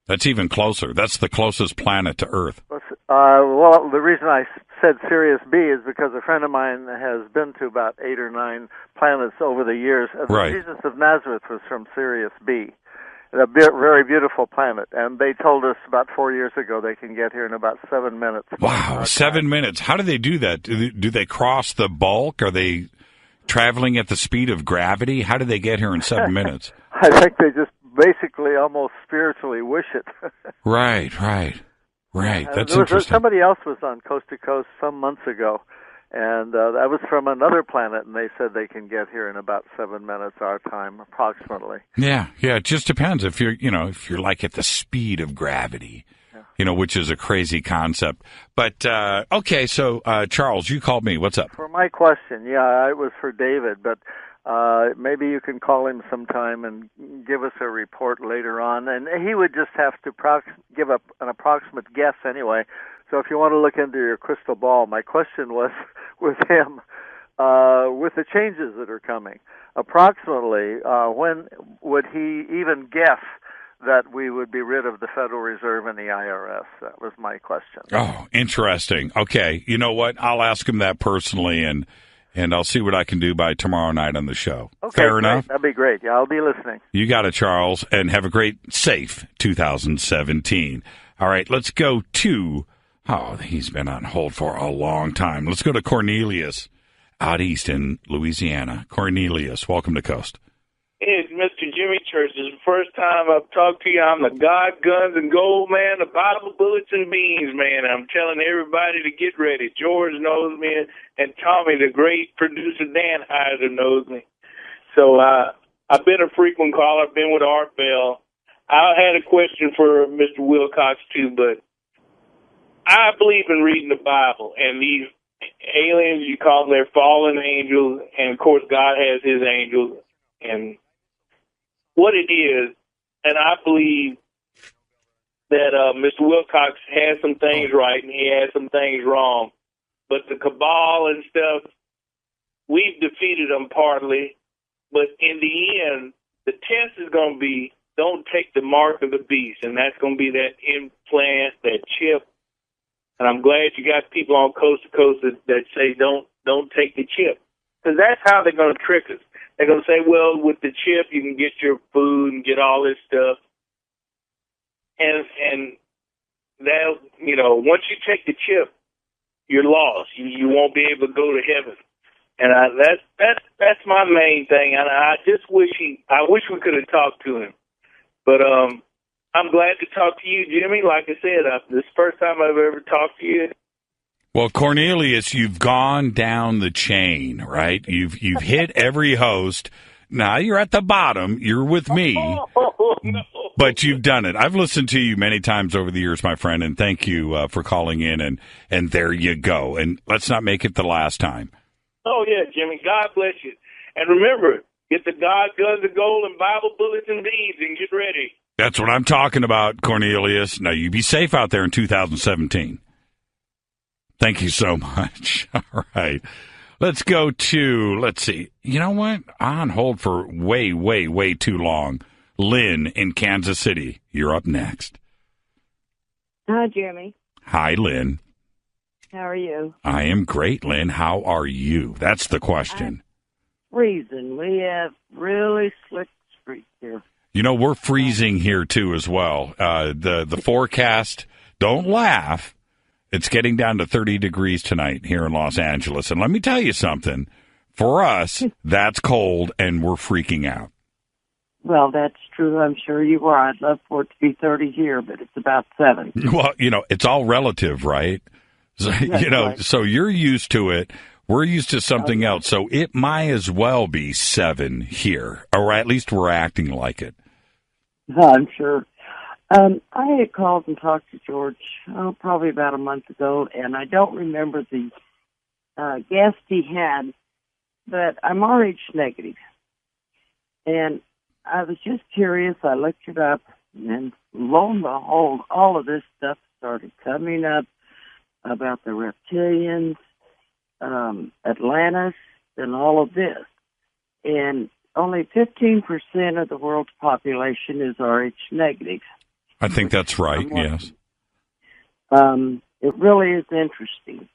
S1: That's even closer. That's the closest planet to Earth.
S12: Well, the reason I said Sirius B is because a friend of mine has been to about 8 or 9 planets over the years.
S1: Right.
S12: Jesus of Nazareth was from Sirius B, a very beautiful planet. And they told us about 4 years ago they can get here in about 7 minutes.
S1: Wow, 7 minutes. How do they do that? Do they cross the bulk? Are they traveling at the speed of gravity? How do they get here in 7 minutes?
S12: I think they just basically almost spiritually wish it.
S1: Right. That's interesting.
S12: Somebody else was on Coast to Coast some months ago, and that was from another planet, and they said they can get here in about 7 minutes our time, approximately.
S1: Yeah. It just depends if you're like at the speed of gravity, which is a crazy concept. But okay, so Charles, you called me. What's up?
S12: For my question, it was for David, but. Maybe you can call him sometime and give us a report later on. And he would just have to give up an approximate guess anyway. So if you want to look into your crystal ball, my question was with him, with the changes that are coming, approximately when would he even guess that we would be rid of the Federal Reserve and the IRS? That was my question.
S1: Oh, interesting. Okay. You know what? I'll ask him that personally, and I'll see what I can do by tomorrow night on the show.
S12: Okay,
S1: Fair enough?
S12: That'd be great. Yeah, I'll be listening.
S1: You got it, Charles, and have a great, safe 2017. All right, let's go to, he's been on hold for a long time. Let's go to Cornelius out east in Louisiana. Cornelius, welcome to Coast.
S13: It's Mr. Jimmy Church. This is the first time I've talked to you. I'm the God, Guns, and Gold man, the Bible, Bullets, and Beans man. I'm telling everybody to get ready. George knows me, and Tommy, the great producer, Dan Heiser, knows me. So I've been a frequent caller. I've been with Art Bell. I had a question for Mr. Wilcox, too, but I believe in reading the Bible, and these aliens, you call them, they're fallen angels, and, of course, God has his angels, and what it is, and I believe that Mr. Wilcox has some things right and he has some things wrong. but the cabal and stuff, we've defeated them partly. But in the end, the test is going to be don't take the mark of the beast, and that's going to be that implant, that chip. And I'm glad you got people on Coast to Coast that say don't take the chip, because that's how they're going to trick us. They're going to say, well, with the chip you can get your food and get all this stuff, and that, you know, once you take the chip, you're lost. You won't be able to go to heaven. And that's my main thing. And I just wish we could have talked to him. But I'm glad to talk to you, Jimmy. Like I said, this is the first time I've ever talked to you.
S1: Well, Cornelius, you've gone down the chain, right? You've hit every host. Now you're at the bottom. You're with me.
S13: No.
S1: But you've done it. I've listened to you many times over the years, my friend, and thank you for calling in. And there you go. And let's not make it the last time.
S13: Oh, yeah, Jimmy. God bless you. And remember, get the God, guns, and gold, and Bible bullets and beads, and get ready.
S1: That's what I'm talking about, Cornelius. Now, you be safe out there in 2017. Thank you so much. All right. Let's go to, let's see. You know what? On hold for way, way, way too long. Lynn in Kansas City, you're up next.
S14: Hi, Jeremy.
S1: Hi, Lynn.
S14: How are you?
S1: I am great, Lynn. How are you? That's the question.
S14: Freezing. We have really slick streets here.
S1: You know, we're freezing here, too, as well. The forecast, don't laugh. It's getting down to 30 degrees tonight here in Los Angeles. And let me tell you something. For us, that's cold, and we're freaking out.
S14: Well, that's true. I'm sure you are. I'd love for it to be 30 here, but it's about 7.
S1: Well, you know, it's all relative, right? So, you know, right. So you're used to it. We're used to something else. So it might as well be 7 here, or at least we're acting like it.
S14: I'm sure. I had called and talked to George probably about a month ago, and I don't remember the guest he had, but I'm Rh negative. And I was just curious. I looked it up, and lo and behold, all of this stuff started coming up about the reptilians, Atlantis, and all of this. And only 15% of the world's population is Rh negative.
S1: I think that's right, yes.
S14: It really is interesting.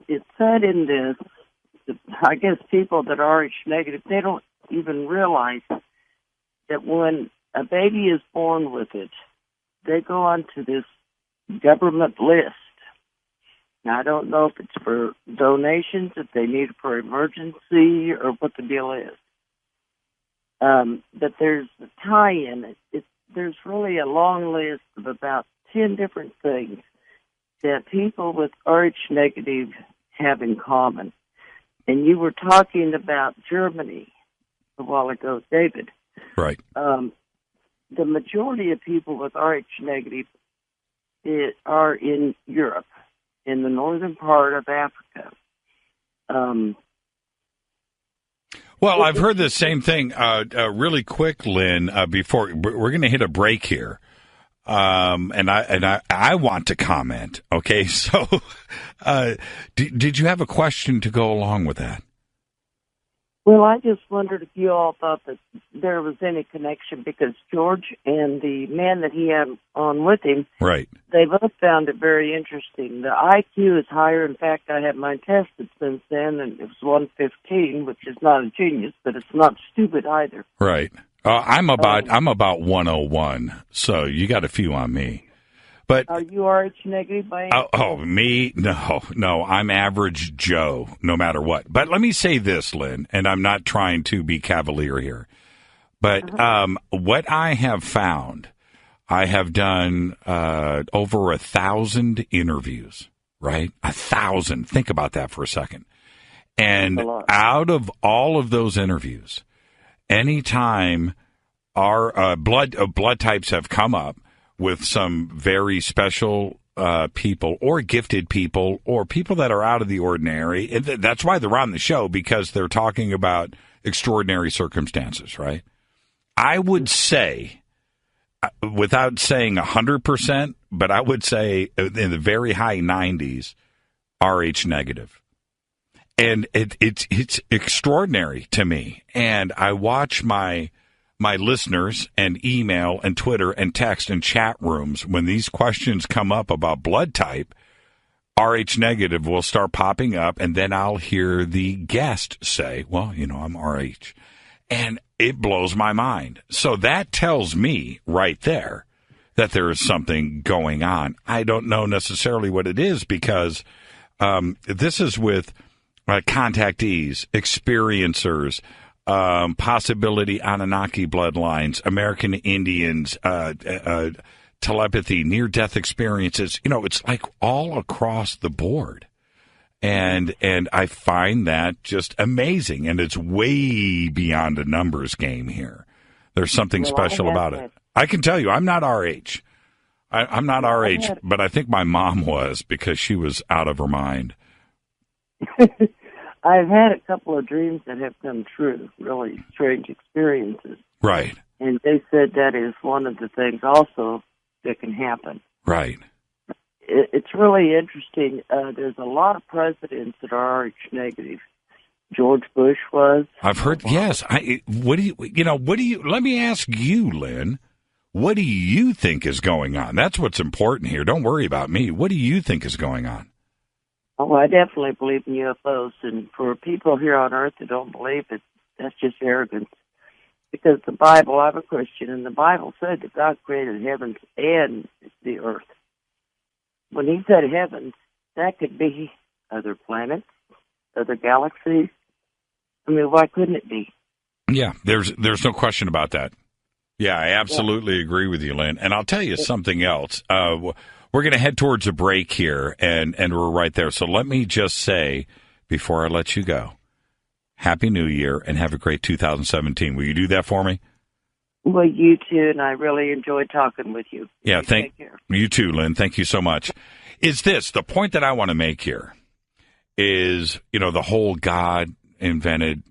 S14: It said in this, I guess people that are Rh negative, they don't even realize that when a baby is born with it, they go onto this government list. Now, I don't know if it's for donations, if they need it for emergency, or what the deal is. But there's a tie-in. There's really a long list of about 10 different things that people with Rh negative have in common. And you were talking about Germany a while ago, David.
S1: Right.
S14: The majority of people with Rh negative are in Europe, in the northern part of Africa.
S1: Well, I've heard the same thing. Really quick, Lynn. Before we're going to hit a break here, and I want to comment. Okay, so did you have a question to go along with that?
S14: Well, I just wondered if you all thought that there was any connection, because George and the man that he had on with him,
S1: right?
S14: They both found it very interesting. The IQ is higher. In fact, I had mine tested since then, and it was 115, which is not a genius, but it's not stupid either.
S1: Right. I'm about 101, so you got a few on me. But
S14: are you Rh negative by any
S1: me? No, I'm average Joe, no matter what. But let me say this, Lynn, and I'm not trying to be cavalier here, but what I have found, I have done over 1,000 interviews, right? 1,000. Think about that for a second. And out of all of those interviews, anytime our blood types have come up, with some very special people or gifted people or people that are out of the ordinary. That's why they're on the show, because they're talking about extraordinary circumstances, right? I would say without saying 100%, but I would say in the very high 90s, RH negative. And it's extraordinary to me. And I watch my listeners and email and Twitter and text and chat rooms when these questions come up about blood type. RH negative will start popping up, and then I'll hear the guest say, well, I'm RH. And it blows my mind. So that tells me right there that there is something going on. I don't know necessarily what it is because this is with contactees, experiencers, possibility Anunnaki bloodlines, American Indians, telepathy, near-death experiences. It's like all across the board. And I find that just amazing. And it's way beyond a numbers game here. There's something special about it. I can tell you, I'm not RH. I'm not RH, but I think my mom was because she was out of her mind.
S14: I've had a couple of dreams that have come true, really strange experiences.
S1: Right.
S14: And they said that is one of the things also that can happen.
S1: Right.
S14: It's really interesting. There's a lot of presidents that are RH negative. George Bush was.
S1: I've heard. Yes. Let me ask you, Lynn. What do you think is going on? That's what's important here. Don't worry about me. What do you think is going on?
S14: Oh, I definitely believe in UFOs. And for people here on Earth that don't believe it, that's just arrogance. Because the Bible, I'm a Christian, and the Bible said that God created heavens and the earth. When he said heavens, that could be other planets, other galaxies. I mean, why couldn't it be?
S1: Yeah, there's no question about that. Yeah, I absolutely agree with you, Lynn. And I'll tell you something else. We're going to head towards a break here, and we're right there. So let me just say, before I let you go, Happy New Year, and have a great 2017. Will you do that for me?
S14: Well, you too, and I really enjoyed talking with you.
S1: Yeah, thank you too, Lynn. Thank you so much. Is this, the point that I want to make here is, the whole God invented,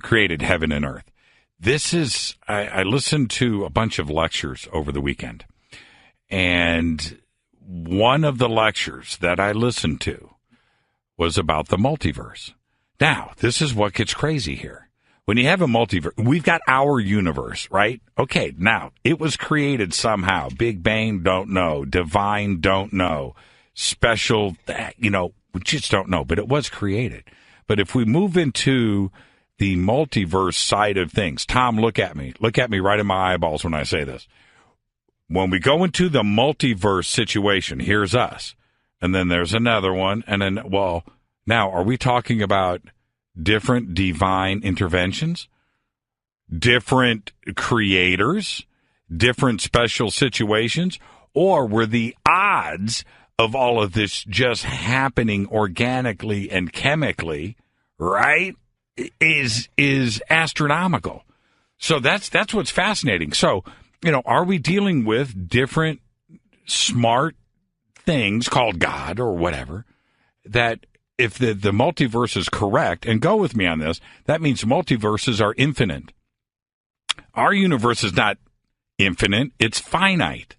S1: created heaven and earth. This is, I listened to a bunch of lectures over the weekend, and one of the lectures that I listened to was about the multiverse. Now, this is what gets crazy here. When you have a multiverse, we've got our universe, right? Okay, now, it was created somehow. Big Bang, don't know. Divine, don't know. Special, we just don't know. But it was created. But if we move into the multiverse side of things, Tom, look at me. Look at me right in my eyeballs when I say this. When we go into the multiverse situation, here's us. And then there's another one. And then, now, are we talking about different divine interventions, different creators, different special situations, or were the odds of all of this just happening organically and chemically, right, is astronomical? So that's what's fascinating. So, are we dealing with different smart things called God or whatever that if the multiverse is correct, and go with me on this, that means multiverses are infinite. Our universe is not infinite, it's finite.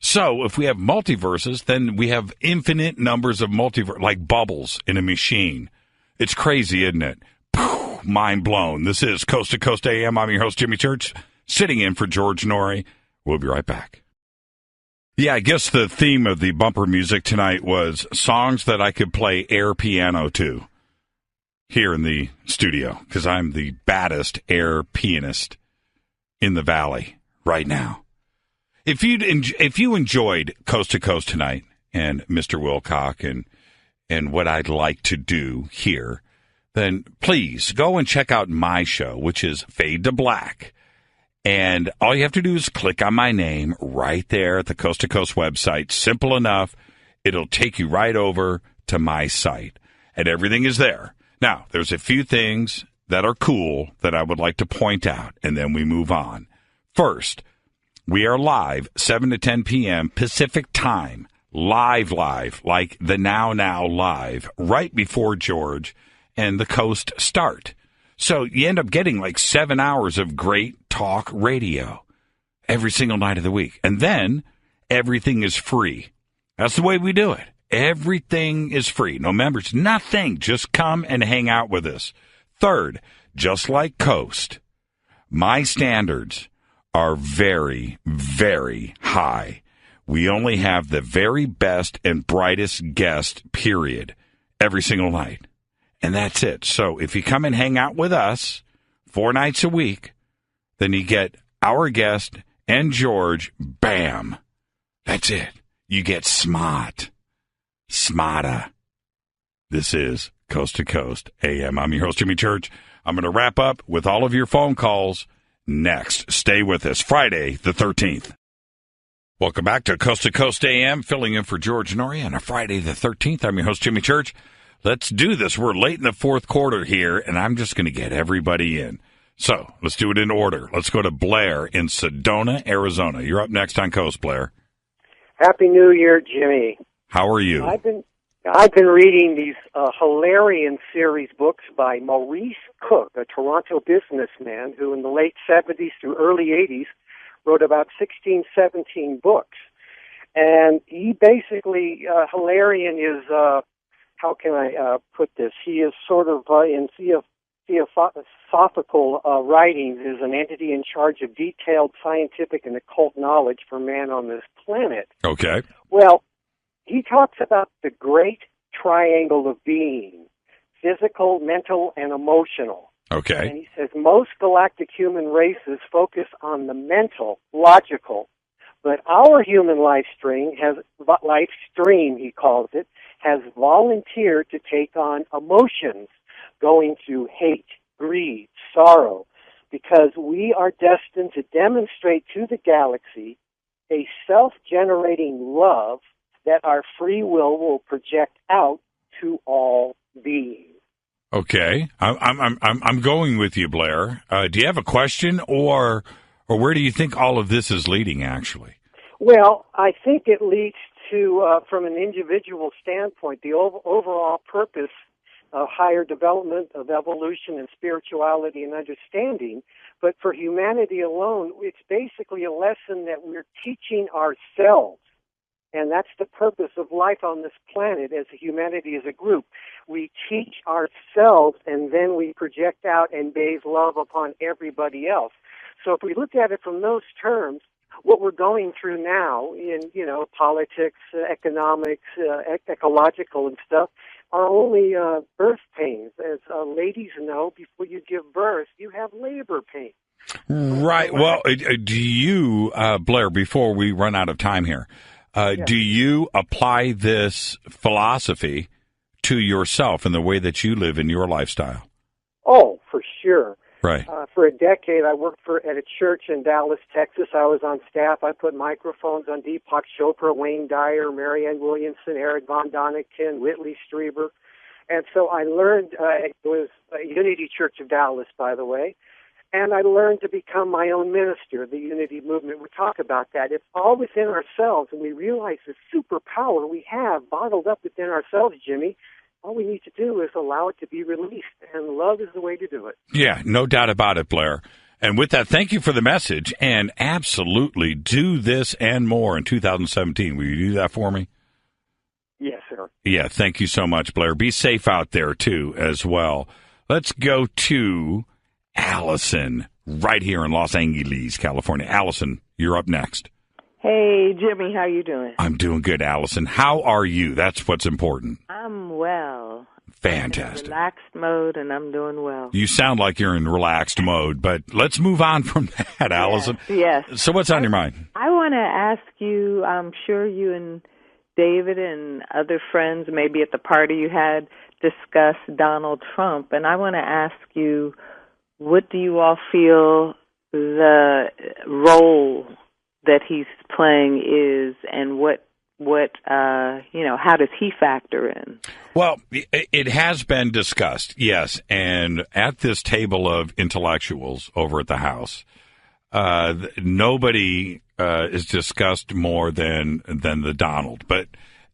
S1: So if we have multiverses, then we have infinite numbers of multiverse, like bubbles in a machine. It's crazy, isn't it? Mind blown. This is Coast to Coast AM. I'm your host, Jimmy Church, sitting in for George Norrie. We'll be right back. Yeah, I guess the theme of the bumper music tonight was songs that I could play air piano to here in the studio, because I'm the baddest air pianist in the valley right now. If you enjoyed Coast to Coast tonight and Mr. Wilcock and what I'd like to do here, then please go and check out my show, which is Fade to Black. And all you have to do is click on my name right there at the Coast to Coast website. Simple enough. It'll take you right over to my site. And everything is there. Now, there's a few things that are cool that I would like to point out, and then we move on. First, we are live 7 to 10 p.m. Pacific time. Live, like the Now live, right before George and the Coast start. So you end up getting like 7 hours of great talk radio. every single night of the week. And then everything is free. That's the way we do it. Everything is free. No members, nothing. Just come and hang out with us. Third, just like Coast, my standards are very, very high. We only have the very best and brightest guest, period, every single night. And that's it. So if you come and hang out with us 4 nights a week, then you get our guest and George, bam. That's it. You get smart. Smarter. This is Coast to Coast AM. I'm your host, Jimmy Church. I'm going to wrap up with all of your phone calls next. Stay with us. Friday the 13th. Welcome back to Coast AM, filling in for George Norrie on a Friday the 13th. I'm your host, Jimmy Church. Let's do this. We're late in the fourth quarter here, and I'm just going to get everybody in. So let's do it in order. Let's go to Blair in Sedona, Arizona. You're up next on Coast, Blair.
S15: Happy New Year, Jimmy.
S1: How are you?
S15: I've been reading these Hilarion series books by Maurice Cook, a Toronto businessman who in the late 70s through early 80s wrote about 16, 17 books. And he basically, Hilarion is, how can I put this? He is sort of in theosophical writings is an entity in charge of detailed scientific and occult knowledge for man on this planet.
S1: Okay.
S15: Well, he talks about the great triangle of being, physical, mental, and emotional.
S1: Okay.
S15: And he says most galactic human races focus on the mental, logical, but our human life stream, he calls it, has volunteered to take on emotions, going to hate, greed, sorrow, because we are destined to demonstrate to the galaxy a self-generating love that our free will project out to all beings.
S1: Okay, I'm going with you, Blair. Do you have a question, or where do you think all of this is leading? Actually,
S15: well, I think it leads to, from an individual standpoint, the overall purpose of higher development, of evolution and spirituality and understanding. But for humanity alone, it's basically a lesson that we're teaching ourselves. And that's the purpose of life on this planet as a humanity, as a group. We teach ourselves and then we project out and bathe love upon everybody else. So if we look at it from those terms, what we're going through now in, politics, economics, ecological and stuff are only birth pains. As ladies know, before you give birth, you have labor pains.
S1: Right. Well, do you, Blair, before we run out of time here, do you apply this philosophy to yourself in the way that you live in your lifestyle?
S15: Oh, for sure.
S1: Right.
S15: For a decade, I worked at a church in Dallas, Texas. I was on staff. I put microphones on Deepak Chopra, Wayne Dyer, Marianne Williamson, Eric Von Doniken, Whitley Strieber. And so I learned, it was a Unity Church of Dallas, by the way, and I learned to become my own minister, the Unity movement. We talk about that. It's all within ourselves, and we realize the superpower we have bottled up within ourselves, Jimmy. All we need to do is allow it to be released, and love is the way to do it.
S1: Yeah, no doubt about it, Blair. And with that, thank you for the message, and absolutely do this and more in 2017. Will you do that for me?
S15: Yes, sir.
S1: Yeah, thank you so much, Blair. Be safe out there, too, as well. Let's go to Allison right here in Los Angeles, California. Allison, you're up next.
S16: Hey, Jimmy, how you doing?
S1: I'm doing good, Allison. How are you? That's what's important.
S16: I'm well.
S1: Fantastic.
S16: I'm in relaxed mode, and I'm doing well.
S1: You sound like you're in relaxed mode, but let's move on from that, Allison.
S16: Yes.
S1: So what's on your mind?
S16: I want to ask you, I'm sure you and David and other friends, maybe at the party you had, discussed Donald Trump, and I want to ask you, what do you all feel the role that he's playing is, and how does he factor in?
S1: Well, it has been discussed, yes, and at this table of intellectuals over at the House, nobody is discussed more than the Donald,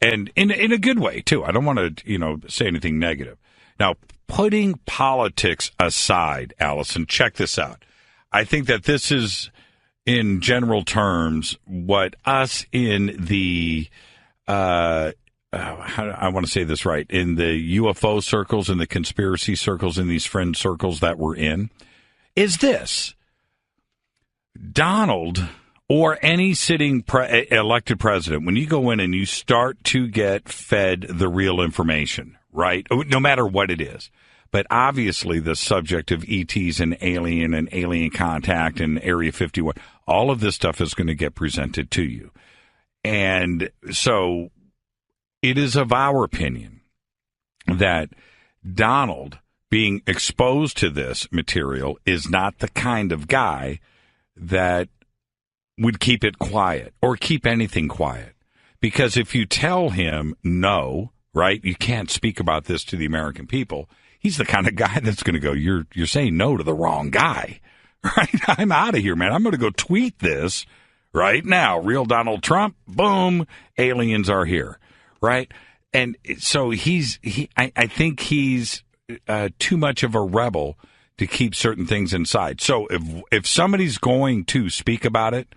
S1: and in a good way too. I don't want to say anything negative. Now, putting politics aside, Allison, check this out. I think that this is in general terms, what us in the I want to say this right, in the UFO circles and the conspiracy circles and these friend circles that we're in, is this. Donald or any sitting elected president, when you go in and you start to get fed the real information, right, no matter what it is, but obviously the subject of ETs and alien contact and Area 51, all of this stuff is going to get presented to you. And so it is of our opinion that Donald being exposed to this material is not the kind of guy that would keep it quiet or keep anything quiet. Because if you tell him no, right, you can't speak about this to the American people, he's the kind of guy that's going to go, you're saying no to the wrong guy, right? I'm out of here, man. I'm going to go tweet this right now. Real Donald Trump, boom, aliens are here, right? And so I think he's too much of a rebel to keep certain things inside. So if somebody's going to speak about it,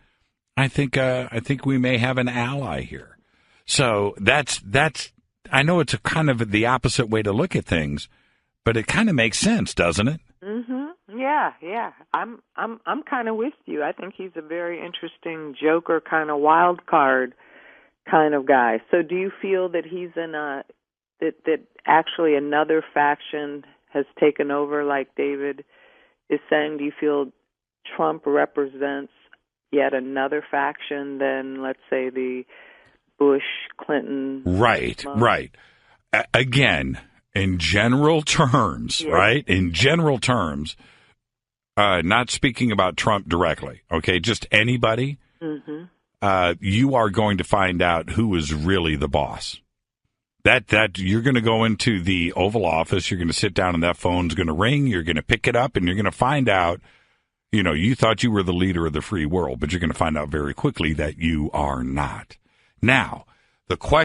S1: I think we may have an ally here. So that's I know it's a kind of the opposite way to look at things, but it kind of makes sense, doesn't it?
S16: Mhm. Yeah. I'm kind of with you. I think he's a very interesting joker, kind of wild card kind of guy. So do you feel that he's in that actually another faction has taken over, like David is saying? Do you feel Trump represents yet another faction than, let's say, the Bush, Clinton?
S1: Right. Again, in general terms, yes. Right? In general terms, not speaking about Trump directly, okay, just anybody, you are going to find out who is really the boss. That you're going to go into the Oval Office, you're going to sit down and that phone's going to ring, you're going to pick it up, and you're going to find out, you thought you were the leader of the free world, but you're going to find out very quickly that you are not. Now, the question